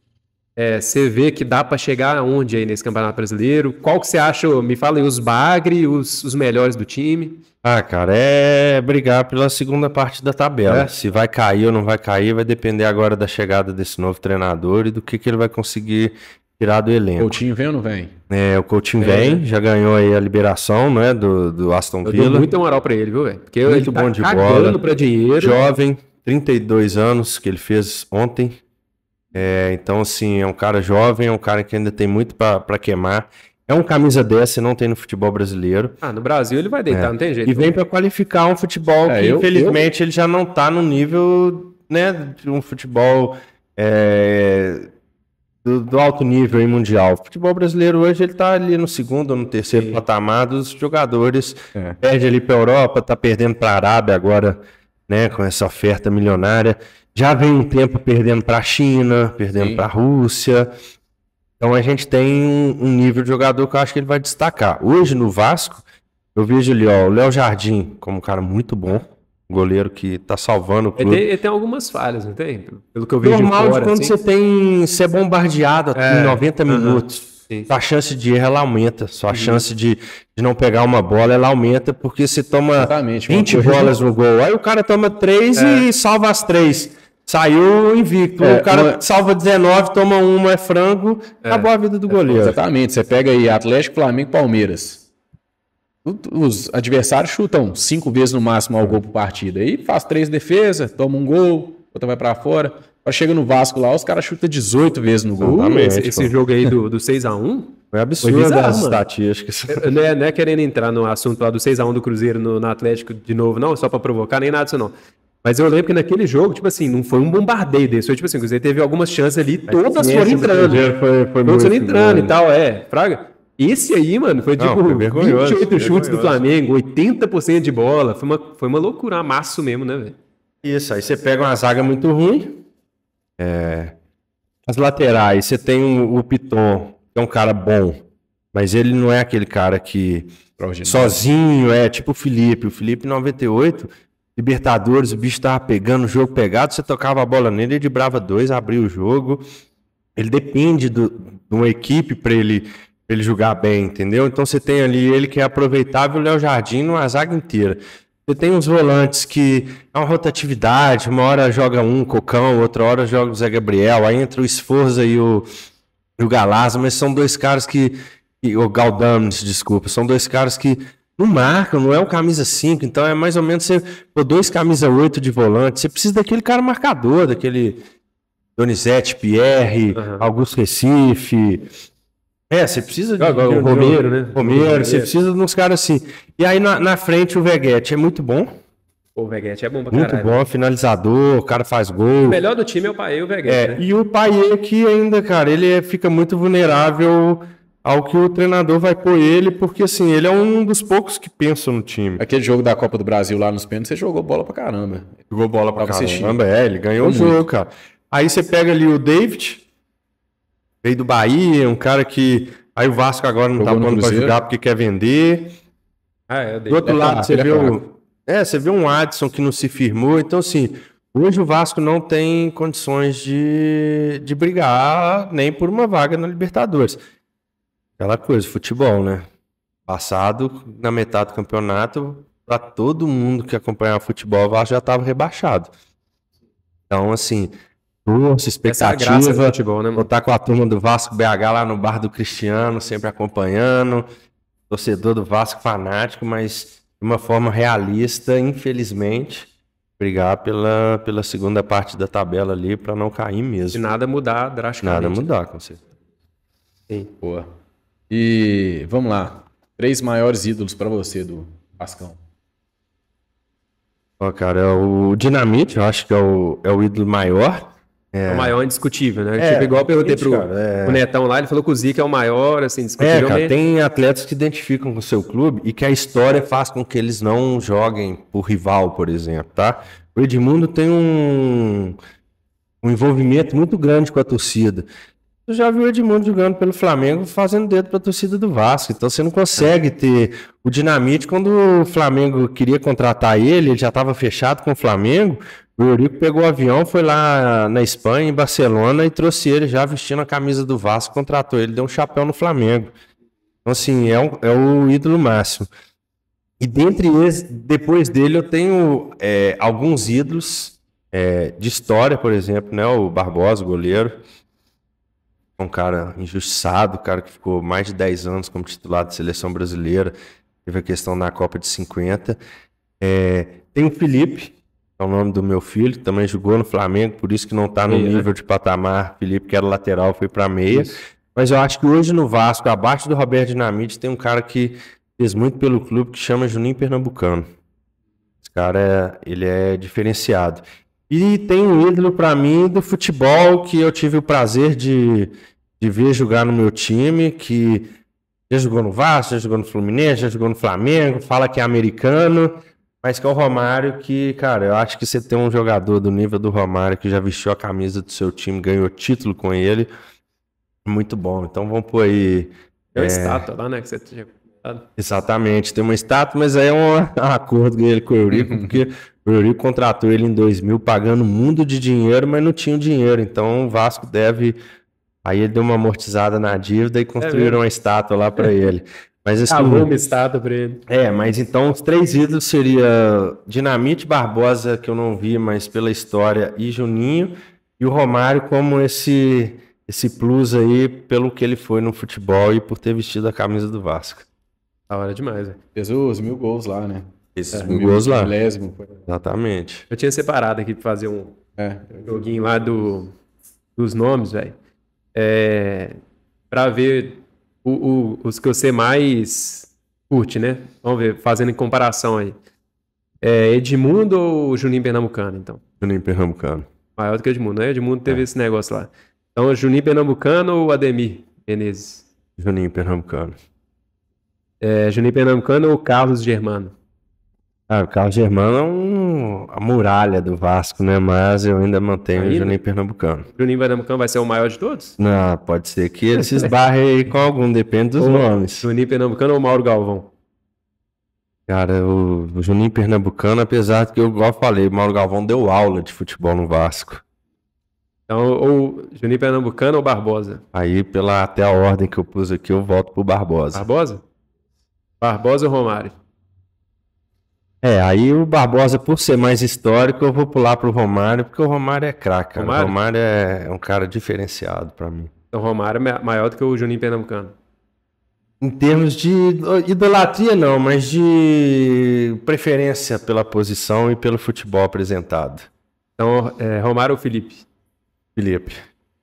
você vê que dá pra chegar aonde aí nesse Campeonato Brasileiro? Qual que você acha, me fala aí, os bagre, os melhores do time? Cara, é brigar pela segunda parte da tabela. Se vai cair ou não vai cair, vai depender agora da chegada desse novo treinador e do que ele vai conseguir tirar do elenco. O Coutinho vem ou não vem? O Coutinho vem, já ganhou aí a liberação, né, do Aston Eu Villa. dou muita moral pra ele, viu, velho? Porque Muito ele tá bom de cagando bola. pra dinheiro. Jovem, 32 anos, que ele fez ontem. Então, assim, é um cara jovem, é um cara que ainda tem muito pra queimar. É um camisa 10, você não tem no futebol brasileiro. No Brasil ele vai deitar, não tem jeito. E vem pra qualificar um futebol que, infelizmente, ele já não tá no nível, né, de um futebol do alto nível aí mundial. O futebol brasileiro hoje ele tá ali no segundo ou no terceiro patamar dos jogadores. Perde ali pra Europa, tá perdendo pra Arábia agora, né, com essa oferta milionária. Já vem um tempo perdendo pra China, perdendo pra Rússia. Então a gente tem um nível de jogador que eu acho que ele vai destacar. Hoje no Vasco, eu vejo ali, o Léo Jardim como um cara muito bom. Goleiro que tá salvando o clube. Ele tem algumas falhas, não tem? Pelo que eu vejo normal de fora, quando assim. você é bombardeado em 90 minutos. Sim. Sua chance de erro, ela aumenta. Sua chance de não pegar uma bola, ela aumenta, porque você toma 20 bolas no gol. Aí o cara toma 3 e salva as 3. Saiu invicto. O cara salva 19, toma uma, é frango, acabou a vida do goleiro. Exatamente. Você pega aí Atlético, Flamengo, Palmeiras. Os adversários chutam 5 vezes no máximo ao gol por partida. Aí faz 3 defesas, toma um gol, outra vai pra fora. Quando chega no Vasco lá, os caras chutam 18 vezes no gol. Esse jogo aí do 6x1 foi absurdo bizarro, as mano. estatísticas. Não é querendo entrar no assunto lá do 6x1 do Cruzeiro no Atlético de novo, não, só pra provocar, nem nada disso não. Mas eu lembro que naquele jogo, tipo assim, não foi um bombardeio desse. Foi tipo assim, o Cruzeiro teve algumas chances ali, todas foram entrando. Todas foram entrando e tal, Fraga. Esse aí, mano, foi tipo 28 chutes do Flamengo, 80% de bola. Foi uma loucura, um amasso mesmo, né, velho? Isso, aí você pega uma zaga muito ruim. As laterais, você tem o Piton, que é um cara bom, mas ele não é aquele cara que sozinho tipo o Felipe. O Felipe, em 98, Libertadores, o bicho tava pegando o jogo pegado, você tocava a bola nele, ele driblava 2, abria o jogo. Ele depende de uma equipe para ele jogar bem, entendeu? Então você tem ali ele que é aproveitável, o Léo Jardim, numa zaga inteira. Você tem uns volantes que é uma rotatividade, uma hora joga um Cocão, outra hora joga o Zé Gabriel, aí entra o Esforza e o Galazzo, mas são dois caras o Galdames, desculpa, são dois caras que não marcam, não é um camisa 5, então é mais ou menos você pôr 2 camisa 8 de volante, você precisa daquele cara marcador, daquele Donizete, Pierre, Augusto Recife. Você precisa de o Romero, né? Romero, você precisa de uns caras assim. E aí na frente o Veguete é muito bom. O Veguete é bom pra Muito caralho. bom, finalizador, o cara faz gol. O melhor do time é o Paê e o Veguete, né? E o Payet aqui ainda, cara, ele fica muito vulnerável ao que o treinador vai pôr ele, porque assim, ele é um dos poucos que pensam no time. Aquele jogo da Copa do Brasil lá nos pênaltis, você jogou bola pra caramba. Jogou bola pra Tava assistindo. caramba, ele ganhou o Jogou jogo, cara. Aí você pega ali o David, veio do Bahia, um cara que... Aí o Vasco agora não Jogou tá no pondo pra Cruzeiro. jogar porque quer vender. Eu Do dei. outro lado, fraco, você ele é vê fraco. você vê um Adson que não se firmou. Então, assim, hoje o Vasco não tem condições de brigar nem por uma vaga na Libertadores. Aquela coisa, futebol, né? Passado, na metade do campeonato, para todo mundo que acompanhava futebol, o Vasco já estava rebaixado. Então, assim, Essa torce, é a expectativa, graça do futebol, né, mano? botar com a turma do Vasco BH lá no bar do Cristiano, sempre acompanhando, torcedor do Vasco fanático, mas de uma forma realista, infelizmente, brigar pela segunda parte da tabela ali para não cair Se mesmo. nada mudar drasticamente. Nada mudar, com certeza. Sim. Boa. E vamos lá. 3 maiores ídolos pra você do Vascão. Ó, cara, o Dinamite, eu acho que é o ídolo maior. É o maior indiscutível, né? Tipo, igual eu perguntei pro Netão lá, ele falou que o Zica é o maior, assim, indiscutivelmente. Cara, tem atletas que identificam com o seu clube e que a história faz com que eles não joguem por rival, por exemplo, tá? O Edmundo tem um envolvimento muito grande com a torcida. Eu já vi o Edmundo jogando pelo Flamengo fazendo dedo para a torcida do Vasco. Então você não consegue ter o Dinamite. Quando o Flamengo queria contratar ele já estava fechado com o Flamengo. O Eurico pegou o avião, foi lá na Espanha, em Barcelona, e trouxe ele já vestindo a camisa do Vasco, contratou ele, deu um chapéu no Flamengo. Então, assim, é o ídolo máximo. E dentre eles, depois dele, eu tenho alguns ídolos de história, por exemplo, né? O Barbosa, o goleiro. Um cara injustiçado, cara que ficou mais de 10 anos como titular da seleção brasileira. Teve a questão da Copa de 50. Tem o Felipe, é o nome do meu filho, que também jogou no Flamengo, por isso que não está no nível de patamar. Felipe, que era lateral, foi para meia. Isso. Mas eu acho que hoje no Vasco, abaixo do Roberto Dinamite, tem um cara que fez muito pelo clube, que chama Juninho Pernambucano. Esse cara, ele é diferenciado. E tem um ídolo para mim do futebol, que eu tive o prazer de ver jogar no meu time, que já jogou no Vasco, já jogou no Fluminense, já jogou no Flamengo, fala que é americano, mas que é o Romário, que, cara, eu acho que você tem um jogador do nível do Romário, que já vestiu a camisa do seu time, ganhou título com ele, muito bom. Então vamos pôr aí... Tem uma estátua lá, né, que você tinha... Exatamente, tem uma estátua, mas aí é um acordo com ele com o Eurico, porque o Eurico contratou ele em 2000 pagando um mundo de dinheiro, mas não tinha o dinheiro, então o Vasco deve... Aí ele deu uma amortizada na dívida e construíram uma estátua lá para ele. Mas assim, uma estátua para ele. Mas então os 3 ídolos seria Dinamite, Barbosa, que eu não vi, mas pela história, e Juninho, e o Romário como esse plus aí, pelo que ele foi no futebol e por ter vestido a camisa do Vasco. Da hora demais, velho. Fez os 1000 gols lá, né? Esses 1000 gols lá. Milésimo. Exatamente. Eu tinha separado aqui para fazer um joguinho lá dos nomes, velho. Para ver os que você mais curte, né? Vamos ver, fazendo em comparação aí. Edmundo ou Juninho Pernambucano, então? Juninho Pernambucano. Maior do que Edmundo, né? Edmundo teve esse negócio lá. Então, Juninho Pernambucano ou Ademir Menezes? Juninho Pernambucano. Juninho Pernambucano ou Carlos Germano? O Carlos Germano é a muralha do Vasco, né? Mas eu ainda mantenho o Juninho Pernambucano. Juninho Pernambucano vai ser o maior de todos? Não, pode ser que ele se esbarre aí com algum, depende dos nomes. Juninho Pernambucano ou Mauro Galvão? Cara, o Juninho Pernambucano, apesar de que eu, igual falei, o Mauro Galvão deu aula de futebol no Vasco. Então, ou Juninho Pernambucano ou Barbosa? Aí, até a ordem que eu pus aqui, eu volto pro Barbosa. Barbosa? Barbosa ou Romário? Aí o Barbosa, por ser mais histórico, eu vou pular pro Romário, porque o Romário é craque, cara. O Romário é um cara diferenciado pra mim. Então o Romário é maior do que o Juninho Pernambucano? Em termos de idolatria, não, mas de preferência pela posição e pelo futebol apresentado. Então, Romário ou Felipe? Felipe.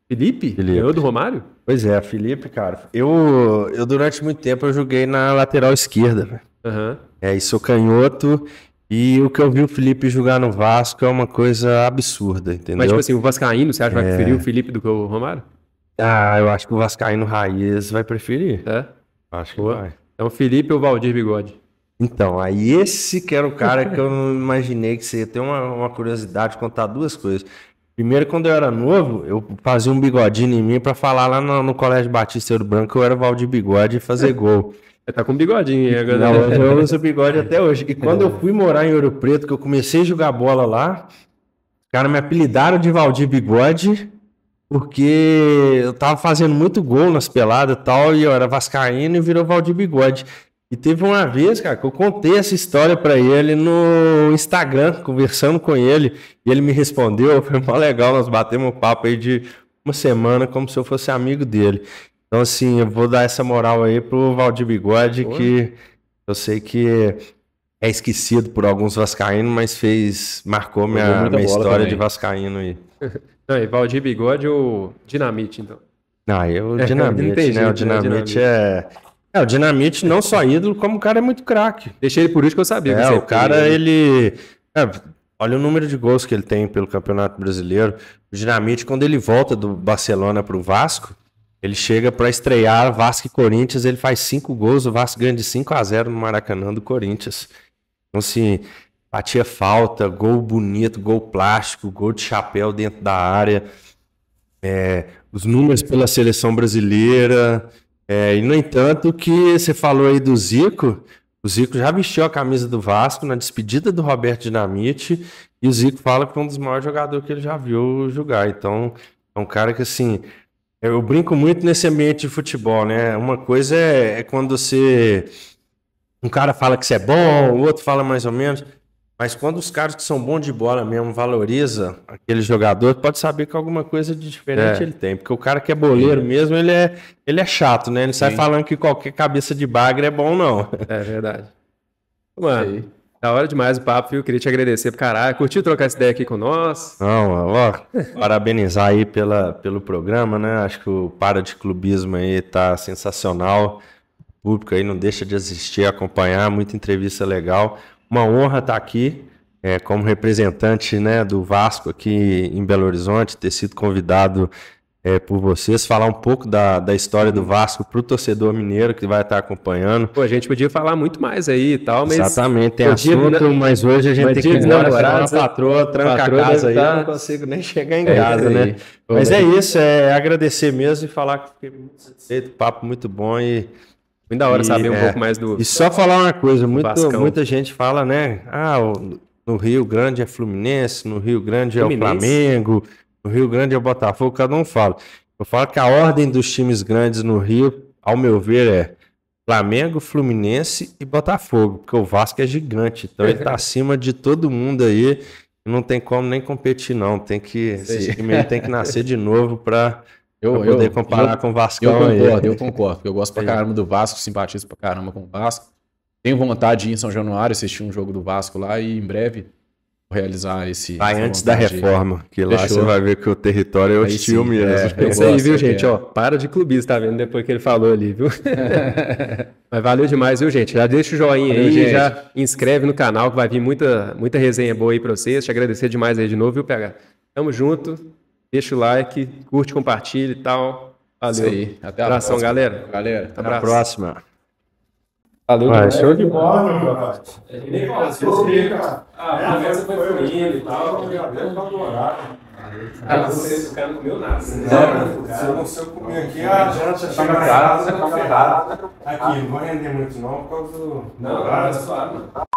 Felipe? Ganhou do Romário? Pois é, Felipe, cara. Eu durante muito tempo, eu joguei na lateral esquerda, velho. Uhum. E sou canhoto, E o que eu vi o Felipe jogar no Vasco é uma coisa absurda, entendeu? Mas, tipo assim, o vascaíno, você acha que vai preferir o Felipe do que o Romário? Ah, eu acho que o vascaíno raiz vai preferir. É? Acho que Boa. vai. Então, o Felipe ou o Valdir Bigode? Então, aí esse que era o cara que eu não imaginei que você ia ter uma curiosidade de contar duas coisas. Primeiro, quando eu era novo, eu fazia um bigodinho em mim pra falar lá no Colégio Batista Ouro Branco que eu era o Valdir Bigode e fazer gol. Ele tá com bigodinho aí agora. Não, eu uso o bigode até hoje. E quando eu fui morar em Ouro Preto, que eu comecei a jogar bola lá, os caras me apelidaram de Valdir Bigode, porque eu tava fazendo muito gol nas peladas e tal, e eu era vascaíno e virou Valdir Bigode. E teve uma vez, cara, que eu contei essa história pra ele no Instagram, conversando com ele, e ele me respondeu, foi mó legal, nós batemos um papo aí de uma semana, como se eu fosse amigo dele. Então, assim, eu vou dar essa moral aí pro Valdir Bigode, que eu sei que é esquecido por alguns vascaínos, mas marcou minha história de vascaíno aí. Não, e Valdir Bigode ou Dinamite, então? Ah, o Dinamite, né? O Dinamite o Dinamite não só ídolo, como o cara é muito craque. Deixei ele por isso que eu sabia. O cara, ele... olha o número de gols que ele tem pelo Campeonato Brasileiro. O Dinamite, quando ele volta do Barcelona pro Vasco, ele chega para estrear Vasco e Corinthians, ele faz 5 gols, o Vasco ganha de 5-0 no Maracanã do Corinthians. Então, assim, batia falta, gol bonito, gol plástico, gol de chapéu dentro da área. Os números pela seleção brasileira. E, no entanto, que você falou aí do Zico, o Zico já vestiu a camisa do Vasco na despedida do Roberto Dinamite, e o Zico fala que foi um dos maiores jogadores que ele já viu jogar. Então, é um cara que, assim... Eu brinco muito nesse ambiente de futebol, né? Uma coisa é quando um cara fala que você é bom, o outro fala mais ou menos. Mas quando os caras que são bons de bola mesmo valorizam aquele jogador, pode saber que alguma coisa de diferente ele tem. Porque o cara que é boleiro mesmo, ele é chato, né? Ele sai falando que qualquer cabeça de bagre é bom, não. É verdade. Mano, da hora demais o papo, viu? Queria te agradecer pro caralho. Curtiu trocar essa ideia aqui com nós? Não, parabenizar aí pelo programa, né? Acho que o Para de Clubismo aí tá sensacional. O público aí não deixa de assistir, acompanhar, muita entrevista legal. Uma honra estar aqui como representante, né, do Vasco aqui em Belo Horizonte, ter sido convidado por vocês, falar um pouco da história do Vasco para o torcedor mineiro que vai estar acompanhando. Pô, a gente podia falar muito mais aí e tal, mas... Exatamente, tem assunto, mas hoje a gente tem que ir embora, uma patroa, tranca a casa aí, eu não consigo nem chegar em casa, né? Mas é isso, agradecer mesmo e falar que fiquei muito satisfeito, papo muito bom e... Muito da hora saber um pouco mais do... E só falar uma coisa, muita gente fala, né? No Rio Grande é Fluminense, no Rio Grande é o Flamengo... No Rio Grande é o Botafogo, cada um fala. Eu falo que a ordem dos times grandes no Rio, ao meu ver, é Flamengo, Fluminense e Botafogo, porque o Vasco é gigante, então ele tá acima de todo mundo aí, não tem como nem competir não, esse time aí tem que nascer de novo para poder comparar com o Vascão aí. Eu concordo, porque eu gosto pra caramba do Vasco, simpatizo pra caramba com o Vasco. Tenho vontade de ir em São Januário, assistir um jogo do Vasco lá e em breve realizar esse... Vai antes da reforma, que lá você vai ver que o território é hostil mesmo. É isso aí, viu, gente? Ó, para de clubista, tá vendo? Depois que ele falou ali, viu? Mas valeu demais, viu, gente? Já deixa o joinha aí, gente. Já inscreve no canal, que vai vir muita resenha boa aí pra vocês. Te agradecer demais aí de novo, viu, PH? Tamo junto, deixa o like, curte, compartilha e tal. Valeu. Isso aí. Até a próxima, galera. Até a próxima. Valeu, show de bola, meu rapaz. Nem fala, se você... A conversa foi fluindo e tal. Você não comeu nada. Se eu comer aqui, a janta chega em casa, tá ferrado. Aqui, não vai render muito não, por causa do... Não, é suave, mano.